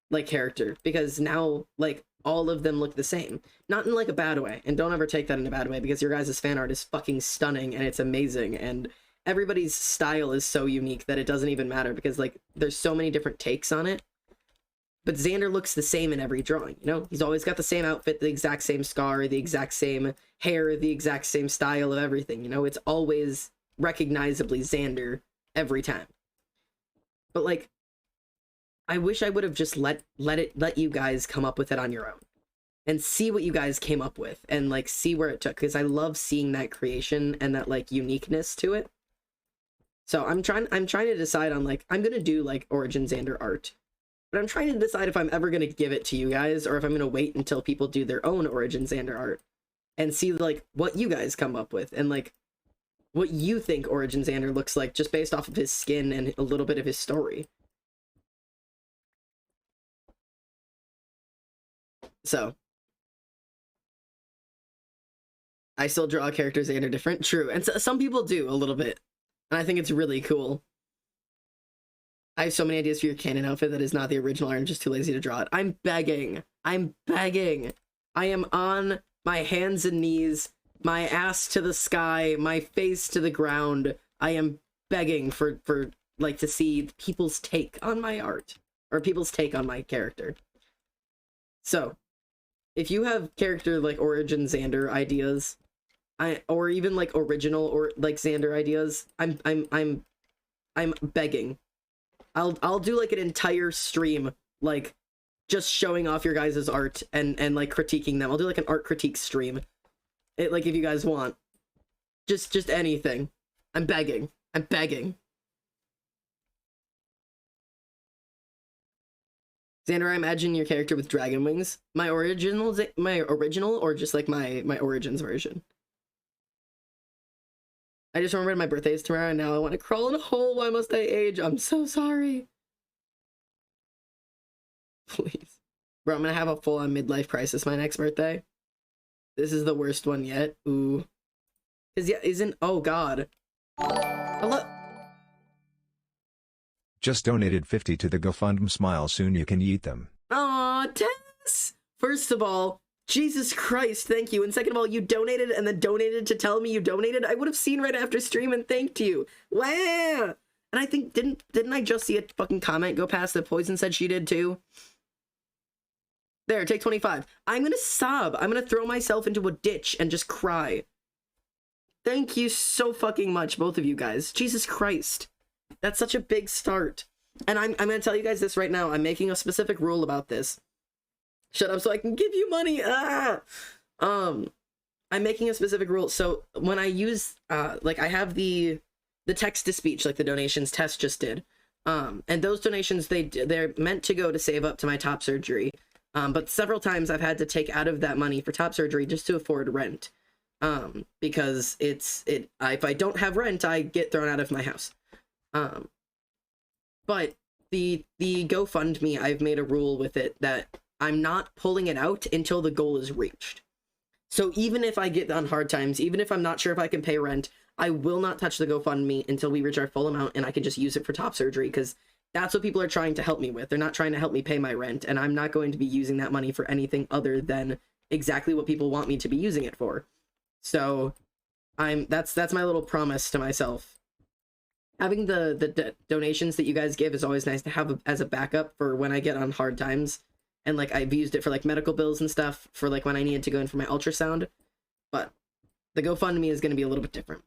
like, character. Because now, like, all of them look the same. Not in, like, a bad way. And don't ever take that in a bad way, because your guys' fan art is fucking stunning, and it's amazing. And everybody's style is so unique that it doesn't even matter, because, like, there's so many different takes on it. But Xander looks the same in every drawing, you know? He's always got the same outfit, the exact same scar, the exact same hair, the exact same style of everything, you know? It's always recognizably Xander every time. But, like, I wish I would have just let you guys come up with it on your own. And see what you guys came up with, and, like, see where it took. Because I love seeing that creation and that, like, uniqueness to it. So I'm trying to decide on like, I'm gonna do like Origin Xander art, but I'm trying to decide if I'm ever gonna give it to you guys or if I'm gonna wait until people do their own Origin Xander art and see like what you guys come up with and like what you think Origin Xander looks like just based off of his skin and a little bit of his story. So I still draw characters Xander different. True. And some people do a little bit. And I think it's really cool. I have so many ideas for your canon outfit that is not the original art. I'm just too lazy to draw it. I'm begging. I'm begging. I am on my hands and knees, my ass to the sky, my face to the ground. I am begging for like to see people's take on my art or people's take on my character. So, if you have character like Origin Xander ideas, or even like original or like Xander ideas, I'm begging. I'll do like an entire stream like just showing off your guys' art and like critiquing them. I'll do like an art critique stream. Like if you guys want. Just anything. I'm begging. I'm begging. Xander, I imagine your character with dragon wings. My original or just like my Origins version? I just remembered my birthday is tomorrow and now I want to crawl in a hole. Why must I age? I'm so sorry. Please. Bro, I'm gonna have a full-on midlife crisis my next birthday. This is the worst one yet. Ooh. Oh god. Hello? Just donated 50 to the GoFundMe. Smile soon you can eat them. Aw, Tess! First of all, Jesus Christ, thank you. And second of all, you donated and then donated to tell me you donated. I would have seen right after stream and thanked you. Wow! And I think, didn't I just see a fucking comment go past that Poison said she did too? There, take 25. I'm gonna sob. I'm gonna throw myself into a ditch and just cry. Thank you so fucking much, both of you guys. Jesus Christ. That's such a big start. And I'm gonna tell you guys this right now. I'm making a specific rule about this. Shut up so I can give you money. Ah! I'm making a specific rule. So when I use, like I have the text to speech, like the donations Tess just did. And those donations, they're meant to go to save up to my top surgery. But several times I've had to take out of that money for top surgery just to afford rent. Because if I don't have rent, I get thrown out of my house. But the GoFundMe, I've made a rule with it that I'm not pulling it out until the goal is reached. So even if I get on hard times, even if I'm not sure if I can pay rent, I will not touch the GoFundMe until we reach our full amount and I can just use it for top surgery, because that's what people are trying to help me with. They're not trying to help me pay my rent, and I'm not going to be using that money for anything other than exactly what people want me to be using it for. So that's my little promise to myself. Having the donations that you guys give is always nice to have as a backup for when I get on hard times. And like I've used it for like medical bills and stuff for like when I needed to go in for my ultrasound. But the GoFundMe is going to be a little bit different.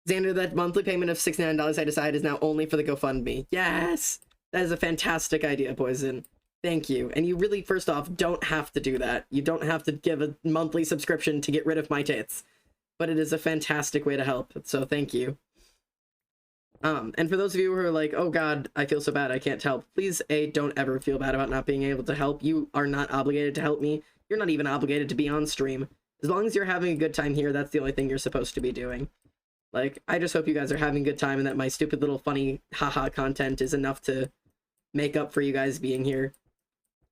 Xander, that monthly payment of $69 I decided is now only for the GoFundMe. Yes! That is a fantastic idea, Poison. Thank you. And you really, first off, don't have to do that. You don't have to give a monthly subscription to get rid of my tits. But it is a fantastic way to help, so thank you. And for those of you who are like, oh god, I feel so bad, I can't help, please, don't ever feel bad about not being able to help. You are not obligated to help me. You're not even obligated to be on stream. As long as you're having a good time here, that's the only thing you're supposed to be doing. Like, I just hope you guys are having a good time and that my stupid little funny haha content is enough to make up for you guys being here.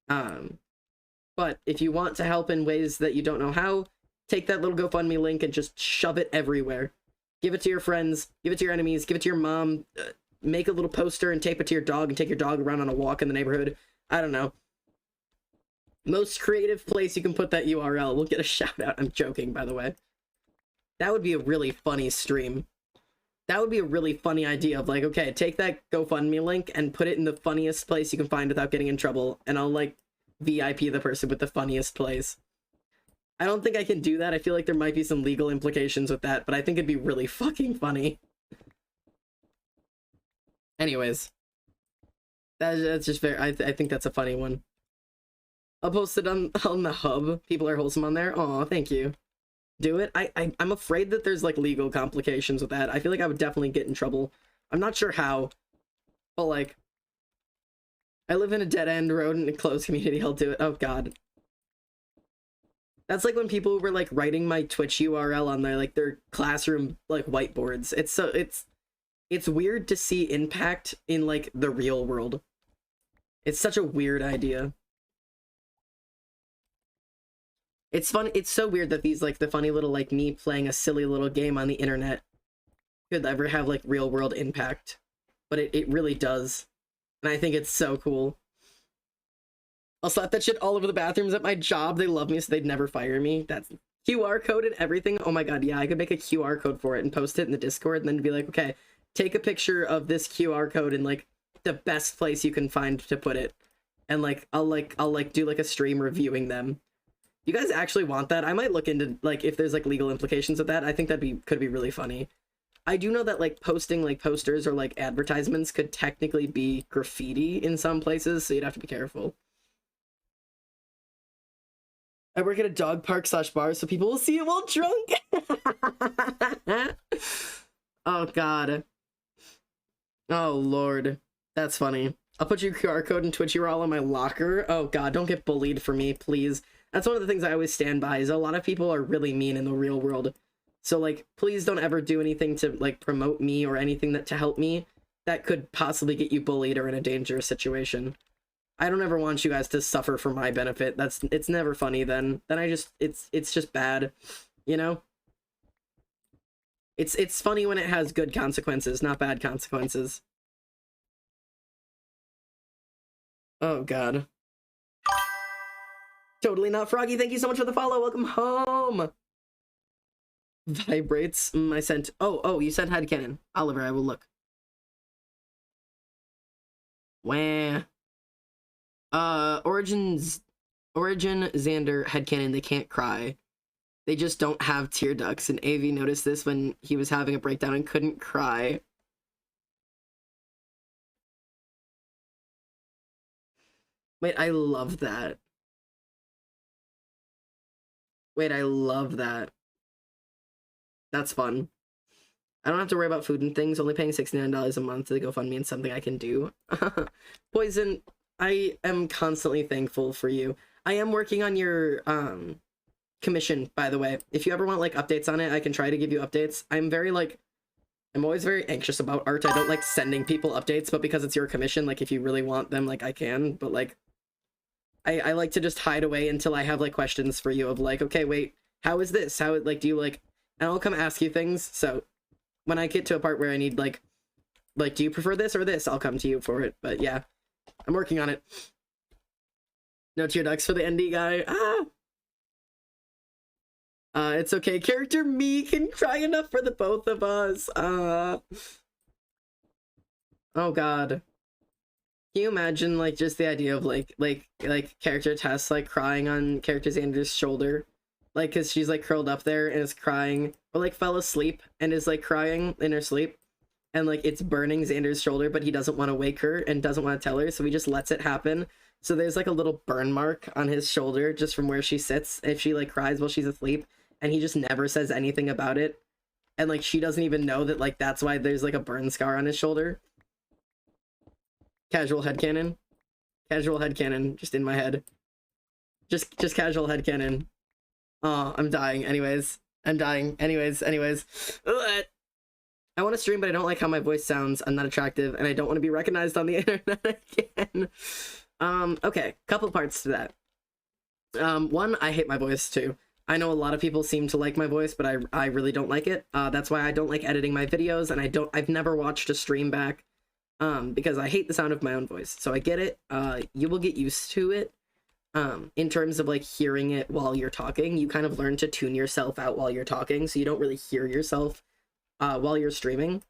But if you want to help in ways that you don't know how, take that little GoFundMe link and just shove it everywhere. Give it to your friends, give it to your enemies, give it to your mom, make a little poster and tape it to your dog and take your dog around on a walk in the neighborhood. I don't know. Most creative place you can put that URL. We'll get a shout out. I'm joking, by the way. That would be a really funny stream. That would be a really funny idea of like, okay, take that GoFundMe link and put it in the funniest place you can find without getting in trouble. And I'll like VIP the person with the funniest place. I don't think I can do that. I feel like there might be some legal implications with that, but I think it'd be really fucking funny. Anyways. That's just fair. I think that's a funny one. I'll post it on the hub. People are wholesome on there. Aw, thank you. do it. I'm afraid that there's like legal complications with that. I feel like I would definitely get in trouble. I'm not sure how, but like, I live in a dead end road in a closed community. I'll do it. Oh god. That's like when people were like writing my Twitch URL on their classroom like whiteboards. It's weird to see impact in like the real world. It's such a weird idea. It's fun. It's so weird that these like the funny little like me playing a silly little game on the internet could ever have like real world impact, but it really does, and I think it's so cool. I'll slap that shit all over the bathrooms at my job. They love me, so they'd never fire me. That's QR code and everything. Oh my god, yeah, I could make a QR code for it and post it in the Discord, and then be like, okay, take a picture of this QR code in like the best place you can find to put it, and like I'll do like a stream reviewing them. You guys actually want that? I might look into like if there's like legal implications of that. I think could be really funny. I do know that like posting like posters or like advertisements could technically be graffiti in some places, so you'd have to be careful. I work at a dog park / bar, so people will see it while drunk. Oh god. Oh lord. That's funny. I'll put your QR code and Twitch URL on my locker. Oh god, don't get bullied for me, please. That's one of the things I always stand by, is a lot of people are really mean in the real world. So like, please don't ever do anything to like promote me or anything to help me that could possibly get you bullied or in a dangerous situation. I don't ever want you guys to suffer for my benefit. It's never funny then. Then it's just bad, you know? It's funny when it has good consequences, not bad consequences. Oh god. Totally not Froggy. Thank you so much for the follow. Welcome home. Vibrates. I sent. Oh, you sent headcanon. Oliver, I will look. Wah. Origin, Xander, headcanon. They can't cry. They just don't have tear ducts. And AV noticed this when he was having a breakdown and couldn't cry. Wait, I love that. Wait, I love that. That's fun. I don't have to worry about food and things. Only paying $69 a month to GoFundMe and something I can do. Poison, I am constantly thankful for you. I am working on your commission, by the way. If you ever want like updates on it, I can try to give you updates. I'm always very anxious about art. I don't like sending people updates, but because it's your commission, like if you really want them, like I can. But like I like to just hide away until I have like questions for you of like, okay, wait, how is this? How like do you like, and I'll come ask you things. So when I get to a part where I need like do you prefer this or this, I'll come to you for it. But yeah, I'm working on it. No tear ducts for the ND guy. It's okay. Character me can cry enough for the both of us. Oh god. Can you imagine like just the idea of like character Tess like crying on character Xander's shoulder, like because she's like curled up there and is crying, or like fell asleep and is like crying in her sleep, and like it's burning Xander's shoulder, but he doesn't want to wake her and doesn't want to tell her, so he just lets it happen. So there's like a little burn mark on his shoulder just from where she sits if she like cries while she's asleep, and he just never says anything about it, and like she doesn't even know that like that's why there's like a burn scar on his shoulder. Casual headcanon. Casual headcanon, just in my head. Just casual headcanon. Oh, I'm dying. Anyways. I'm dying. Anyways. Ugh. I want to stream, but I don't like how my voice sounds. I'm not attractive, and I don't want to be recognized on the internet again. Okay. Couple parts to that. One, I hate my voice, too. I know a lot of people seem to like my voice, but I really don't like it. That's why I don't like editing my videos, and I've never watched a stream back. Because I hate the sound of my own voice. So I get it. You will get used to it. In terms of like hearing it while you're talking, you kind of learn to tune yourself out while you're talking, so you don't really hear yourself while you're streaming.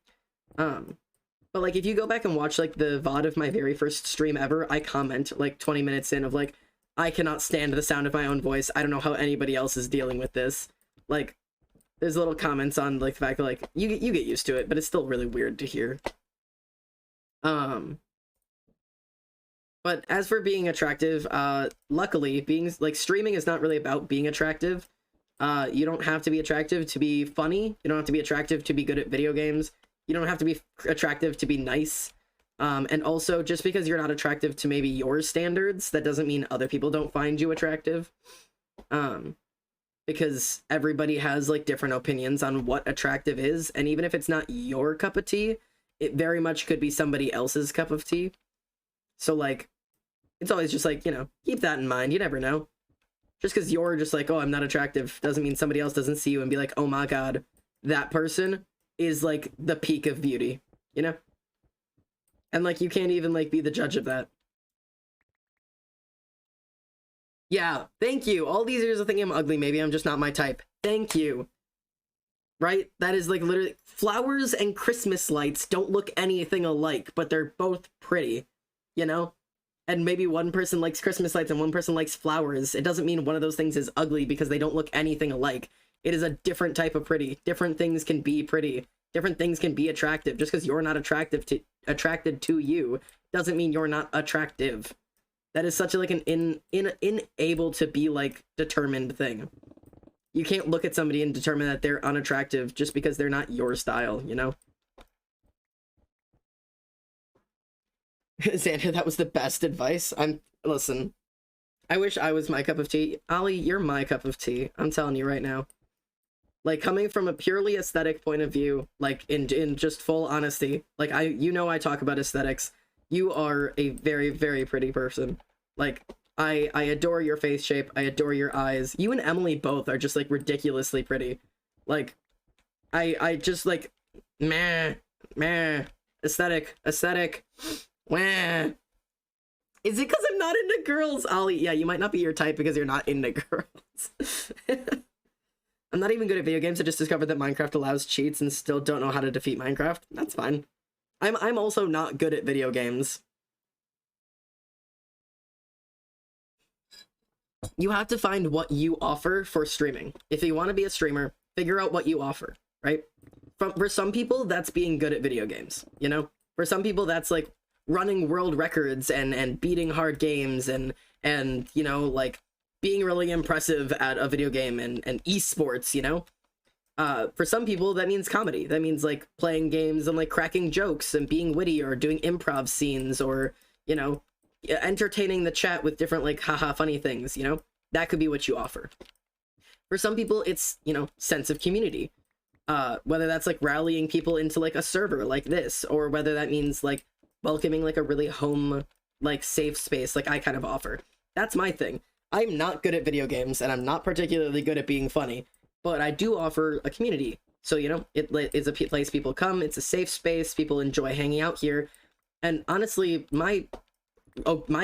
But like if you go back and watch like the VOD of my very first stream ever, I comment like 20 minutes in of like, I cannot stand the sound of my own voice. I don't know how anybody else is dealing with this. Like there's little comments on like the fact that like you get used to it, but it's still really weird to hear. But as for being attractive, luckily being like streaming is not really about being attractive. You don't have to be attractive to be funny. You don't have to be attractive to be good at video games. You don't have to be attractive to be nice. And also, just because you're not attractive to maybe your standards, that doesn't mean other people don't find you attractive. Because everybody has like different opinions on what attractive is, and even if it's not your cup of tea, it very much could be somebody else's cup of tea. So like, it's always just like, you know, keep that in mind. You never know. Just because you're just like, oh, I'm not attractive, doesn't mean somebody else doesn't see you and be like, oh my god, that person is like the peak of beauty, you know? And like, you can't even like be the judge of that. Yeah, thank you. All these years of thinking I'm ugly, maybe I'm just not my type. Thank you. Right? That is like literally, flowers and Christmas lights don't look anything alike, but they're both pretty, you know? And maybe one person likes Christmas lights and one person likes flowers. It doesn't mean one of those things is ugly because they don't look anything alike. It is a different type of pretty. Different things can be pretty. Different things can be attractive. Just because you're not attracted to you doesn't mean you're not attractive. That is such a, like an unable to be like determined thing. You can't look at somebody and determine that they're unattractive just because they're not your style, you know? Xander, that was the best advice. Listen, I wish I was my cup of tea. Ollie, you're my cup of tea. I'm telling you right now. Like, coming from a purely aesthetic point of view, like in just full honesty, like I talk about aesthetics. You are a very, very pretty person. Like, I adore your face shape. I adore your eyes. You and Emily both are just like ridiculously pretty. Like, I just like, meh, aesthetic. Wah. Is it because I'm not into girls, Ollie? Yeah, you might not be your type because you're not into girls. I'm not even good at video games. I just discovered that Minecraft allows cheats and still don't know how to defeat Minecraft. That's fine. I'm also not good at video games. You have to find what you offer for streaming. If you want to be a streamer, figure out what you offer, right? For some people, that's being good at video games, you know? For some people, that's like running world records and beating hard games and you know, like being really impressive at a video game and esports, you know? For some people, that means comedy. That means like playing games and like cracking jokes and being witty or doing improv scenes or, you know, entertaining the chat with different like haha funny things, you know? That could be what you offer. For some people, it's, you know, sense of community. Whether that's like rallying people into like a server like this, or whether that means like welcoming like a really home, like safe space like I kind of offer. That's my thing. I'm not good at video games and I'm not particularly good at being funny, but I do offer a community. So, you know, it is a place people come, it's a safe space, people enjoy hanging out here. And honestly, my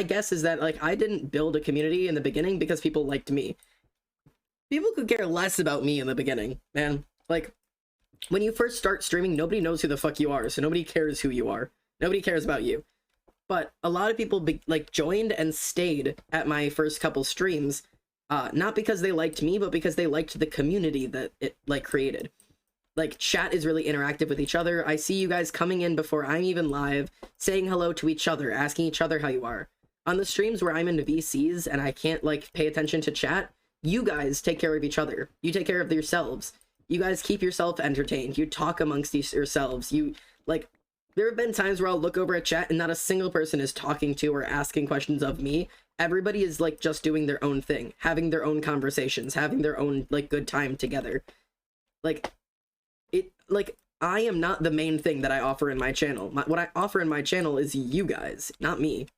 guess is that like I didn't build a community in the beginning because people liked me. People could care less about me in the beginning, man. Like, when you first start streaming, nobody knows who the fuck you are, so nobody cares who you are. Nobody cares about you. But a lot of people like joined and stayed at my first couple streams, not because they liked me, but because they liked the community that it like created. Like, chat is really interactive with each other. I see you guys coming in before I'm even live, saying hello to each other, asking each other how you are. On the streams where I'm in VCs and I can't like pay attention to chat, you guys take care of each other. You take care of yourselves. You guys keep yourself entertained. You talk amongst yourselves. You like. There have been times where I'll look over at chat and not a single person is talking to or asking questions of me. Everybody is like just doing their own thing, having their own conversations, having their own like good time together. Like, I am not the main thing that I offer in my channel. What I offer in my channel is you guys, not me.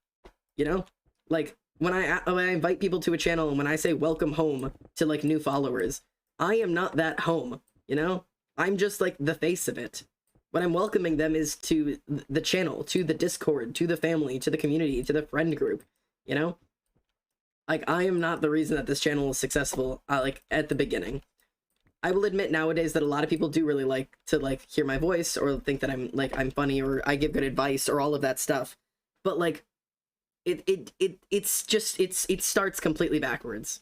You know? Like, when I invite people to a channel and when I say welcome home to like new followers, I am not that home, you know? I'm just like the face of it. What I'm welcoming them is to the channel, to the Discord, to the family, to the community, to the friend group, you know? Like, I am not the reason that this channel is successful, like, at the beginning. I will admit nowadays that a lot of people do really like to, like, hear my voice or think that I'm funny or I give good advice or all of that stuff. But, like, it's just, it starts completely backwards.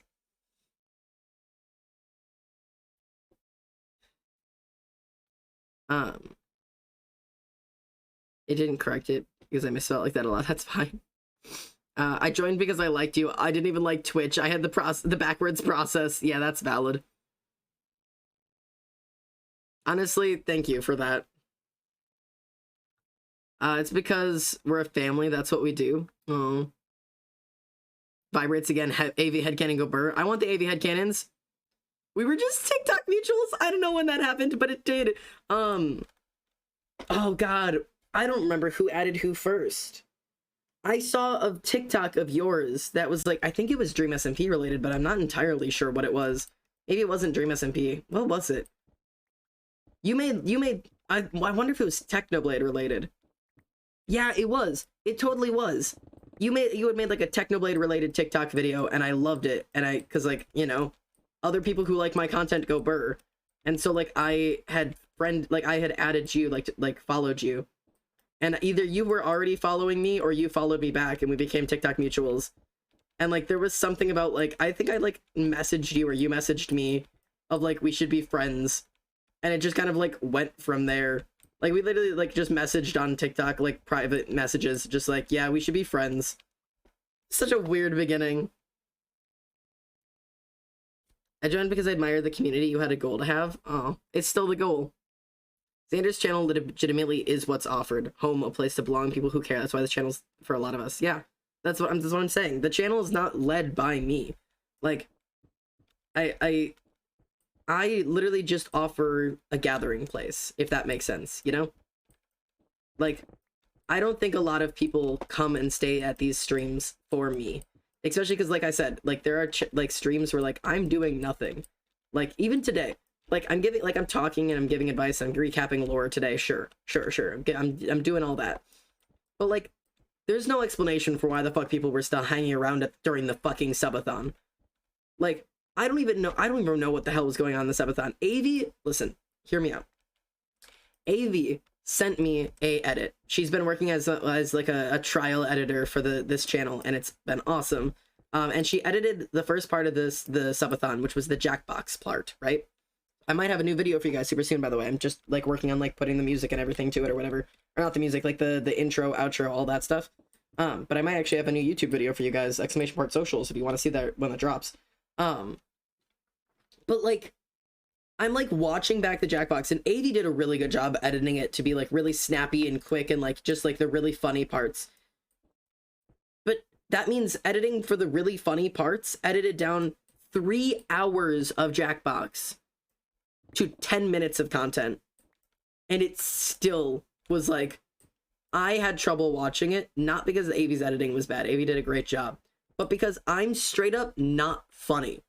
It didn't correct it because I misspelled like that a lot. That's fine. I joined because I liked you. I didn't even like Twitch. I had the backwards process. Yeah, that's valid. Honestly, thank you for that. It's because we're a family. That's what we do. Oh. Vibrates again. AV headcanon go burr. I want the AV headcanons. We were just TikTok mutuals. I don't know when that happened, but it did. Oh God. I don't remember who added who first. I saw a TikTok of yours that was like, I think it was Dream SMP related, but I'm not entirely sure what it was. Maybe it wasn't Dream SMP. What was it? You made, I wonder if it was Technoblade related. Yeah, it was. It totally was. You had made like a Technoblade related TikTok video, and I loved it. And cause like, you know, other people who like my content go burr. And so like I had added you, like followed you. And either you were already following me or you followed me back and we became TikTok mutuals. And like there was something about like, I think I like messaged you or you messaged me of like we should be friends. And it just kind of like went from there. Like we literally like just messaged on TikTok, like private messages, just like, yeah, we should be friends. Such a weird beginning. I joined because I admire the community you had a goal to have. Oh, it's still the goal. Xander's channel legitimately is what's offered. Home, a place to belong, people who care. That's why the channel's for a lot of us. Yeah, that's what I'm saying. The channel is not led by me. Like, I literally just offer a gathering place, if that makes sense, you know? Like, I don't think a lot of people come and stay at these streams for me. Especially because, like I said, like, there are, like, streams where, like, I'm doing nothing. Like, even today. Like, I'm talking and I'm giving advice, I'm recapping lore today, sure. I'm doing all that. But, like, there's no explanation for why the fuck people were still hanging around during the fucking subathon. Like, I don't even know what the hell was going on in the subathon. AV, listen, hear me out. AV sent me a edit. She's been working as like a trial editor for this channel, and it's been awesome. And she edited the first part of the subathon, which was the Jackbox part, right? I might have a new video for you guys super soon, by the way. I'm just like working on like putting the music and everything to it or whatever. Or not the music, like the intro, outro, all that stuff. But I might actually have a new YouTube video for you guys, !socials, if you want to see that when it drops. But like, I'm like watching back the Jackbox, and AV did a really good job editing it to be like really snappy and quick and like just like the really funny parts. But that means editing for the really funny parts edited down 3 hours of Jackbox to 10 minutes of content. And it still was like, I had trouble watching it, not because AV's editing was bad. AV did a great job, but because I'm straight up not funny.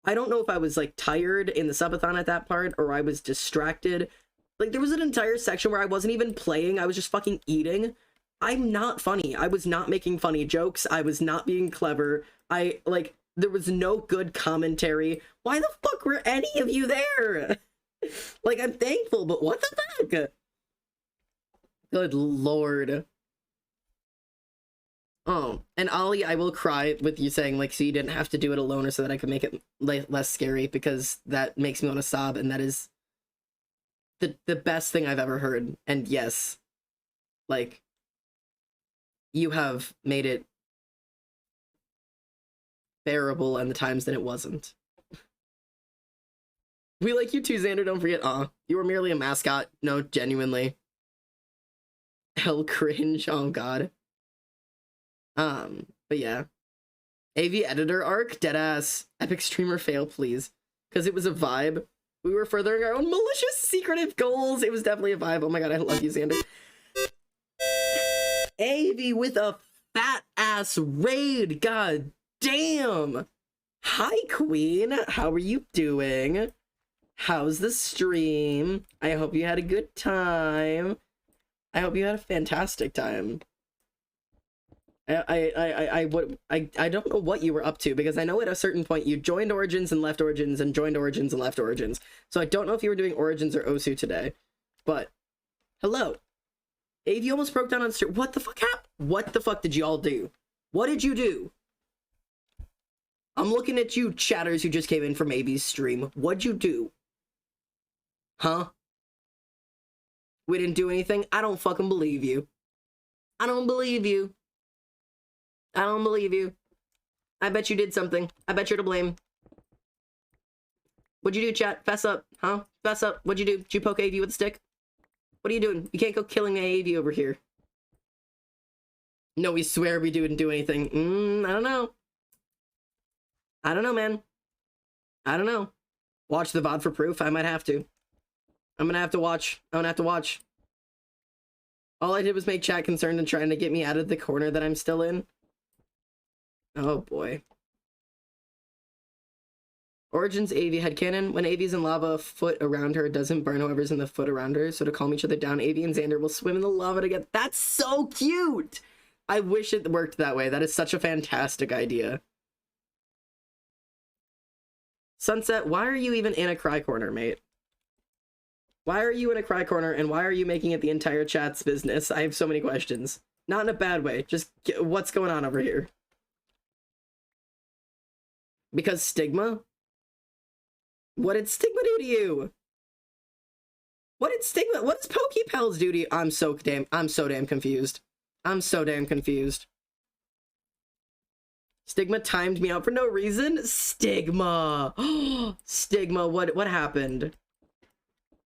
I don't know if I was like tired in the subathon at that part or I was distracted. Like there was an entire section where I wasn't even playing. I was just fucking eating. I'm not funny. I was not making funny jokes. I was not being clever. There was no good commentary. Why the fuck were any of you there? Like, I'm thankful, but what the fuck? Good lord. Oh, and Ollie, I will cry with you saying, like, so you didn't have to do it alone or so that I could make it less scary, because that makes me want to sob, and that is the best thing I've ever heard. And yes, like, you have made it bearable and the times that it wasn't. We like you too, Xander, don't forget. Aw, you were merely a mascot. No, genuinely. Hell cringe, oh god. But yeah. AV editor arc, deadass. Epic streamer fail, please. Because it was a vibe. We were furthering our own malicious, secretive goals. It was definitely a vibe. Oh my god, I love you, Xander. AV with a fat ass raid, god damn! Hi, Queen. How are you doing? How's the stream? I hope you had a good time. I hope you had a fantastic time. I don't know what you were up to, because I know at a certain point you joined Origins and left Origins and joined Origins and left Origins. So I don't know if you were doing Origins or Osu today. But hello. AV almost broke down on stream. What the fuck happened? What the fuck did you all do? What did you do? I'm looking at you chatters who just came in from AV's stream. What'd you do? Huh? We didn't do anything? I don't fucking believe you. I don't believe you. I don't believe you. I bet you did something. I bet you're to blame. What'd you do, chat? Fess up, huh? Fess up. What'd you do? Did you poke AV with a stick? What are you doing? You can't go killing AV over here. No, we swear we didn't do anything. I don't know. I don't know, man. I don't know. Watch the VOD for proof. I might have to. I'm gonna have to watch. I'm gonna have to watch. All I did was make chat concerned and trying to get me out of the corner that I'm still in. Oh boy. Origins AV headcanon. When AV's in lava, a foot around her doesn't burn whoever's in the foot around her. So to calm each other down, AV and Xander will swim in the lava together. That's so cute! I wish it worked that way. That is such a fantastic idea. Sunset, why are you even in a cry corner, mate? Why are you in a cry corner, and why are you making it the entire chat's business? I have so many questions. Not in a bad way. Just, what's going on over here? Because Stigma? What did Stigma do to you? What did Stigma, what does Pokepals do to you? I'm so damn confused. I'm so damn confused. Stigma timed me out for no reason? Stigma! Stigma, what happened?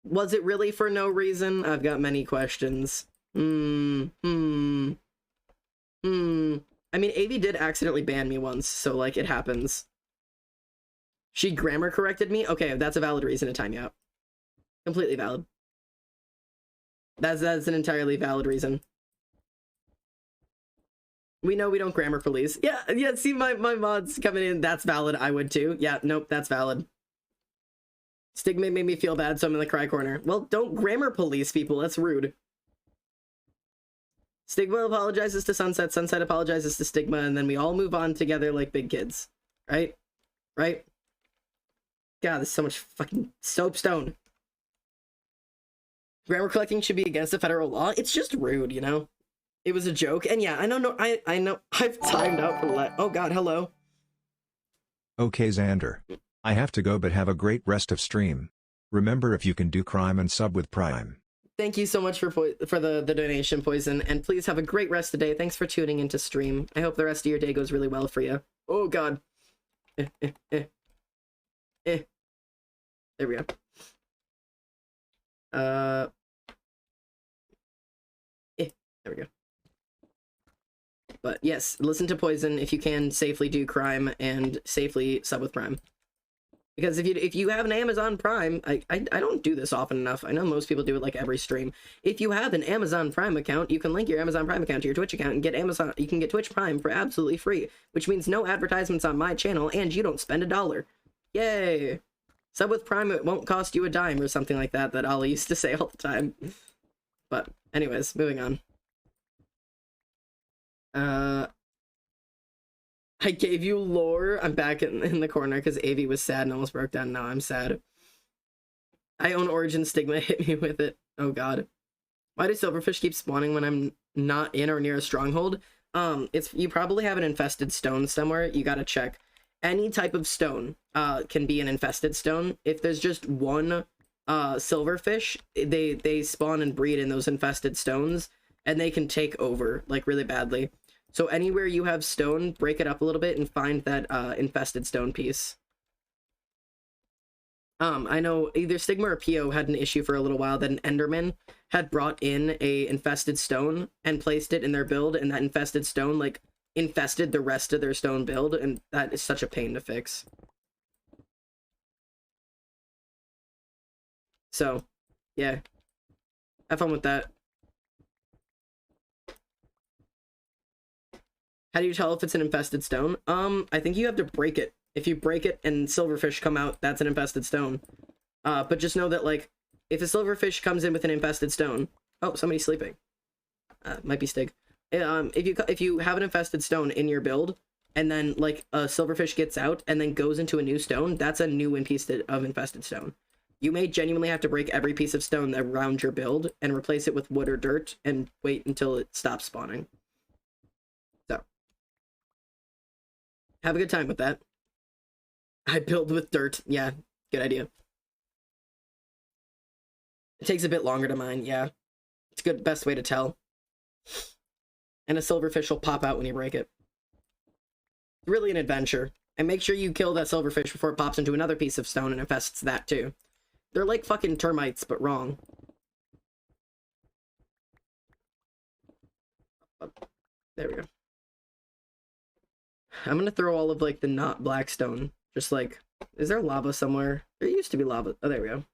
Was it really for no reason? I've got many questions. I mean, AV did accidentally ban me once, so, like, it happens. She grammar corrected me? Okay, that's a valid reason to time you out. Completely valid. That's an entirely valid reason. We know we don't grammar police. Yeah, see my mods coming in, that's valid, I would too. Yeah, nope, that's valid. Stigma made me feel bad, so I'm in the cry corner. Well, don't grammar police people, that's rude. Stigma apologizes to Sunset, Sunset apologizes to Stigma, and then we all move on together like big kids. Right? Right? God, there's so much fucking soapstone. Grammar collecting should be against the federal law. It's just rude, you know? It was a joke, and yeah, I know I've timed out for oh god, hello. Okay Xander. I have to go, but have a great rest of stream. Remember, if you can do crime and sub with Prime. Thank you so much for the donation, Poison, and please have a great rest of the day. Thanks for tuning into stream. I hope the rest of your day goes really well for you. Oh god. There we go. There we go. But yes, listen to Poison if you can safely do crime and safely sub with Prime. Because if you have an Amazon Prime, I don't do this often enough. I know most people do it like every stream. If you have an Amazon Prime account, you can link your Amazon Prime account to your Twitch account and you can get Twitch Prime for absolutely free, which means no advertisements on my channel and you don't spend $1. Yay! Sub with Prime, it won't cost you a dime or something like that Ollie used to say all the time. But anyways, moving on. I gave you lore. I'm back in the corner because AV was sad and almost broke down. Now I'm sad. I own Origin Stigma. Hit me with it. Oh god. Why do silverfish keep spawning when I'm not in or near a stronghold? It's you probably have an infested stone somewhere. You gotta check. Any type of stone can be an infested stone. If there's just one silverfish, they spawn and breed in those infested stones, and they can take over like really badly. So anywhere you have stone, break it up a little bit and find that infested stone piece. I know either Stigma or Pio had an issue for a little while that an Enderman had brought in a infested stone and placed it in their build, and that infested stone like infested the rest of their stone build, and that is such a pain to fix. So, yeah. Have fun with that. How do you tell if it's an infested stone? I think you have to break it. If you break it and silverfish come out, that's an infested stone. But just know that, like, if a silverfish comes in with an infested stone... Oh, somebody's sleeping. Might be Stig. If you have an infested stone in your build, and then, like, a silverfish gets out and then goes into a new stone, that's a new piece of infested stone. You may genuinely have to break every piece of stone around your build and replace it with wood or dirt and wait until it stops spawning. So. Have a good time with that. I build with dirt. Yeah, good idea. It takes a bit longer to mine, yeah. It's a good, best way to tell. And a silverfish will pop out when you break it. Really an adventure. And make sure you kill that silverfish before it pops into another piece of stone and infests that too. They're like fucking termites, but wrong. There we go. I'm gonna throw all of, like, the not blackstone. Just, like... Is there lava somewhere? There used to be lava. Oh, there we go.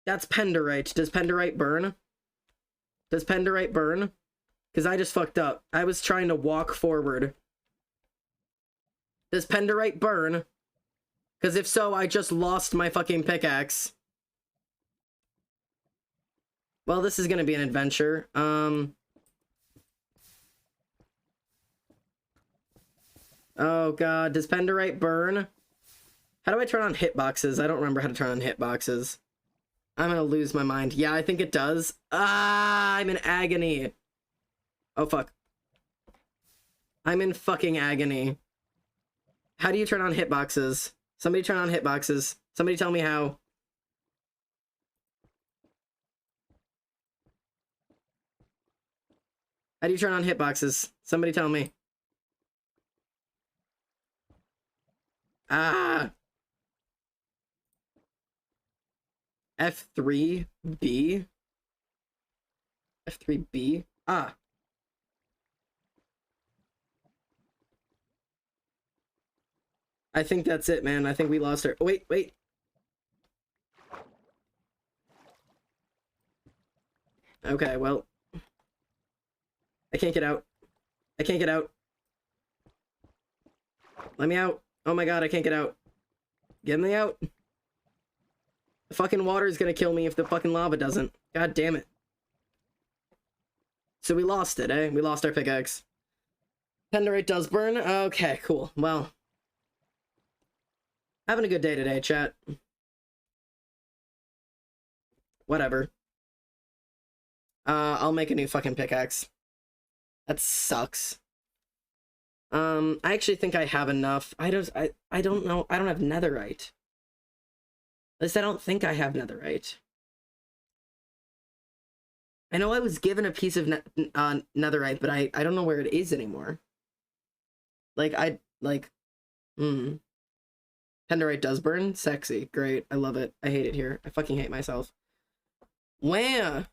That's penderite. Does penderite burn? Does penderite burn? Because I just fucked up. I was trying to walk forward. Does penderite burn? Because if so, I just lost my fucking pickaxe. Well, this is gonna be an adventure. Oh god, does penderite burn? How do I turn on hitboxes? I don't remember how to turn on hitboxes. I'm gonna lose my mind. Yeah, I think it does. Ah, I'm in agony. Oh, fuck. I'm in fucking agony. How do you turn on hitboxes? Somebody turn on hitboxes. Somebody tell me how. How do you turn on hitboxes? Somebody tell me. Ah. F3B? F3B? Ah. I think that's it, man. I think we lost her. Wait, wait. Okay, well. I can't get out. I can't get out. Let me out. Oh my god, I can't get out. Get me out. The fucking water is gonna kill me if the fucking lava doesn't. God damn it. So we lost it, eh? We lost our pickaxe. Penderite does burn? Okay, cool. Well. Having a good day today, chat. Whatever. I'll make a new fucking pickaxe. That sucks. I actually think I have enough. I don't know. I don't have netherite. At least I don't think I have netherite. I know I was given a piece of netherite, but I don't know where it is anymore. Penderite does burn? Sexy. Great. I love it. I hate it here. I fucking hate myself. Wham!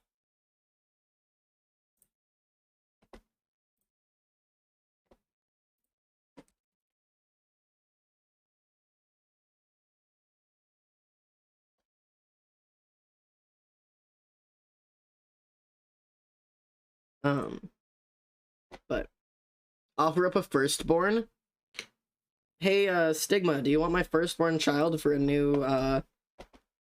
But offer up a firstborn. Hey, Stigma, do you want my firstborn child for a new,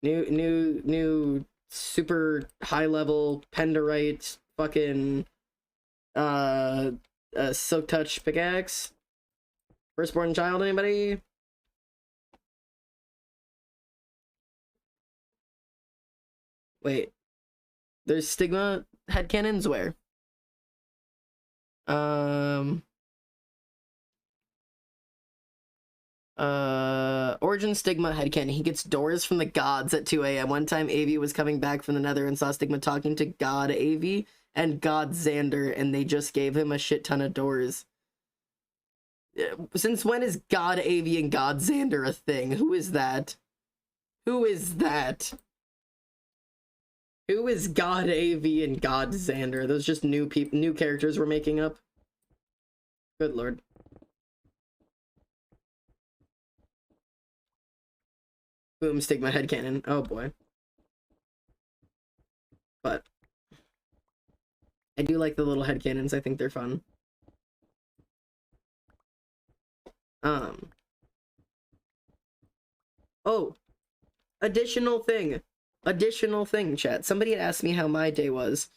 new super high level penderite fucking, silk touch pickaxe? Firstborn child, anybody? Wait. There's Stigma headcanons where? Origin Stigma headcanon. He gets doors from the gods at 2 a.m. One time Avi was coming back from the nether and saw Stigma talking to God Avi and God Xander, and they just gave him a shit ton of doors. Since when is God Avi and God Xander a thing? Who is that? Who is that? Who is God Avi and God Xander? Those just new characters we're making up? Good lord. Boom, Stigma headcanon. Oh boy. But I do like the little headcanons. I think they're fun. Oh, additional thing, chat. Somebody had asked me how my day was.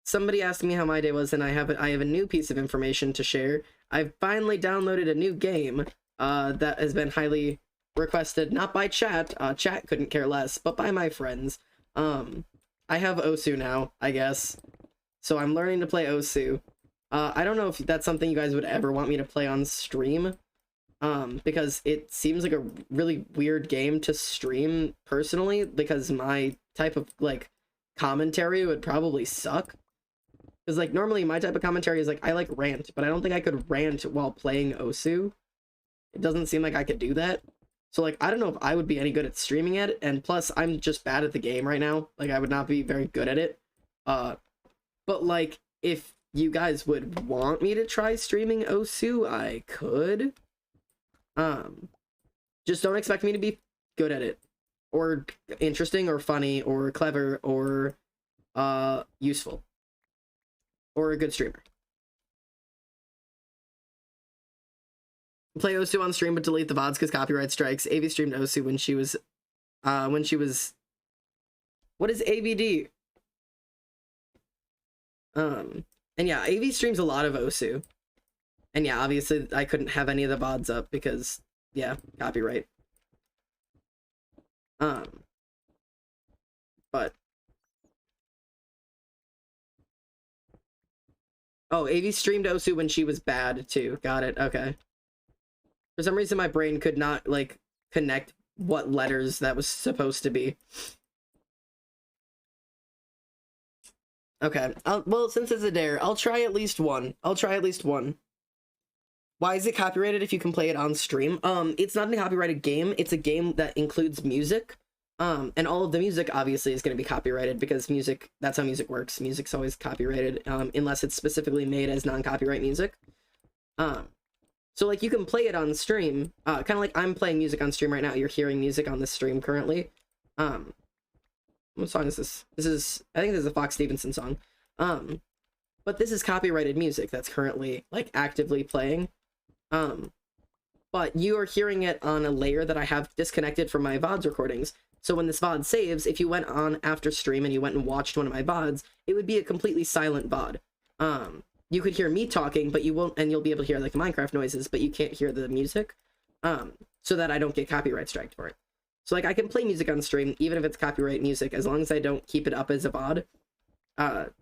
Somebody asked me how my day was, and I have a new piece of information to share. I've finally downloaded a new game that has been highly requested, not by chat. Chat couldn't care less, but by my friends. I have Osu now, I guess. So I'm learning to play Osu. I don't know if that's something you guys would ever want me to play on stream. because it seems like a really weird game to stream personally, because my type of like commentary would probably suck. Because like normally my type of commentary is like I like rant, but I don't think I could rant while playing Osu. It doesn't seem like I could do that. So like I don't know if I would be any good at streaming it, and plus I'm just bad at the game right now. Like I would not be very good at it. But like if you guys would want me to try streaming Osu, I could. Just don't expect me to be good at it, or interesting, or funny, or clever, or useful, or a good streamer. Play Osu on stream but delete the VODs because copyright strikes. AV streamed Osu when she was what is AVD? And yeah, AV streams a lot of Osu. And yeah, obviously I couldn't have any of the VODs up because yeah, copyright. But oh, AV streamed Osu when she was bad too. Got it. Okay. For some reason my brain could not like connect what letters that was supposed to be. Okay. Well, since it's a dare, I'll try at least one. Why is it copyrighted if you can play it on stream? It's not a copyrighted game. It's a game that includes music. And all of the music obviously is going to be copyrighted because music, that's how music works. Music's always copyrighted, unless it's specifically made as non-copyright music. So like you can play it on stream, kind of like I'm playing music on stream right now. You're hearing music on this stream currently. What song is this? I think this is a Fox Stevenson song. But this is copyrighted music that's currently like actively playing. But you are hearing it on a layer that I have disconnected from my VODs recordings. So when this VOD saves, if you went on after stream and you went and watched one of my VODs, it would be a completely silent VOD. You could hear me talking, but you won't, and you'll be able to hear like the Minecraft noises, but you can't hear the music. So that I don't get copyright striked for it. So like I can play music on stream, even if it's copyright music, as long as I don't keep it up as a VOD.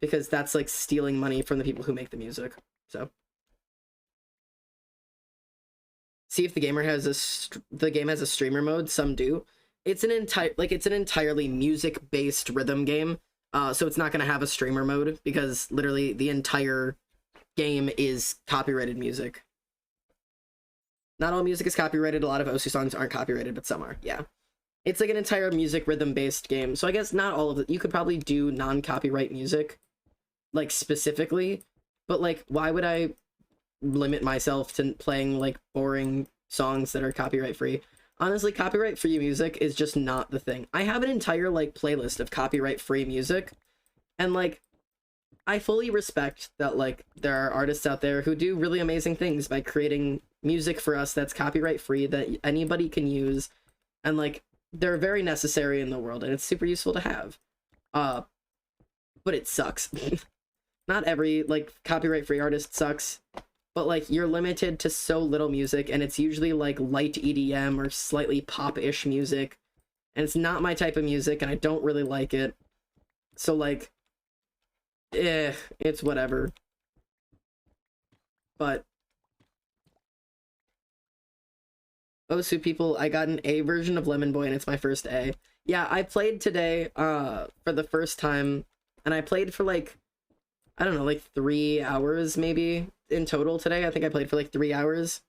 Because that's like stealing money from the people who make the music. So see if the game has a streamer mode. Some do. It's an entirely music based rhythm game. So it's not going to have a streamer mode because literally the entire game is copyrighted music. Not all music is copyrighted. A lot of Osu songs aren't copyrighted, but some are. Yeah. It's like an entire music rhythm based game. So I guess not all of it. You could probably do non-copyright music, like specifically, but like, why would I limit myself to playing like boring songs that are copyright free? Honestly, copyright free music is just not the thing. I have an entire like playlist of copyright free music, and like, I fully respect that like there are artists out there who do really amazing things by creating music for us that's copyright free that anybody can use, and like they're very necessary in the world and it's super useful to have. But it sucks. Not every like copyright free artist sucks, but like you're limited to so little music, and it's usually like light EDM or slightly pop-ish music, and it's not my type of music and I don't really like it. So like it's whatever. But Osu people, I got an A version of Lemon Boy and it's my first A. Yeah, I played today for the first time, and I played for like, I don't know, like 3 hours maybe in total today. I think I played for like 3 hours.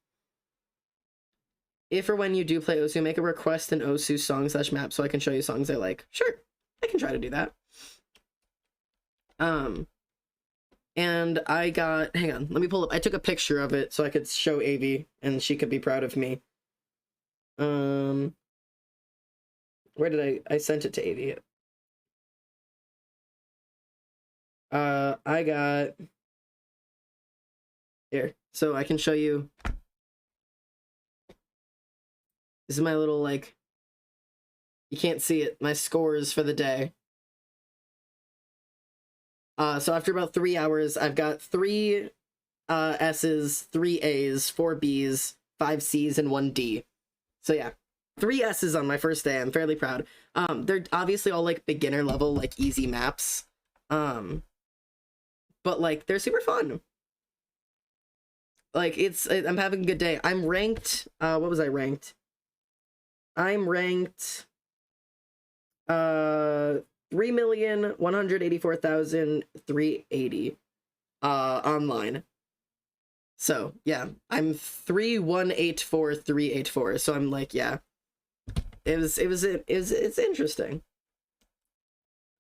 If or when you do play Osu, make a request in Osu song/map so I can show you songs I like. Sure, I can try to do that. And I got, hang on, let me pull up, I took a picture of it so I could show Avi and she could be proud of me. Where did I sent it to Avi? I got here, so I can show you. This is my little, like, you can't see it, my scores for the day. So after about 3 hours, I've got 3 S's, 3 A's, 4 B's, 5 C's, and 1 D. So yeah, 3 S's on my first day. I'm fairly proud. They're obviously all like beginner level, like easy maps. But like they're super fun. Like I'm having a good day. I'm ranked. What was I ranked? I'm ranked 3,184,380 online. So yeah, I'm 3,184,384. So I'm like, yeah, it's interesting.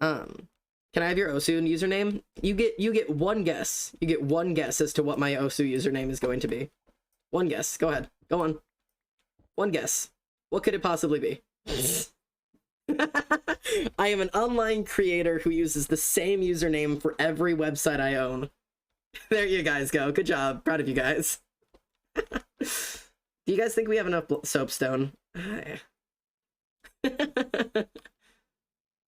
Can I have your Osu username? You get one guess. You get one guess as to what my Osu username is going to be. One guess. Go ahead. Go on. One guess. What could it possibly be? I am an online creator who uses the same username for every website I own. There you guys go. Good job. Proud of you guys. Do you guys think we have enough soapstone?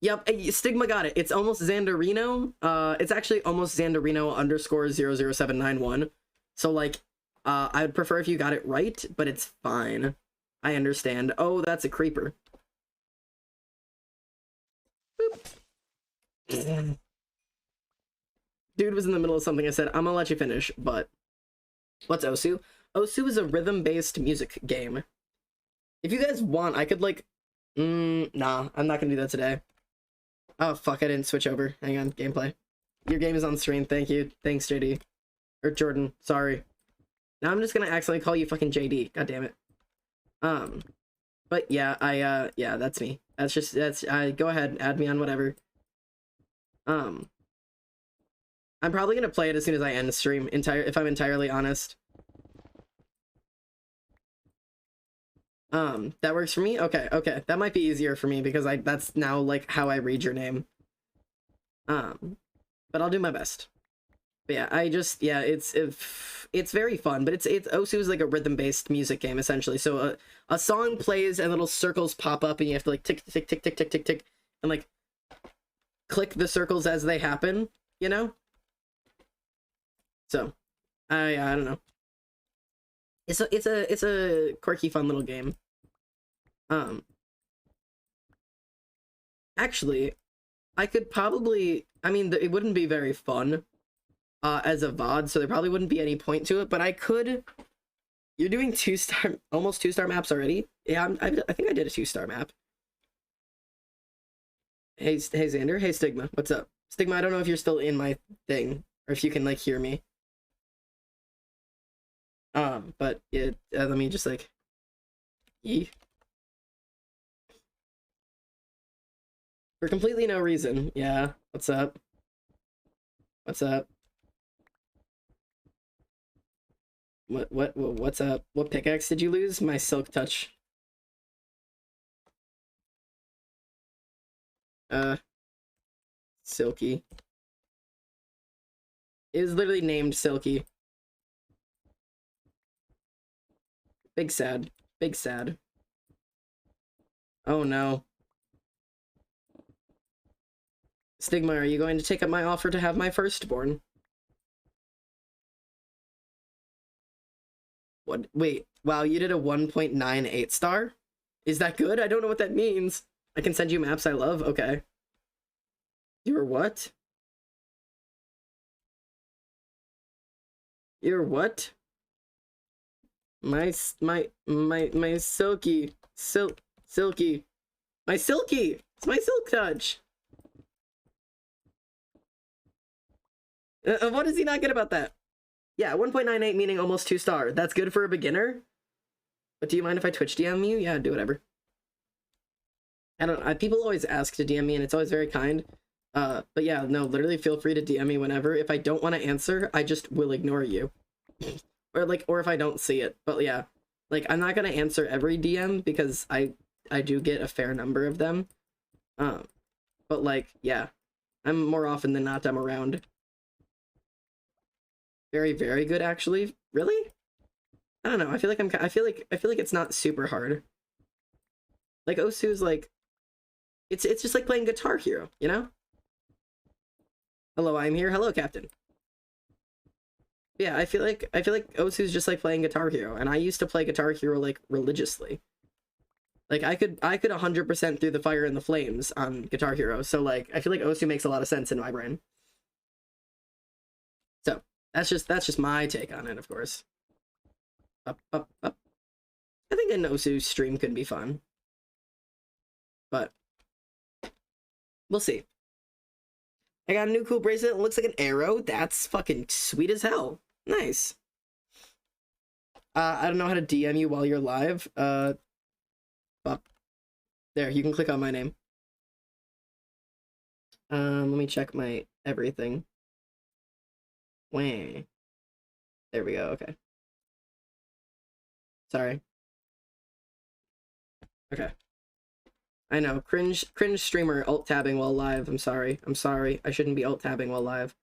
Yep, Stigma got it. It's almost Xanderino. It's actually almost Xanderino _ 00791. So like, I would prefer if you got it right, but it's fine. I understand. Oh, that's a creeper. Boop. Dude was in the middle of something. I said, I'm gonna let you finish, but what's Osu? Osu is a rhythm-based music game. If you guys want, I could like, nah, I'm not gonna do that today. Oh, fuck, I didn't switch over. Hang on, gameplay. Your game is on screen, thank you. Thanks, JD. Or Jordan, sorry. Now I'm just gonna accidentally call you fucking JD, god damn it. But yeah, yeah, that's me. Go ahead, add me on whatever. I'm probably gonna play it as soon as I end the stream, if I'm entirely honest. That works for me? Okay, that might be easier for me because that's now like how I read your name. But I'll do my best. But yeah, it's very fun, but it's Osu is like a rhythm-based music game essentially. So a song plays and little circles pop up and you have to like tick tick tick tick tick tick tick and like click the circles as they happen, you know? So I don't know. It's a quirky fun little game. Actually, I could probably, I mean, it wouldn't be very fun as a VOD, so there probably wouldn't be any point to it, but I could. You're doing almost 2-star maps already? Yeah, I think I did a 2-star map. Hey Xander, hey Stigma, what's up? Stigma, I don't know if you're still in my thing, or if you can, like, hear me. But, yeah, let me just, like, for completely no reason. Yeah, what's up? What's up? What's up? What pickaxe did you lose? My Silk Touch. Silky. It is literally named Silky. Big sad. Big sad. Oh no. Stigma, are you going to take up my offer to have my firstborn? What? Wait. Wow, you did a 1.98 star? Is that good? I don't know what that means. I can send you maps I love? Okay. You're what? You're what? My silky. Silky. My Silky! It's my Silk Touch! What does he not get about that? Yeah, 1.98 meaning almost 2-star. That's good for a beginner? But do you mind if I Twitch DM you? Yeah, do whatever. I don't. People always ask to DM me, and it's always very kind. But yeah, no, literally feel free to DM me whenever. If I don't want to answer, I just will ignore you. or if I don't see it. But yeah, like, I'm not gonna answer every DM because I do get a fair number of them. But like, yeah, I'm more often than not, I'm around. Very, very good, actually. Really? I don't know. I feel like I feel like it's not super hard. Like, Osu's like, it's just like playing Guitar Hero, you know? Hello, I'm here. Hello, Captain. Yeah, I feel like Osu's just like playing Guitar Hero, and I used to play Guitar Hero like religiously. Like, I could 100% through the fire and the flames on Guitar Hero, so like I feel like Osu makes a lot of sense in my brain. So that's just my take on it, of course. Up, up, up. I think an Osu stream could be fun. But we'll see. I got a new cool bracelet. It looks like an arrow. That's fucking sweet as hell. Nice. I don't know how to DM you while you're live. Up. There, you can click on my name. Let me check my everything. Wah. There we go, okay. Sorry. Okay. I know, cringe streamer alt-tabbing while live. I'm sorry. I shouldn't be alt-tabbing while live.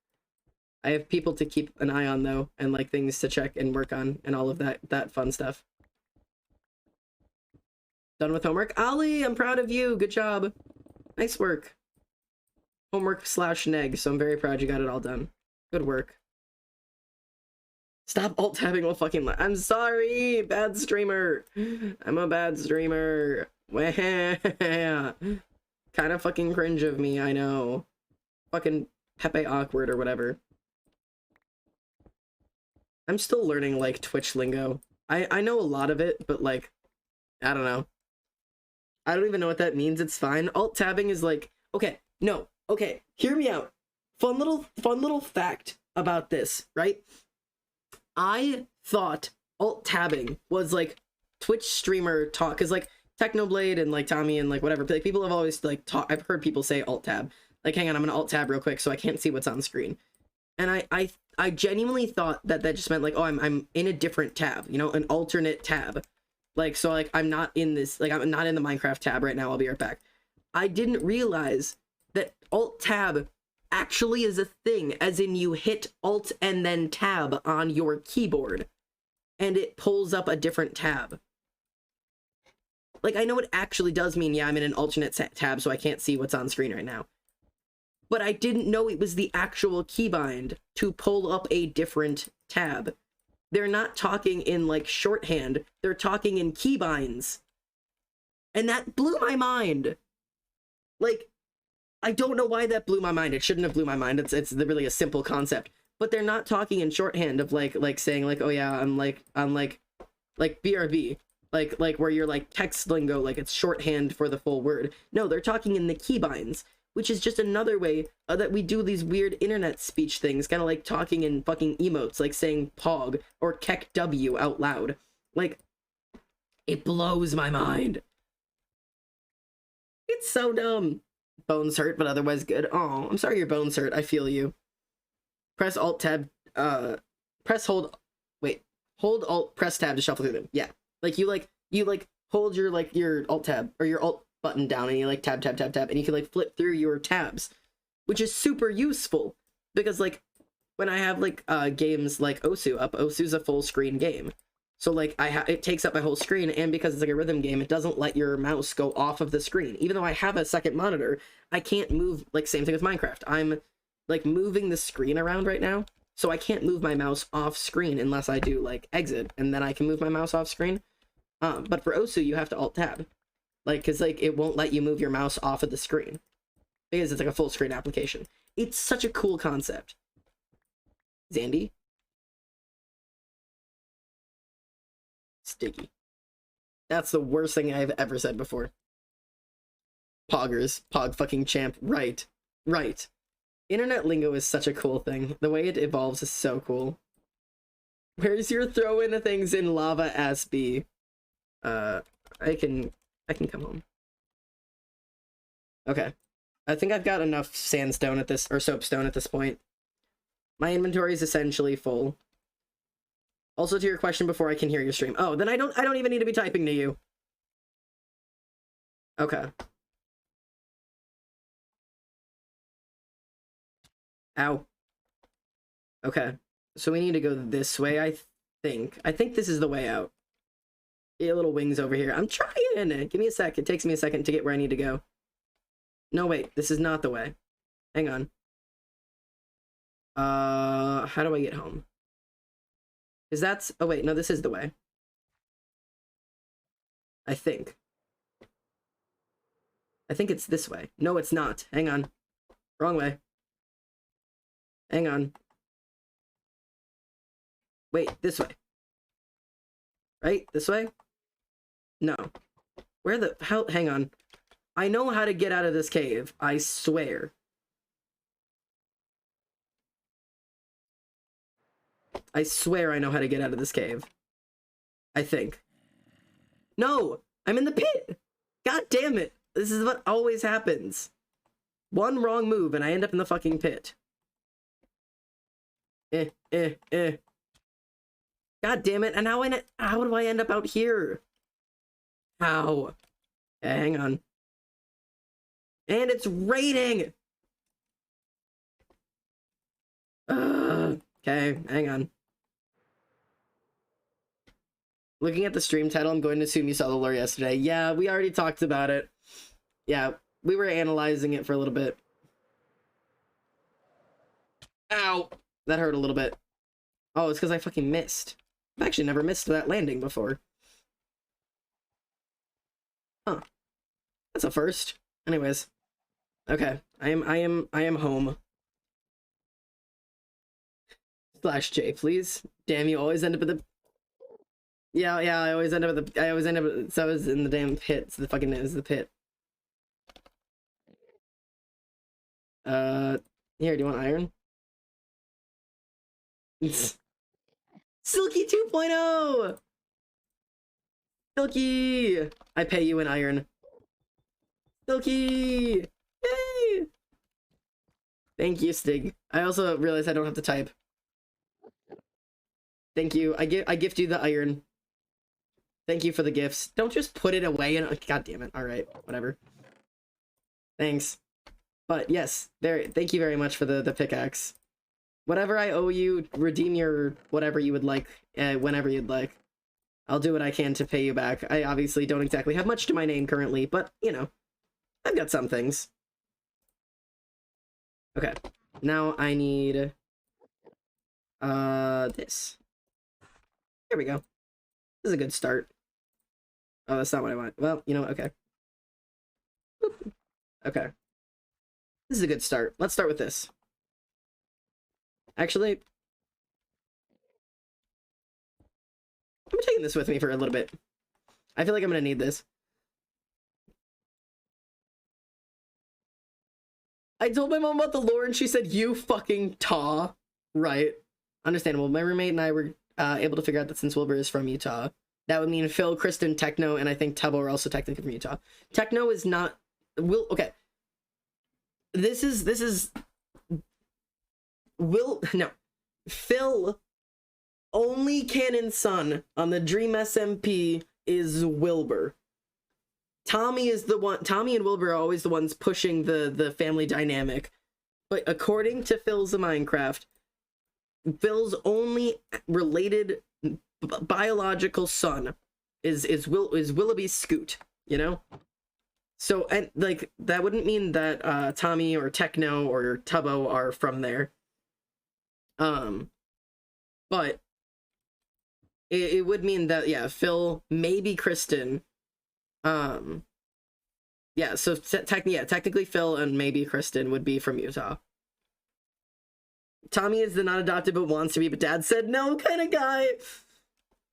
I have people to keep an eye on, though, and, like, things to check and work on, and all of that fun stuff. Done with homework? Ali, I'm proud of you. Good job. Nice work. Homework/neg, so I'm very proud you got it all done. Good work. Stop alt-tabbing while fucking live. I'm sorry, bad streamer. I'm a bad streamer. Kind of fucking cringe of me, I know. Fucking Pepe awkward or whatever. I'm still learning, like, Twitch lingo. I know a lot of it, but, like, I don't know. I don't even know what that means. It's fine. Alt-tabbing is like, okay, no, okay, hear me out. Fun little fact about this, right? I thought alt-tabbing was, like, Twitch streamer talk, because, like, Technoblade and, like, Tommy and, like, whatever, like, people have always, like, I've heard people say alt-tab. Like, hang on, I'm gonna alt-tab real quick so I can't see what's on screen. And I genuinely thought that just meant, like, oh, I'm in a different tab, you know, an alternate tab. Like, so, like, I'm not in this, like, I'm not in the Minecraft tab right now, I'll be right back. I didn't realize that alt-tab actually is a thing, as in you hit alt and then tab on your keyboard, and it pulls up a different tab. Like, I know it actually does mean, yeah, I'm in an alternate tab, so I can't see what's on screen right now. But I didn't know it was the actual keybind to pull up a different tab. They're not talking in, like, shorthand. They're talking in keybinds. And that blew my mind. Like, I don't know why that blew my mind. It shouldn't have blew my mind. It's really a simple concept. But they're not talking in shorthand of, like saying, like, oh yeah, I'm like BRB. Like where you're, like, text lingo, like, it's shorthand for the full word. No, they're talking in the keybinds, which is just another way that we do these weird internet speech things, kind of like talking in fucking emotes, like saying pog or kek W out loud. Like, it blows my mind. It's so dumb. Bones hurt, but otherwise good. Oh, I'm sorry your bones hurt. I feel you. Press alt tab, press hold, wait, hold alt, press tab to shuffle through them. Yeah. Like, you hold your alt tab, or your alt button down, and you, like, tab, and you can, like, flip through your tabs, which is super useful, because, like, when I have, like, games like Osu up, Osu's a full screen game, so, like, it takes up my whole screen, and because it's, like, a rhythm game, it doesn't let your mouse go off of the screen. Even though I have a second monitor, I can't move, like, same thing with Minecraft. I'm, like, moving the screen around right now, so I can't move my mouse off screen unless I do, like, exit, and then I can move my mouse off screen. But for Osu, you have to alt-tab. Like, because, like, it won't let you move your mouse off of the screen. Because it's, like, a full screen application. It's such a cool concept. Zandy? Sticky. That's the worst thing I've ever said before. Poggers. Pog fucking champ. Right. Right. Internet lingo is such a cool thing. The way it evolves is so cool. Where's your throw in the things in lava ass B? I can come home. Okay. I think I've got enough sandstone at this, or soapstone at this point. My inventory is essentially full. Also, to your question before I can hear your stream. Oh, then I don't even need to be typing to you. Okay. Ow. Okay. So we need to go this way, I think. I think this is the way out. Yeah, little wings over here. I'm trying. Give me a sec. It takes me a second to get where I need to go. No, wait. This is not the way. Hang on. How do I get home? Is that's... Oh, wait. No, this is the way. I think. I think it's this way. No, it's not. Hang on. Wrong way. Hang on. Wait, this way. Right? This way? No. Where the hell? Hang on. I know how to get out of this cave. I swear. I swear I know how to get out of this cave. I think. No! I'm in the pit! God damn it! This is what always happens. One wrong move and I end up in the fucking pit. God damn it, and how do I end up out here? How? Okay, hang on. And it's raining! Okay, hang on. Looking at the stream title, I'm going to assume you saw the lore yesterday. Yeah, we already talked about it. Yeah, we were analyzing it for a little bit. Ow! That hurt a little bit. Oh, it's because I fucking missed. I've actually never missed that landing before. Huh. That's a first. Anyways. Okay. I am home. /J, please. Damn, you always end up at the... Yeah, I always end up at the... So I was in the damn pit. So the fucking is the pit. Here, do you want iron? Silky 2.0! Silky! I pay you in iron. Silky! Yay! Thank you, Stig. I also realized I don't have to type. Thank you. I gift you the iron. Thank you for the gifts. Don't just put it away and... God damn it. Alright, whatever. Thanks. But yes, thank you very much for the pickaxe. Whatever I owe you, redeem your whatever you would like, whenever you'd like. I'll do what I can to pay you back. I obviously don't exactly have much to my name currently, but, you know, I've got some things. Okay, now I need, this. There we go. This is a good start. Oh, that's not what I want. Well, you know what, okay. Boop. Okay. This is a good start. Let's start with this. Actually, I'm taking this with me for a little bit. I feel like I'm gonna need this. I told my mom about the lore and she said, you fucking taw. Right. Understandable. My roommate and I were able to figure out that since Wilbur is from Utah, that would mean Phil, Kristen, Techno, and I think Tubbo are also technically from Utah. Techno is not... Okay. This is... Phil, only canon son on the Dream SMP is Wilbur. Tommy and Wilbur are always the ones pushing the family dynamic. But according to Phil's Minecraft, Phil's only related biological son is Willoughby Scoot, you know? So, and like, that wouldn't mean that Tommy or Techno or Tubbo are from there. But it would mean that, yeah, Phil, maybe Kristen, yeah, so technically Phil and maybe Kristen would be from Utah. Tommy is the not adopted but wants to be, but dad said no kind of guy.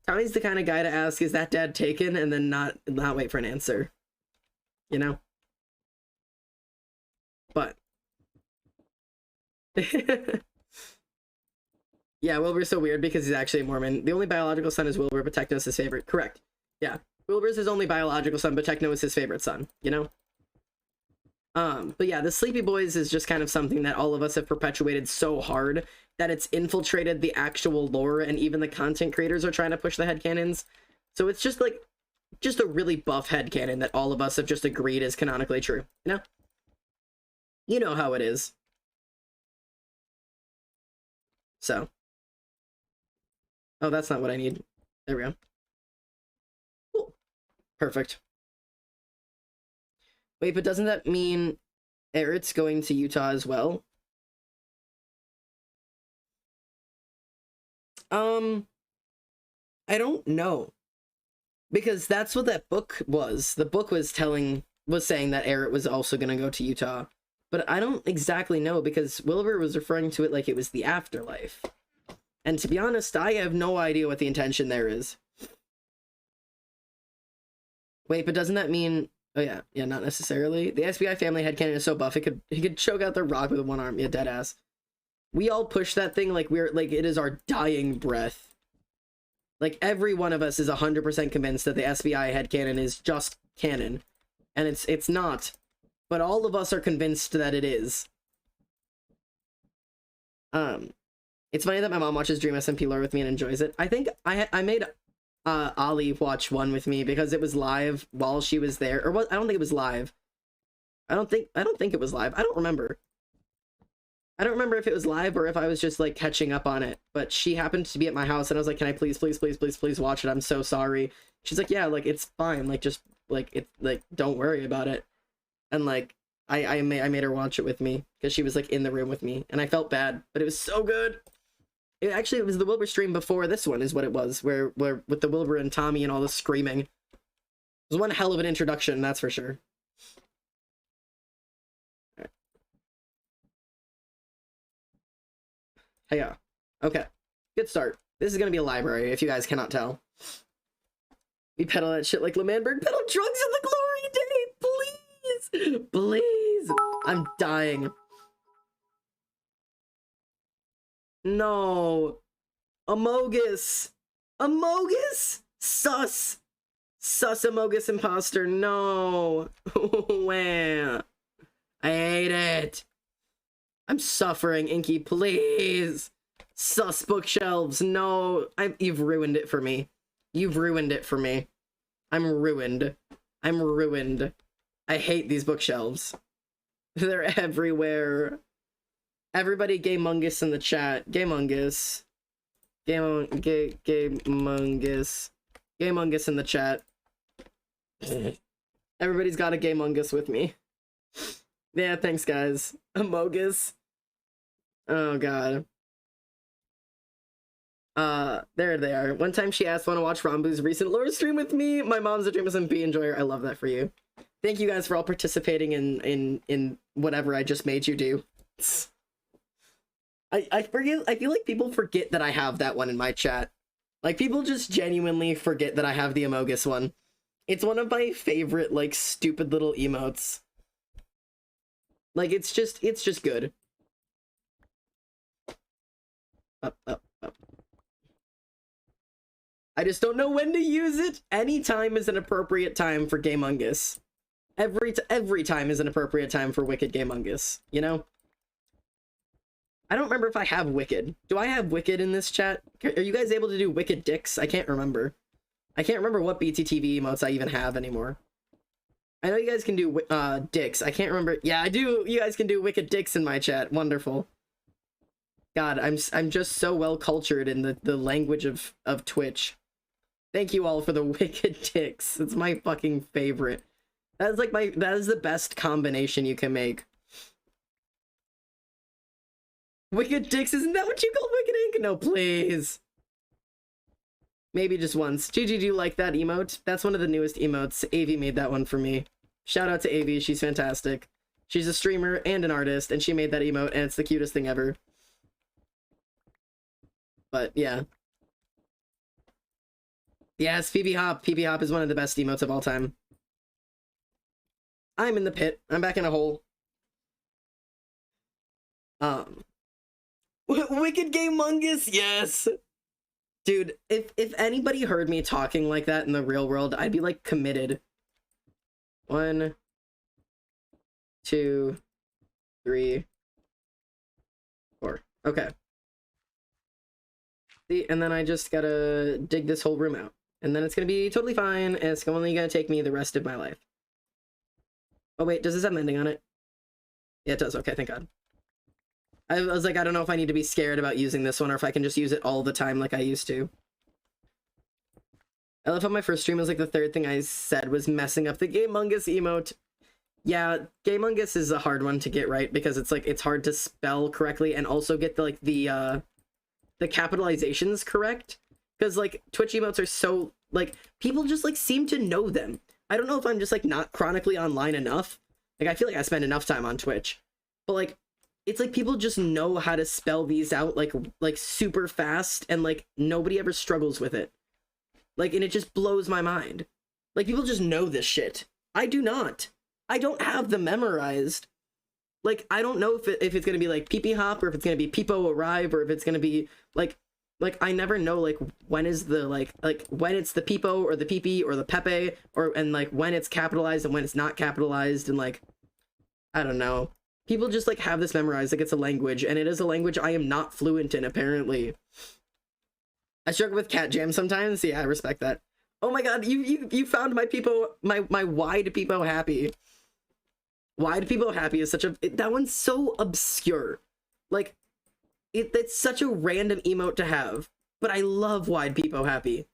Tommy's the kind of guy to ask, is that dad taken? And then not wait for an answer. You know? But yeah, Wilbur's so weird because he's actually a Mormon. The only biological son is Wilbur, but Techno's his favorite. Correct. Yeah. Wilbur's his only biological son, but Techno is his favorite son, you know? But yeah, the Sleepy Boys is just kind of something that all of us have perpetuated so hard that it's infiltrated the actual lore, and even the content creators are trying to push the headcanons. So it's just like, just a really buff headcanon that all of us have just agreed is canonically true, you know? You know how it is. So. Oh, that's not what I need. There we go. Cool. Perfect. Wait, but doesn't that mean Eret's going to Utah as well? I don't know. Because that's what that book was. The book was saying that Eret was also going to go to Utah. But I don't exactly know, because Wilbur was referring to it like it was the afterlife. And to be honest, I have no idea what the intention there is. Wait, but doesn't that mean? Oh yeah, yeah, not necessarily. The SBI family headcanon is so buff he could choke out the Rock with one arm. Yeah, dead ass. We all push that thing like we're like it is our dying breath. Like every one of us is 100% convinced that the SBI headcanon is just canon, and it's not. But all of us are convinced that it is. It's funny that my mom watches Dream SMP lore with me and enjoys it. I think I made Ollie watch one with me because it was live while she was there, or what? I don't think it was live. I don't think it was live. I don't remember. I don't remember if it was live or if I was just like catching up on it. But she happened to be at my house, and I was like, "Can I please watch it? I'm so sorry." She's like, "Yeah, like it's fine. Like just like it like don't worry about it." And like I made her watch it with me because she was like in the room with me, and I felt bad, but it was so good. It was the Wilbur stream before this one is what it was, where with the Wilbur and Tommy and all the screaming. It was one hell of an introduction, that's for sure. Right. Yeah. Okay. Good start. This is gonna be a library, if you guys cannot tell. We pedal that shit like Lemanberg pedal drugs in the glory day, please! Please! I'm dying. No. Amogus. Amogus? Sus. Sus Amogus imposter. No. Wah. I hate it. I'm suffering, Inky. Please. Sus bookshelves. No. You've ruined it for me. You've ruined it for me. I'm ruined. I'm ruined. I hate these bookshelves. They're everywhere. Everybody Gamemungus in the chat. Gamemungus. Gamemungus. Gamemungus in the chat. Everybody's got a Gamemungus with me. Yeah, thanks guys. Amogus. Oh god. There they are. One time she asked wanna watch Rambu's recent lore stream with me. My mom's a Dream SMP enjoyer. I love that for you. Thank you guys for all participating in whatever I just made you do. I feel like people forget that I have that one in my chat. Like people just genuinely forget that I have the Amogus one. It's one of my favorite like stupid little emotes. Like it's just good. Up. I just don't know when to use it. Any time is an appropriate time for Gamemungus. Every time is an appropriate time for Wicked Gamemungus, you know? I don't remember if I have Wicked. Do I have Wicked in this chat? Are you guys able to do Wicked Dicks? I can't remember. I can't remember what BTTV emotes I even have anymore. I know you guys can do Dicks. I can't remember. Yeah, I do. You guys can do Wicked Dicks in my chat. Wonderful. God, I'm just so well cultured in the language of Twitch. Thank you all for the Wicked Dicks. It's my fucking favorite. That is the best combination you can make. Wicked Dicks, isn't that what you call Wicked Ink? No, please. Maybe just once. GG, do you like that emote? That's one of the newest emotes. Avi made that one for me. Shout out to Avi, she's fantastic. She's a streamer and an artist, and she made that emote, and it's the cutest thing ever. But, yeah. Yes, PB Hop. PB Hop is one of the best emotes of all time. I'm in the pit. I'm back in a hole. Wicked Gamemungus, yes! Dude, if anybody heard me talking like that in the real world, I'd be, like, committed. 1, 2, 3, 4. Okay. See, and then I just gotta dig this whole room out. And then it's gonna be totally fine, and it's only gonna take me the rest of my life. Oh wait, does this have an ending on it? Yeah, it does. Okay, thank God. I was like, I don't know if I need to be scared about using this one or if I can just use it all the time like I used to. I love how my first stream was like the third thing I said was messing up the Gamemungus emote. Yeah, Gamemungus is a hard one to get right because it's like it's hard to spell correctly and also get the capitalizations correct. Because like Twitch emotes are so like people just like seem to know them. I don't know if I'm just like not chronically online enough. Like I feel like I spend enough time on Twitch. But like it's like people just know how to spell these out like super fast and like nobody ever struggles with it. Like and it just blows my mind. Like, people just know this shit. I do not. I don't have them memorized. Like, I don't know if it's gonna be like Pee Pee Hop, or if it's gonna be Peepo Arrive, or if it's gonna be like I never know like when is the like when it's the Peepo or the Pee Pee or the Pepe, and like when it's capitalized and when it's not capitalized, and like I don't know. People just like have this memorized like it's a language, and it is a language I am not fluent in apparently. I struggle with cat jam sometimes. Yeah, I respect that. Oh my god, you found my Peepo, my wide Peepo happy. Wide Peepo happy is such a that one's so obscure. Like it's such a random emote to have, but I love wide Peepo happy.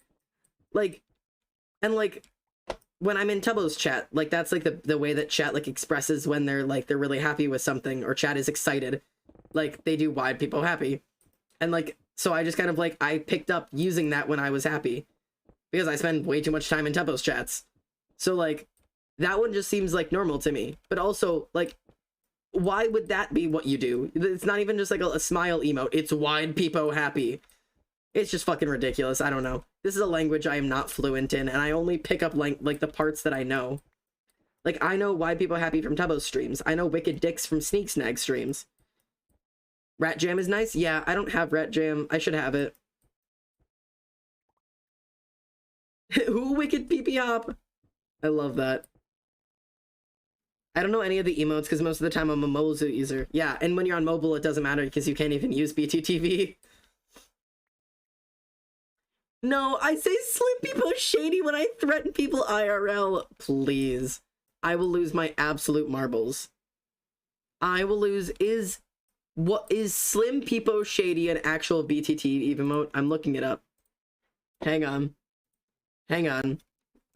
Like, and like when I'm in Tubbo's chat, like that's like the way that chat like expresses when they're really happy with something, or chat is excited. Like they do wide Peepo happy. And like so I just kind of like I picked up using that when I was happy, because I spend way too much time in Tubbo's chats. So like that one just seems like normal to me. But also like, why would that be what you do? It's not even just like a smile emote. It's wide Peepo happy. It's just fucking ridiculous. I don't know. This is a language I am not fluent in, and I only pick up like the parts that I know. Like I know wide Peepo happy from Tubbo's streams. I know Wicked Dicks from Sneak Snag streams. Rat Jam is nice. Yeah, I don't have Rat Jam. I should have it. Who Wicked Pee Pee Hop? I love that. I don't know any of the emotes because most of the time I'm a mobile user. Yeah, and when you're on mobile, it doesn't matter because you can't even use BTTV. No, I say Slim Peepo shady when I threaten people IRL. Please. I will lose my absolute marbles. I will lose. What is Slim Peepo shady an actual BTTV emote? I'm looking it up. Hang on.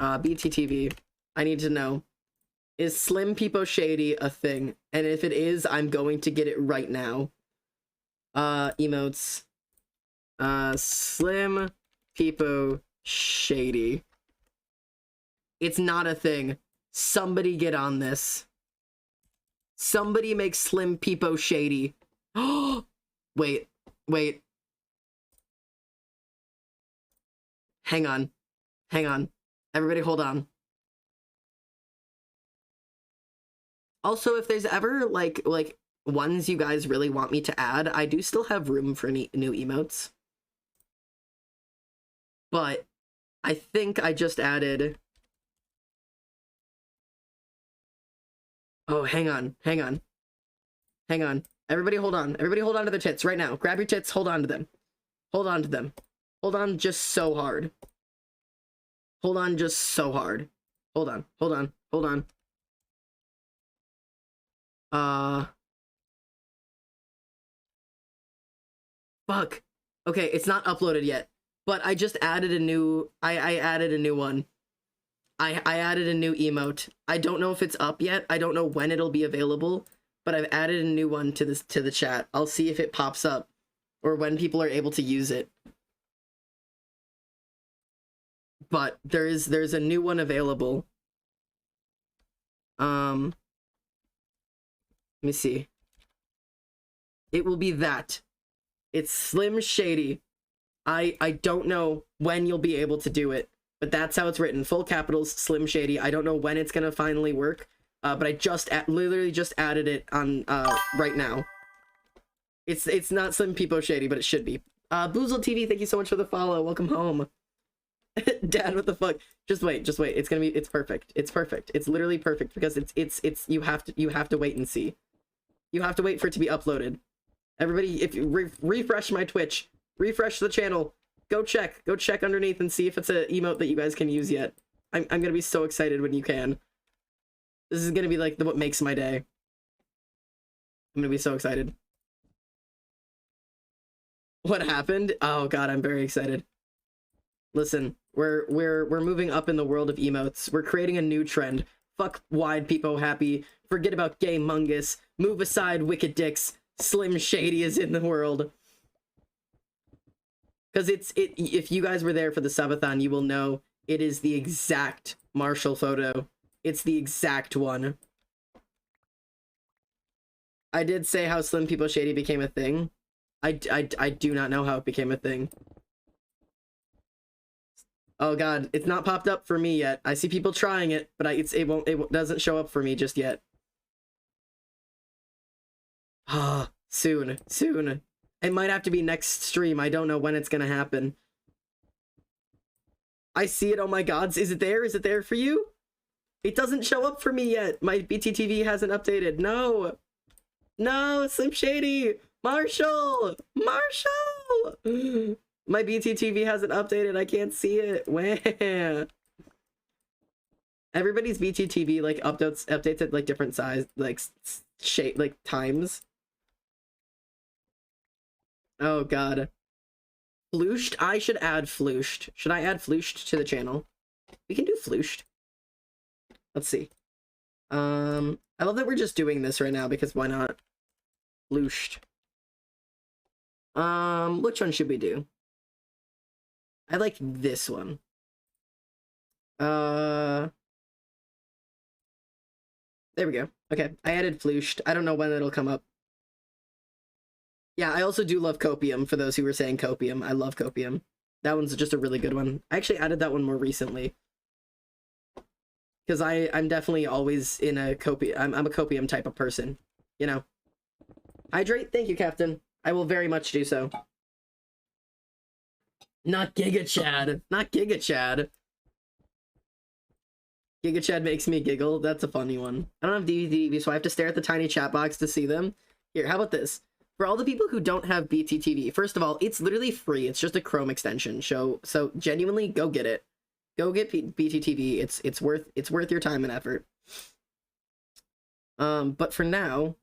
BTTV. I need to know. Is Slim Peepo shady a thing? And if it is, I'm going to get it right now. Emotes. Slim Peepo shady. It's not a thing. Somebody get on this. Somebody make Slim Peepo shady. Wait. Hang on. Everybody hold on. Also, if there's ever like ones you guys really want me to add, I do still have room for new emotes. But I think I just added... Oh, hang on. Everybody hold on. Everybody hold on to their tits right now. Grab your tits, hold on to them. Hold on just so hard. Hold on just so hard. Hold on. Fuck. Okay, it's not uploaded yet. But I just added a new... I added a new one. I added a new emote. I don't know if it's up yet. I don't know when it'll be available. But I've added a new one to the chat. I'll see if it pops up. Or when people are able to use it. But there's a new one available. Let me see. It will be that. It's Slim Shady. I don't know when you'll be able to do it, but that's how it's written. Full capitals, Slim Shady. I don't know when it's gonna finally work, but I literally just added it on right now. It's not Slim Peepo Shady, but it should be. Boozled TV, thank you so much for the follow. Welcome home. Dad, what the fuck? Just wait. It's perfect. It's literally perfect because it's you have to wait and see. You have to wait for it to be uploaded. Everybody, if you refresh my Twitch, refresh the channel, go check underneath and see if it's an emote that you guys can use yet. I'm gonna be so excited when you can. This is gonna be like what makes my day. I'm gonna be so excited. What happened? Oh god, I'm very excited. Listen, we're moving up in the world of emotes. We're creating a new trend. Fuck wide Peepo happy. Forget about gay mungus. Move aside Wicked Dicks. Slim Shady is in the world. Because if you guys were there for the subathon, you will know it is the exact Marshall photo. It's the exact one. I did say how Slim Peepo Shady became a thing. I do not know how it became a thing. Oh god, it's not popped up for me yet. I see people trying it, but it doesn't show up for me just yet. Ah, soon. It might have to be next stream. I don't know when it's gonna happen. I see it. Oh my god, is it there? Is it there for you? It doesn't show up for me yet. My BTTV hasn't updated. No, Slim Shady, Marshall. My BTTV hasn't updated. I can't see it. Where? Everybody's BTTV like updates at like different size, like shape, like times. Oh god. Flooshed? I should add Flooshed. Should I add Flooshed to the channel? We can do Flooshed. Let's see. I love that we're just doing this right now because why not? Flooshed. Which one should we do? I like this one. There we go. Okay, I added Flooshed. I don't know when it'll come up. Yeah, I also do love Copium, for those who were saying Copium. I love Copium. That one's just a really good one. I actually added that one more recently. Because I'm definitely always in a Copium. I'm a Copium type of person. You know. Hydrate? Thank you, Captain. I will very much do so. Not Giga Chad. Not Giga Chad. Giga Chad makes me giggle. That's a funny one. I don't have DVD, so I have to stare at the tiny chat box to see them. Here, how about this? For all the people who don't have BTTV, first of all, it's literally free. It's just a Chrome extension. So genuinely, go get it. Go get BTTV. It's worth your time and effort. But for now,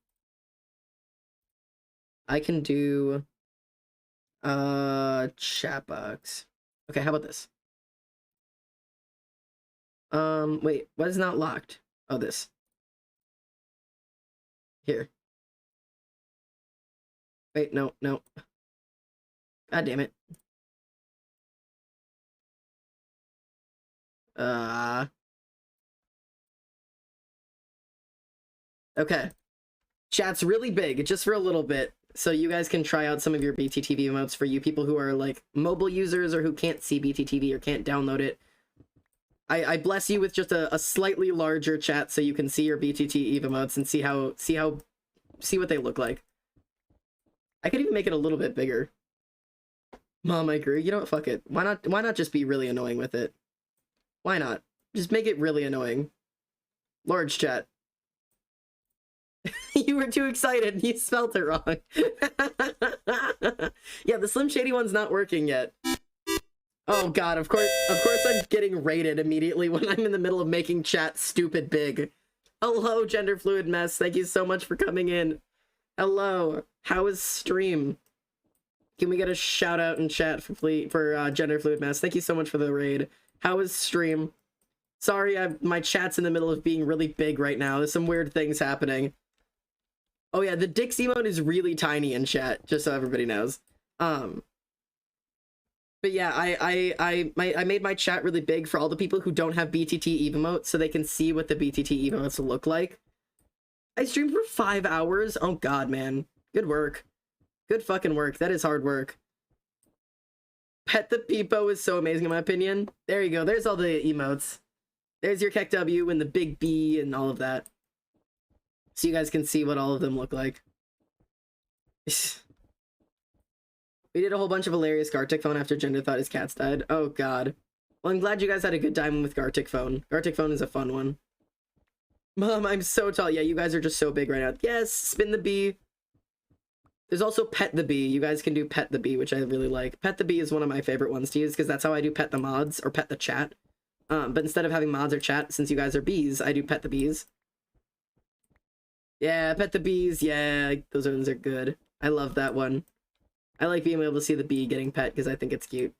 I can do chat box. Okay, how about this? Wait, what is not locked? Oh, this. Here. Wait, no. God damn it. Okay. Chat's really big, just for a little bit, so you guys can try out some of your BTTV emotes for you people who are, like, mobile users or who can't see BTTV or can't download it. I bless you with just a slightly larger chat so you can see your BTT emotes and see what they look like. I could even make it a little bit bigger. Mom, I agree. You know what? Fuck it. Why not just be really annoying with it? Why not? Just make it really annoying. Large chat. You were too excited. You spelled it wrong. Yeah, the Slim Shady one's not working yet. Oh god, of course I'm getting raided immediately when I'm in the middle of making chat stupid big. Hello, Gender Fluid Mess. Thank you so much for coming in. Hello. How is stream? Can we get a shout out in chat for Gender Fluid Mess? Thank you so much for the raid. How is stream? Sorry, my chat's in the middle of being really big right now. There's some weird things happening. Oh yeah, the Dix emote is really tiny in chat, just so everybody knows. But yeah, I made my chat really big for all the people who don't have BTT emotes, so they can see what the BTT emotes look like. I streamed for 5 hours. Oh god, man. Good work. Good fucking work. That is hard work. Pet the Peepo is so amazing in my opinion. There you go. There's all the emotes. There's your Keck W and the big B and all of that. So you guys can see what all of them look like. We did a whole bunch of hilarious Gartic Phone after Gender thought his cats died. Oh god. Well, I'm glad you guys had a good time with Gartic Phone. Gartic Phone is a fun one. Mom, I'm so tall. Yeah, you guys are just so big right now. Yes, Spin the Bee. There's also Pet the Bee. You guys can do Pet the Bee, which I really like. Pet the Bee is one of my favorite ones to use because that's how I do Pet the Mods or Pet the Chat. But instead of having mods or chat, since you guys are bees, I do Pet the Bees. Yeah, Pet the Bees. Yeah, those ones are good. I love that one. I like being able to see the bee getting pet because I think it's cute.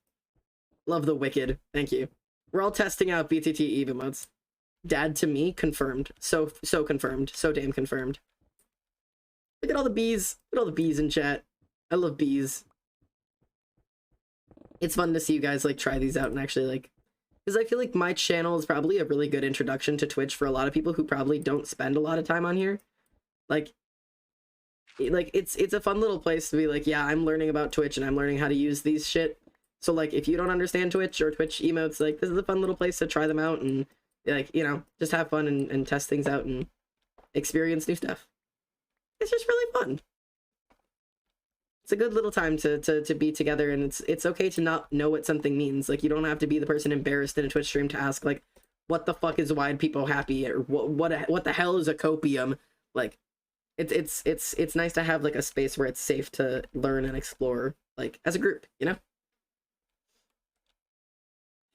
Love the Wicked. Thank you. We're all testing out BTT emotes. Dad to me, confirmed. So confirmed. So damn confirmed. Look at all the bees. Look at all the bees in chat. I love bees. It's fun to see you guys like try these out and actually like, because I feel like my channel is probably a really good introduction to Twitch for a lot of people who probably don't spend a lot of time on here. Like it's a fun little place to be like, yeah, I'm learning about Twitch and I'm learning how to use these shit. So like if you don't understand Twitch or Twitch emotes, like this is a fun little place to try them out and like, you know, just have fun and test things out and experience new stuff. It's just really fun. It's a good little time to be together, and it's okay to not know what something means. Like you don't have to be the person embarrassed in a Twitch stream to ask like, what the fuck is wide people happy, or what the hell is a copium? Like it's nice to have like a space where it's safe to learn and explore like as a group, you know?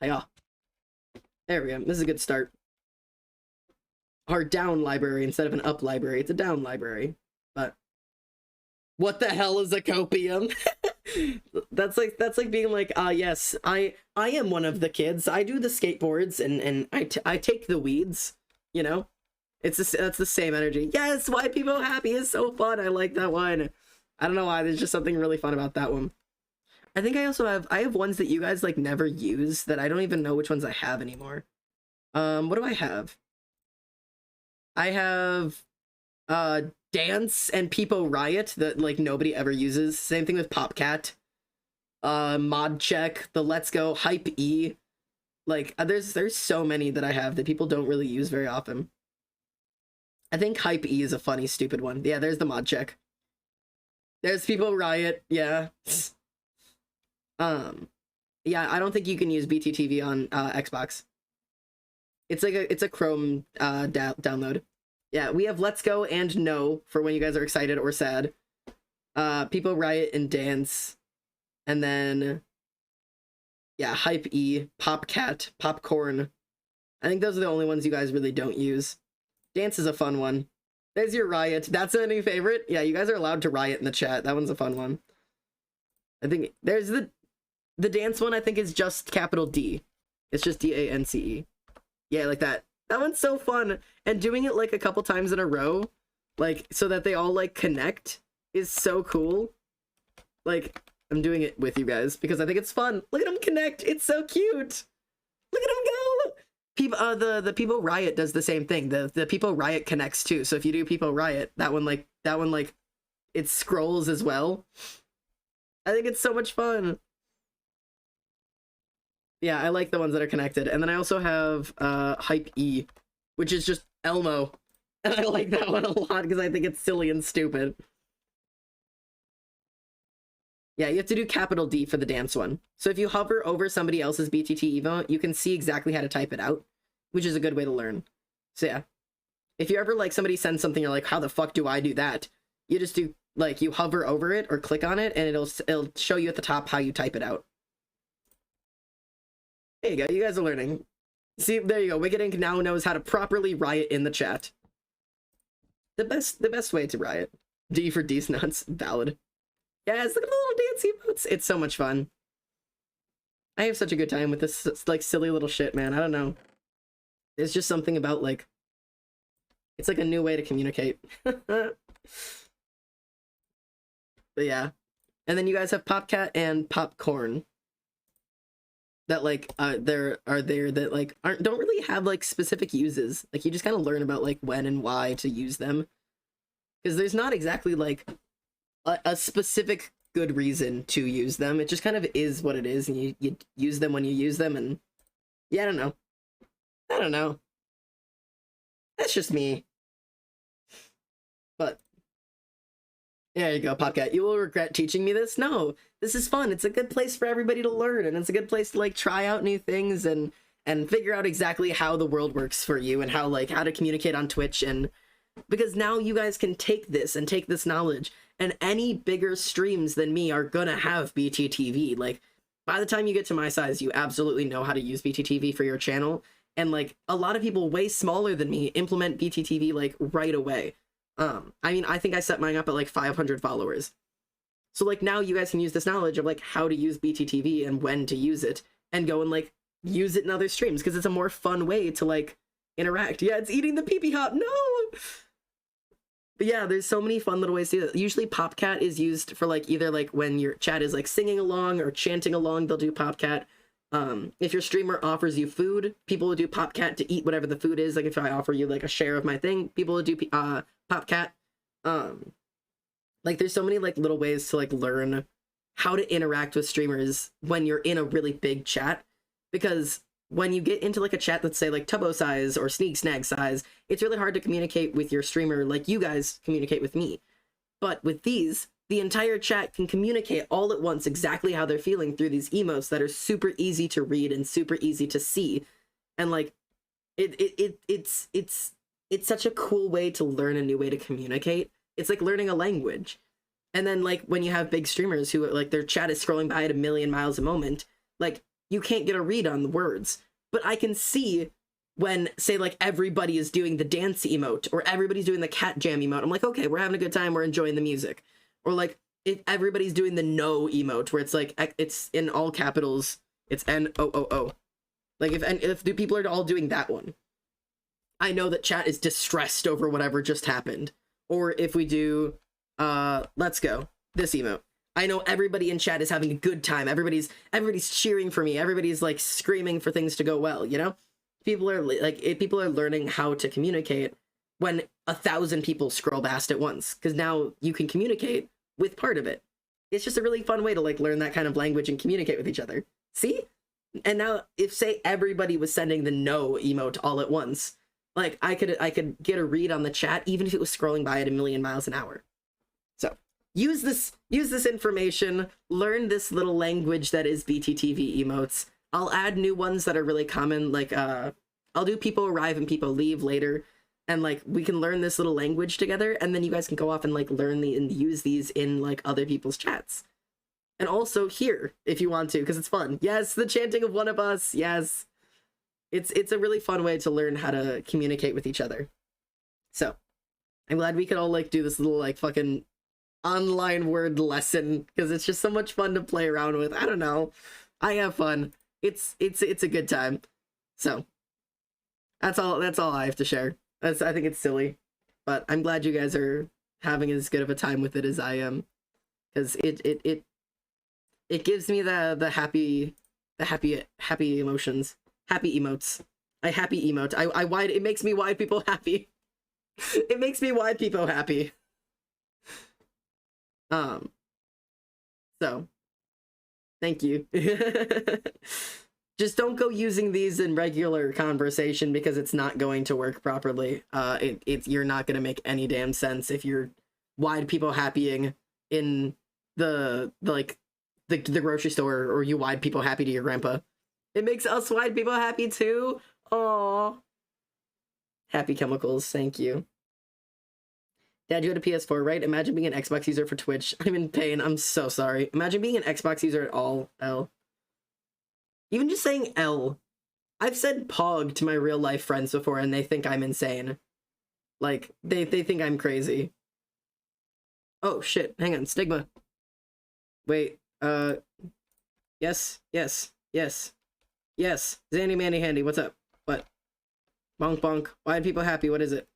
Hiya. There we go. This is a good start. Our down library instead of an up library. It's a down library. But what the hell is a copium? that's like being like, yes, I am one of the kids. I do the skateboards and I take the weeds, you know? That's the same energy. Yes, white people happy is so fun. I like that one. I don't know why. There's just something really fun about that one. I think I also have ones that you guys like never use that I don't even know which ones I have anymore. What do I have? I have Dance and Peepo Riot that like nobody ever uses. Same thing with Popcat. Mod Check, the Let's Go, Hype E. Like there's so many that I have that people don't really use very often. I think Hype E is a funny, stupid one. Yeah, there's the Mod Check. There's Peepo Riot, yeah. Yeah, I don't think you can use BTTV on Xbox. It's like it's a Chrome download. Yeah, we have Let's Go and No for when you guys are excited or sad. Peepo Riot and Dance. And then yeah, Hype E, Popcat, Popcorn. I think those are the only ones you guys really don't use. Dance is a fun one. There's your Riot. That's a new favorite. Yeah, you guys are allowed to riot in the chat. That one's a fun one. I think there's the Dance one. I think is just capital D. It's just DANCE. Yeah, like that. That one's so fun. And doing it like a couple times in a row, like so that they all like connect, is so cool. Like I'm doing it with you guys because I think it's fun. Look at them connect. It's so cute. Look at them go. People, the Peepo Riot does the same thing. The Peepo Riot connects too. So if you do Peepo Riot, that one like it scrolls as well. I think it's so much fun. Yeah, I like the ones that are connected. And then I also have Hype E, which is just Elmo. And I like that one a lot because I think it's silly and stupid. Yeah, you have to do capital D for the Dance one. So if you hover over somebody else's BTT Evo, you can see exactly how to type it out, which is a good way to learn. So yeah, if you ever like somebody sends something, you're like, how the fuck do I do that? You just do like you hover over it or click on it, and it'll show you at the top how you type it out. There you go. You guys are learning. See, there you go. Wicked Ink now knows how to properly riot in the chat. The best way to riot. D for D's nuts. Valid. Yes, look at the little dance emotes. It's so much fun. I have such a good time with this like silly little shit, man. I don't know. There's just something about like it's like a new way to communicate. But yeah. And then you guys have Popcat and Popcorn. That like there that like don't really have like specific uses. Like you just kind of learn about like when and why to use them. Because there's not exactly like a specific good reason to use them. It just kind of is what it is, and you use them when you use them, and yeah, I don't know. That's just me. But there you go, Popcat. You will regret teaching me this? No, this is fun. It's a good place for everybody to learn, and it's a good place to like try out new things and figure out exactly how the world works for you and how to communicate on Twitch. And because now you guys can take this knowledge, and any bigger streams than me are gonna have BTTV. Like by the time you get to my size, you absolutely know how to use BTTV for your channel. And like a lot of people way smaller than me implement BTTV like right away. I mean, I think I set mine up at like 500 followers. So like now you guys can use this knowledge of like how to use BTTV and when to use it, and go and like use it in other streams because it's a more fun way to like interact. Yeah, it's eating the pee-pee hop. No. But yeah, there's so many fun little ways to do that. Usually Popcat is used for like either like when your chat is like singing along or chanting along, they'll do Popcat. If your streamer offers you food, people will do Popcat to eat whatever the food is. Like if I offer you like a share of my thing, people will do Popcat. Like there's so many like little ways to like learn how to interact with streamers when you're in a really big chat, because when you get into like a chat that's say like Tubbo size or Sneak Snag size, it's really hard to communicate with your streamer like you guys communicate with me. But with these, the entire chat can communicate all at once exactly how they're feeling through these emotes that are super easy to read and super easy to see. And like it's such a cool way to learn a new way to communicate. It's like learning a language. And then like when you have big streamers who like their chat is scrolling by at a million miles a moment, like you can't get a read on the words. But I can see when, say, like everybody is doing the dance emote or everybody's doing the cat jam emote. I'm like, okay, we're having a good time, we're enjoying the music. Or like if everybody's doing the no emote where it's like it's in all capitals, it's NOOO. Like if the people are all doing that one, I know that chat is distressed over whatever just happened. Or if we do let's go, this emote, I know everybody in chat is having a good time. Everybody's cheering for me. Everybody's like screaming for things to go well, you know? People are learning how to communicate when 1,000 people scroll past at once, because now you can communicate with part of it. It's just a really fun way to like learn that kind of language and communicate with each other. See? And now if say everybody was sending the no emote all at once, like I could get a read on the chat even if it was scrolling by at a million miles an hour. So use this information, learn this little language that is BTTV emotes. I'll add new ones that are really common, like I'll do people arrive and people leave later, and like we can learn this little language together, and then you guys can go off and like learn and use these in like other people's chats. And also here, if you want to, because it's fun. Yes, the chanting of one of us, yes. It's a really fun way to learn how to communicate with each other. So, I'm glad we could all like do this little like fucking online word lesson, because it's just so much fun to play around with. I don't know. I have fun. It's a good time. So that's all I have to share. I think it's silly, but I'm glad you guys are having as good of a time with it as I am, because it gives me the happy emotions, happy emotes. Happy emote. It makes me wide people happy. It makes me wide people happy. So thank you. Just don't go using these in regular conversation, because it's not going to work properly. You're not going to make any damn sense if you're wide people happying in the grocery store, or you wide people happy to your grandpa. It makes us wide people happy too. Aww. Happy chemicals, thank you. Dad, you had a PS4, right? Imagine being an Xbox user for Twitch. I'm in pain. I'm so sorry. Imagine being an Xbox user at all. L. Even just saying L. I've said Pog to my real life friends before, and they think I'm insane. Like, they think I'm crazy. Oh, shit. Hang on. Stigma. Wait. Yes. Zandy Mandy Handy, what's up? What? Bonk bonk. Wide people happy, what is it?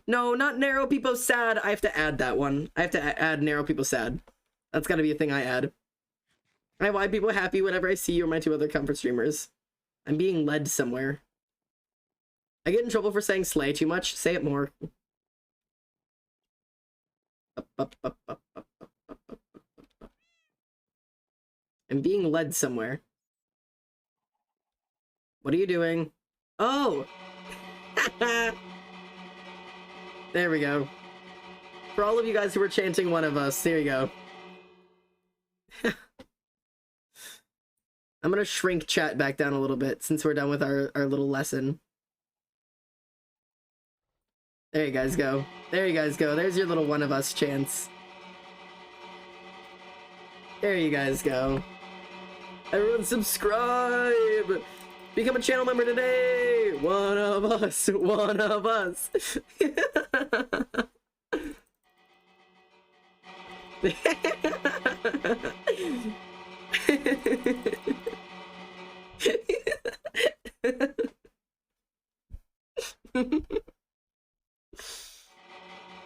No, not narrow people sad. I have to add that one. I have to add narrow people sad. That's gotta be a thing I add. I wide people happy whenever I see you or my 2 other comfort streamers. I'm being led somewhere. I get in trouble for saying slay too much. Say it more. I'm being led somewhere. What are you doing? Oh! There we go. For all of you guys who were chanting one of us, there you go. I'm gonna shrink chat back down a little bit since we're done with our little lesson. There you guys go. There you guys go. There's your little one of us chants. There you guys go. Everyone subscribe! Become a channel member today! One of us! One of us!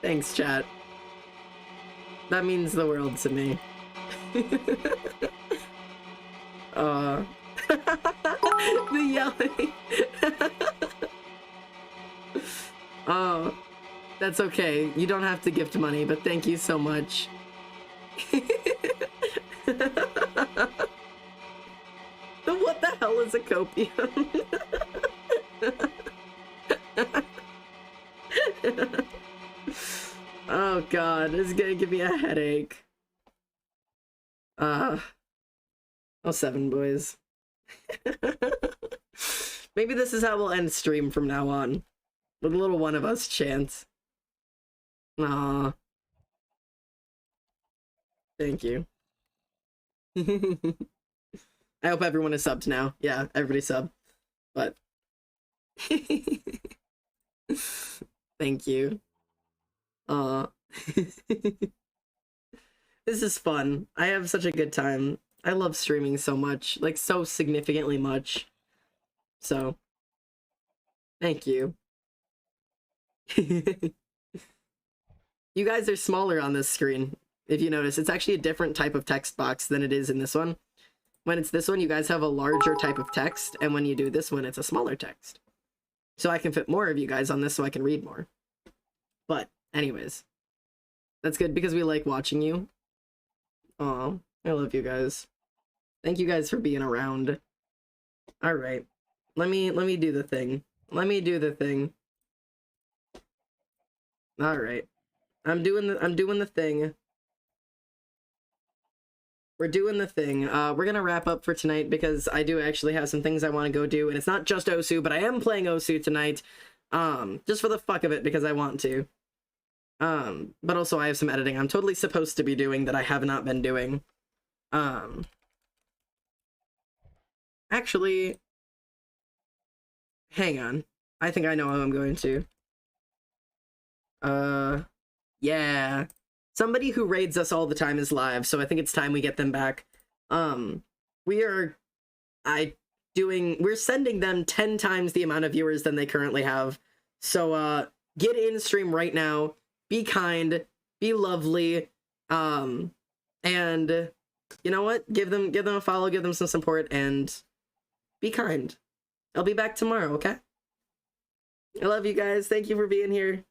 Thanks, chat. That means the world to me. The yelling. Oh, that's okay. You don't have to gift money, but thank you so much. well as a copium. Oh god, this is gonna give me a headache. Oh, 7 boys. Maybe this is how we'll end stream from now on. With a little one of us chance. Aw. Thank you. I hope everyone is subbed now. Yeah, everybody sub. But thank you. This is fun. I have such a good time. I love streaming so much. Like, so significantly much. So, thank you. You guys are smaller on this screen. If you notice, it's actually a different type of text box than it is in this one. When it's this one, you guys have a larger type of text, and when you do this one, it's a smaller text. So I can fit more of you guys on this so I can read more. But, anyways. That's good because we like watching you. Aw, I love you guys. Thank you guys for being around. Alright. Let me do the thing. Let me do the thing. Alright. I'm doing the thing. We're doing the thing. We're gonna wrap up for tonight because I do actually have some things I want to go do, and it's not just Osu, but I am playing Osu tonight. Just for the fuck of it because I want to. But also I have some editing I'm totally supposed to be doing that I have not been doing. Actually, hang on. I think I know how I'm going to. Yeah. Somebody who raids us all the time is live, so I think it's time we get them back. We're sending them 10 times the amount of viewers than they currently have. So, get in stream right now. Be kind, be lovely, and you know what? Give them a follow, give them some support, and be kind. I'll be back tomorrow, okay? I love you guys. Thank you for being here.